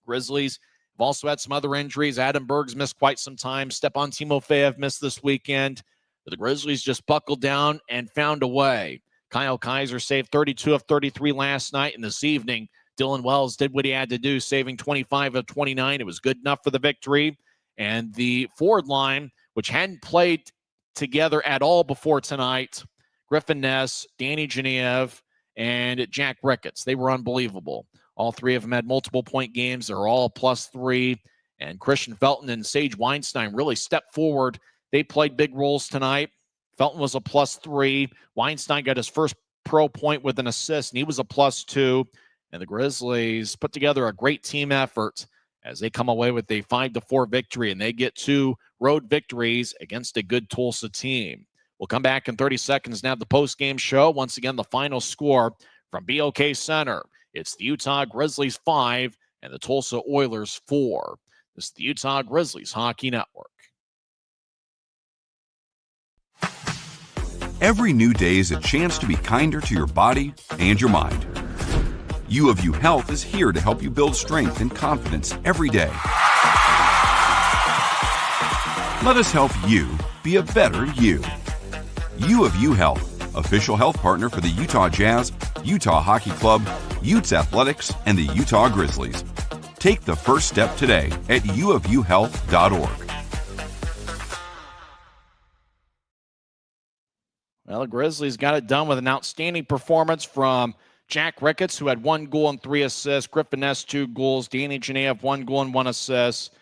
[SPEAKER 1] Grizzlies have also had some other injuries. Adam Berg's missed quite some time. Stepan Timofeyev missed this weekend. But the Grizzlies just buckled down and found a way. Kyle Kaiser saved 32 of 33 last night, and this evening, Dylan Wells did what he had to do, saving 25 of 29. It was good enough for the victory. And the forward line, which hadn't played together at all before tonight, Griffin Ness, Danny Genev, and Jack Ricketts. They were unbelievable. All 3 of them had multiple-point games. They're all +3. And Christian Felton and Sage Weinstein really stepped forward. They played big roles tonight. Felton was a +3. Weinstein got his first pro point with an assist, and he was a +2. And the Grizzlies put together a great team effort as they come away with a 5-4 victory, and they get 2 road victories against a good Tulsa team. We'll come back in 30 seconds and have the post-game show. Once again, the final score from BOK Center. It's the Utah Grizzlies 5 and the Tulsa Oilers 4. This is the Utah Grizzlies Hockey Network.
[SPEAKER 2] Every new day is a chance to be kinder to your body and your mind. U of U Health is here to help you build strength and confidence every day. Let us help you be a better you. U of U Health, official health partner for the Utah Jazz, Utah Hockey Club, Utes Athletics, and the Utah Grizzlies. Take the first step today at uofuhealth.org.
[SPEAKER 1] Well, the Grizzlies got it done with an outstanding performance from Jack Ricketts, who had 1 goal and 3 assists. Griffin Ness, 2 goals. Danny Genev, 1 goal and 1 assist.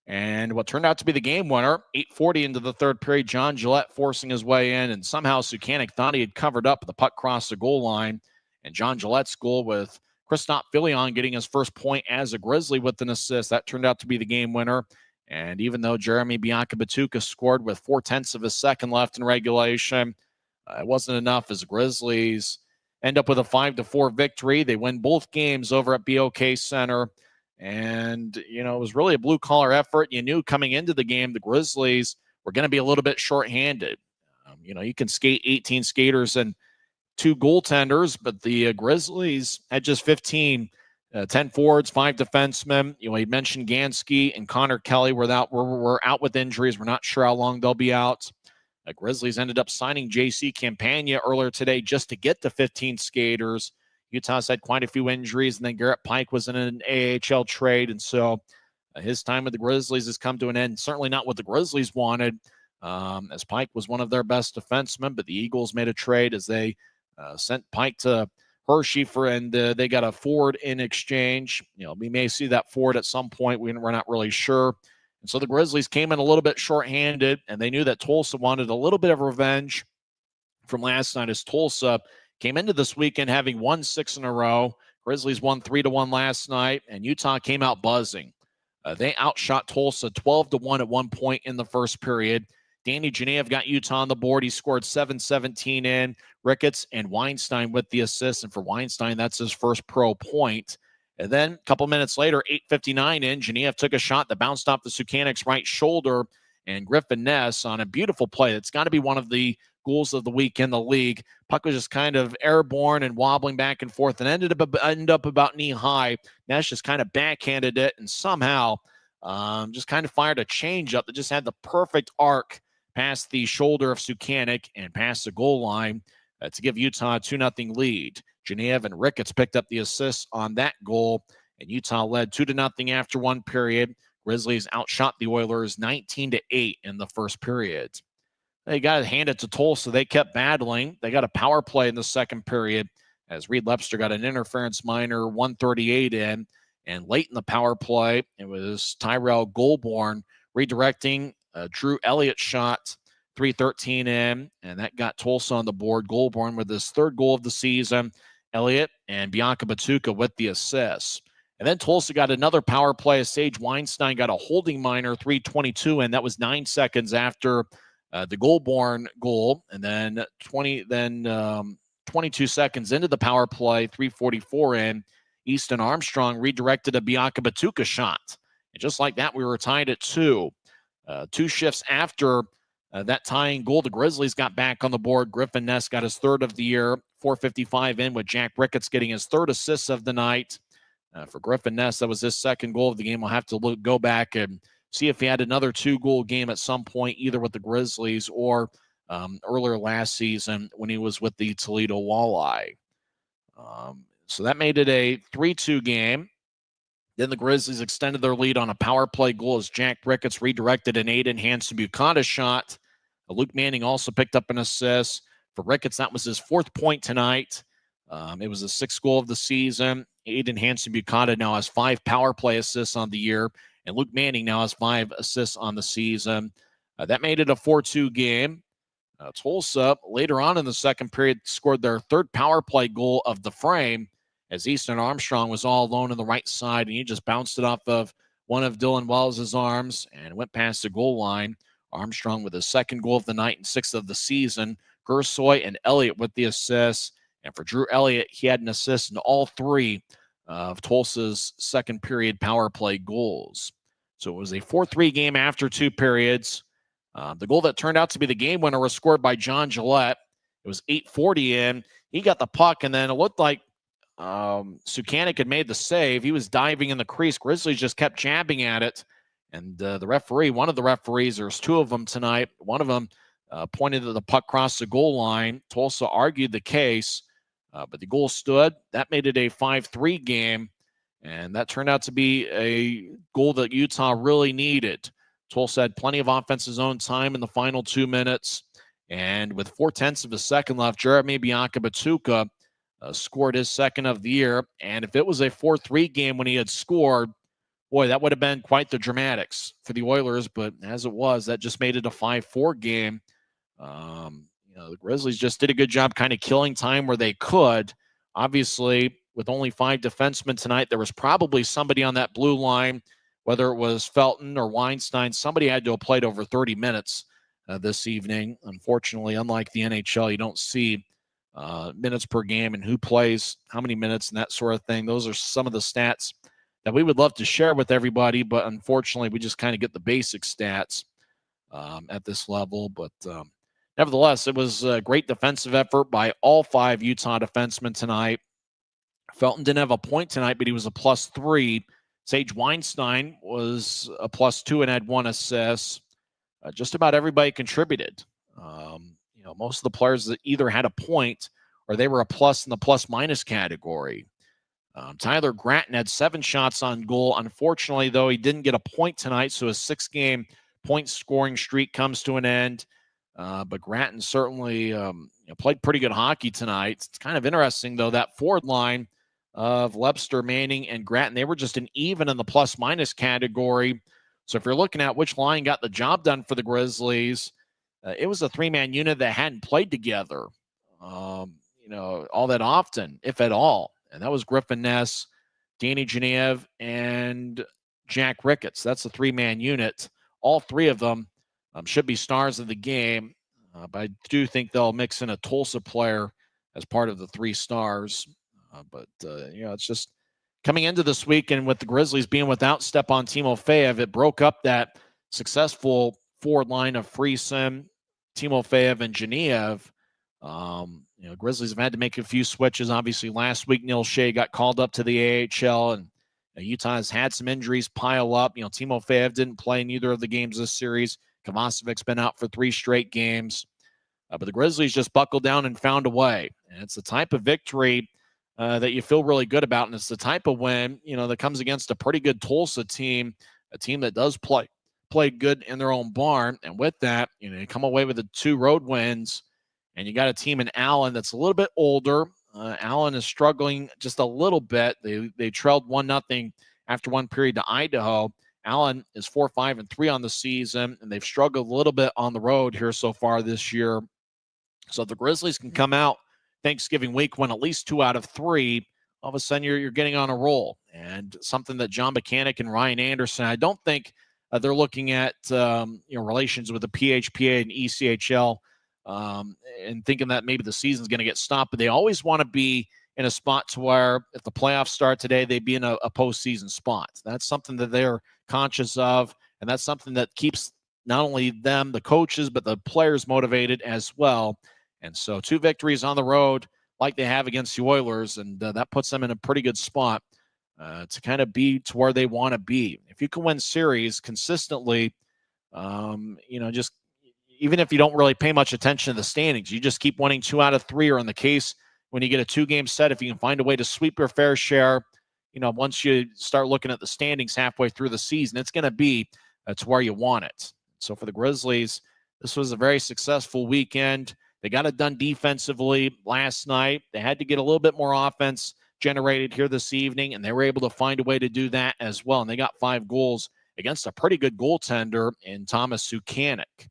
[SPEAKER 1] And what turned out to be the game winner, 8:40 into the third period, John Gillette forcing his way in. And somehow Sukanik thought he had covered up, but the puck crossed the goal line. And John Gillette's goal with Christoph Filion getting his first point as a Grizzly with an assist. That turned out to be the game winner. And even though Jeremy Bianca-Batuka scored with 4/10 of a second left in regulation, it wasn't enough as the Grizzlies end up with a 5-4 victory. They win both games over at BOK Center. And, it was really a blue-collar effort. You knew coming into the game the Grizzlies were going to be a little bit shorthanded. You can skate 18 skaters and 2 goaltenders, but the Grizzlies had just 15, 10 forwards, 5 defensemen. He mentioned Gansky and Connor Kelly were out with injuries. We're not sure how long they'll be out. The Grizzlies ended up signing J.C. Campagna earlier today just to get to 15 skaters. Utah's had quite a few injuries, and then Garrett Pike was in an AHL trade, and so his time with the Grizzlies has come to an end. Certainly not what the Grizzlies wanted, as Pike was one of their best defensemen, but the Eagles made a trade as they sent Pike to Hershey and they got a forward in exchange. We may see that forward at some point. We're not really sure. And so the Grizzlies came in a little bit shorthanded, and they knew that Tulsa wanted a little bit of revenge from last night as Tulsa came into this weekend having won 6 in a row. Grizzlies won 3-1 last night, and Utah came out buzzing. They outshot Tulsa 12-1 at one point in the first period. Danny Genev got Utah on the board. He scored 7:17 in. Ricketts and Weinstein with the assist, and for Weinstein, that's his first pro point. And then a couple minutes later, 8:59 in, Genev took a shot that bounced off the Sukanik's right shoulder and Griffin Ness on a beautiful play. It's got to be one of the goals of the week in the league. Puck was just kind of airborne and wobbling back and forth and ended up about knee high. Ness just kind of backhanded it and somehow just kind of fired a changeup that just had the perfect arc past the shoulder of Sukanik and past the goal line to give Utah a 2-0 lead. Genev and Ricketts picked up the assists on that goal, and Utah led 2-0 after one period. Grizzlies outshot the Oilers 19-8 in the first period. They got to hand it to Tulsa. They kept battling. They got a power play in the second period as Reed Lepster got an interference minor 138 in. And late in the power play, it was Tyrell Goulbourne redirecting Drew Elliott's shot 3:13 in, and that got Tulsa on the board. Goulbourne with his third goal of the season. Elliott and Bianca Batuka with the assists. And then Tulsa got another power play as Sage Weinstein got a holding minor 3:22 in. That was 9 seconds after the Goulbourne goal. And then 22 seconds into the power play, 3:44 in, Easton Armstrong redirected a Bianca Batuka shot. And just like that, we were tied at 2. 2 shifts after that tying goal, the Grizzlies got back on the board. Griffin Ness got his third of the year, 4:55 in, with Jack Ricketts getting his third assist of the night. For Griffin Ness, that was his second goal of the game. We'll have to go back and see if he had another 2-goal game at some point, either with the Grizzlies or earlier last season when he was with the Toledo Walleye. So that made it a 3-2 game. Then the Grizzlies extended their lead on a power play goal as Jack Ricketts redirected an Aiden Hansen-Bukata shot. Luke Manning also picked up an assist. For Ricketts, that was his 4th point tonight. It was the 6th goal of the season. Aiden Hansen-Bukata now has 5 power play assists on the year, and Luke Manning now has 5 assists on the season. That made it a 4-2 game. Tulsa, later on in the second period, scored their 3rd power play goal of the frame as Easton Armstrong was all alone on the right side, and he just bounced it off of one of Dylan Wells' arms and went past the goal line. Armstrong with his 2nd goal of the night and 6th of the season. Gersoy and Elliott with the assists. And for Drew Elliott, he had an assist in all 3 of Tulsa's second period power play goals. So it was a 4-3 game after 2 periods. The goal that turned out to be the game winner was scored by John Gillette. It was 8:40 in. He got the puck, and then it looked like Sukanik had made the save. He was diving in the crease. Grizzlies just kept jabbing at it. And the referee, one of the referees, there's 2 of them tonight, one of them pointed that the puck crossed the goal line. Tulsa argued the case, but the goal stood. That made it a 5-3 game, and that turned out to be a goal that Utah really needed. Tulsa had plenty of offense's own time in the final 2 minutes, and with 0.4 of a second left, Jeremy Bianca Batuka scored his 2nd of the year. And if it was a 4-3 game when he had scored, boy, that would have been quite the dramatics for the Oilers. But as it was, that just made it a 5-4 game. The Grizzlies just did a good job kind of killing time where they could. Obviously, with only 5 defensemen tonight, there was probably somebody on that blue line, whether it was Felton or Weinstein. Somebody had to have played over 30 minutes this evening. Unfortunately, unlike the NHL, you don't see minutes per game and who plays how many minutes and that sort of thing. Those are some of the stats that we would love to share with everybody, but unfortunately, we just kind of get the basic stats at this level. But nevertheless, it was a great defensive effort by all 5 Utah defensemen tonight. Felton didn't have a point tonight, but he was a +3. Sage Weinstein was a +2 and had 1 assist. Just about everybody contributed. Most of the players that either had a point or they were a plus in the plus-minus category. Tyler Gratton had 7 shots on goal. Unfortunately, though, he didn't get a point tonight, so his 6-game point-scoring streak comes to an end. But Gratton certainly played pretty good hockey tonight. It's kind of interesting, though, that forward line of Lepster, Manning, and Gratton, they were just an even in the plus-minus category. So if you're looking at which line got the job done for the Grizzlies, it was a 3-man unit that hadn't played together, all that often, if at all. And that was Griffin Ness, Danny Genev, and Jack Ricketts. That's a 3-man unit. All 3 of them should be stars of the game. But I do think they'll mix in a Tulsa player as part of the 3 stars. It's just coming into this weekend with the Grizzlies being without Stepan Timofeyev, it broke up that successful forward line of Friesen, Timofeyev, and Genev. Grizzlies have had to make a few switches. Obviously, last week, Neil Shea got called up to the AHL, and Utah has had some injuries pile up. Timofeyev didn't play in either of the games this series. Kovacevic's been out for 3 straight games. But the Grizzlies just buckled down and found a way. And it's the type of victory that you feel really good about, and it's the type of win, that comes against a pretty good Tulsa team, a team that does play good in their own barn. And with that, you come away with the 2 road wins, and you got a team in Allen that's a little bit older. Allen is struggling just a little bit. They trailed 1-0 after one period to Idaho. Allen is 4-5-3 on the season, and they've struggled a little bit on the road here so far this year. So if the Grizzlies can come out Thanksgiving week, win at least 2 out of 3, all of a sudden you're getting on a roll. And something that John Buchanan and Ryan Anderson, I don't think they're looking at relations with the PHPA and ECHL and thinking that maybe the season's going to get stopped. But they always want to be in a spot to where if the playoffs start today, they'd be in a postseason spot. That's something that they're conscious of, and that's something that keeps not only them, the coaches, but the players motivated as well. And so 2 victories on the road like they have against the Oilers, and that puts them in a pretty good spot to kind of be to where they want to be. If you can win series consistently, just even if you don't really pay much attention to the standings, you just keep winning 2 out of 3, or in the case when you get a 2-game set, if you can find a way to sweep your fair share, once you start looking at the standings halfway through the season, it's going to be to where you want it. So for the Grizzlies, this was a very successful weekend. They got it done defensively last night. They had to get a little bit more offense generated here this evening, and they were able to find a way to do that as well. And they got 5 goals against a pretty good goaltender in Thomas Sukanik.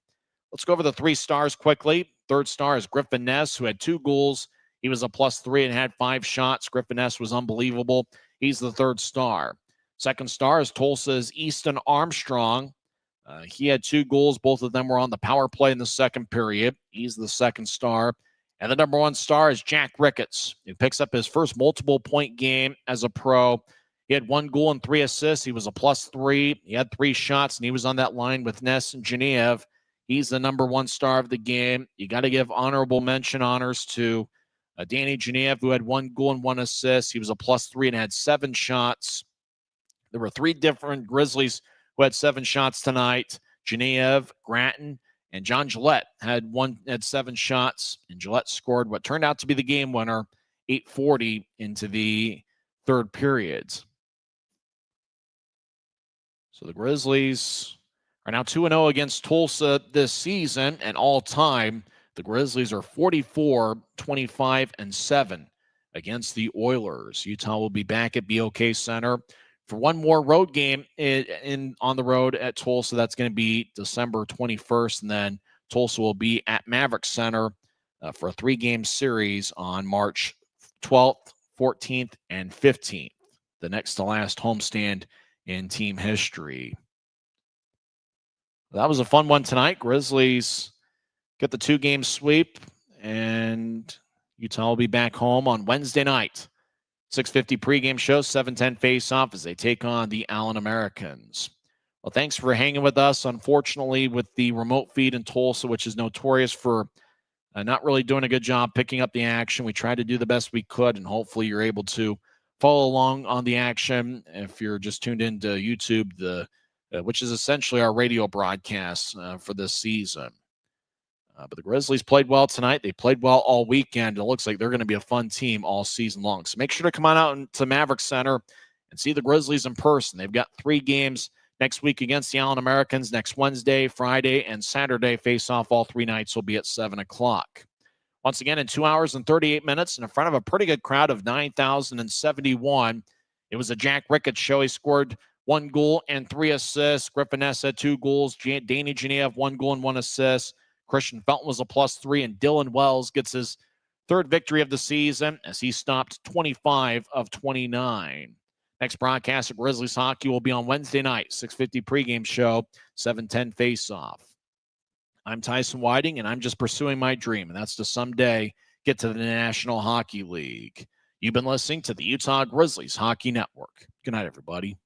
[SPEAKER 1] Let's go over the 3 stars quickly. 3rd star is Griffin Ness, who had 2 goals. He was a +3 and had 5 shots. Griffin Ness was unbelievable. He's the 3rd star. 2nd star is Tulsa's Easton Armstrong. He had 2 goals. Both of them were on the power play in the second period. He's the 2nd star. And the number 1 star is Jack Ricketts, who picks up his first multiple-point game as a pro. He had 1 goal and 3 assists. He was a +3. He had 3 shots, and he was on that line with Ness and Genev. He's the number 1 star of the game. You got to give honorable mention honors to Danny Genev, who had 1 goal and 1 assist. He was a +3 and had 7 shots. There were 3 different Grizzlies who had 7 shots tonight. Genev, Gratton, and John Gillette had 7 shots, and Gillette scored what turned out to be the game winner, 8:40 into the 3rd periods. So the Grizzlies are now 2-0 against Tulsa this season, and all time, the Grizzlies are 44-25-7 against the Oilers. Utah will be back at BOK Center for one more road game on the road at Tulsa. That's going to be December 21st, and then Tulsa will be at Maverick Center for a 3-game series on March 12th, 14th, and 15th, the next to last homestand in team history. That was a fun one tonight. Grizzlies get the 2-game sweep, and Utah will be back home on Wednesday night. 6:50 pregame show, 7:10 face-off as they take on the Allen Americans. Well, thanks for hanging with us. Unfortunately, with the remote feed in Tulsa, which is notorious for not really doing a good job picking up the action, we tried to do the best we could, and hopefully you're able to follow along on the action. If you're just tuned into YouTube, which is essentially our radio broadcast for this season. But the Grizzlies played well tonight. They played well all weekend. It looks like they're going to be a fun team all season long. So make sure to come on out to Maverick Center and see the Grizzlies in person. They've got 3 games next week against the Allen Americans. Next Wednesday, Friday, and Saturday face-off. All 3 nights will be at 7 o'clock. Once again, in 2 hours and 38 minutes, in front of a pretty good crowd of 9,071, it was a Jack Ricketts show. He scored 1 goal and 3 assists. Griffin Ness had 2 goals. Danny Genev, 1 goal and 1 assist. Christian Felton was a +3, and Dylan Wells gets his 3rd victory of the season as he stopped 25 of 29. Next broadcast of Grizzlies hockey will be on Wednesday night, 6:50 pregame show, 7:10 face-off. I'm Tyson Whiting, and I'm just pursuing my dream, and that's to someday get to the National Hockey League. You've been listening to the Utah Grizzlies Hockey Network. Good night, everybody.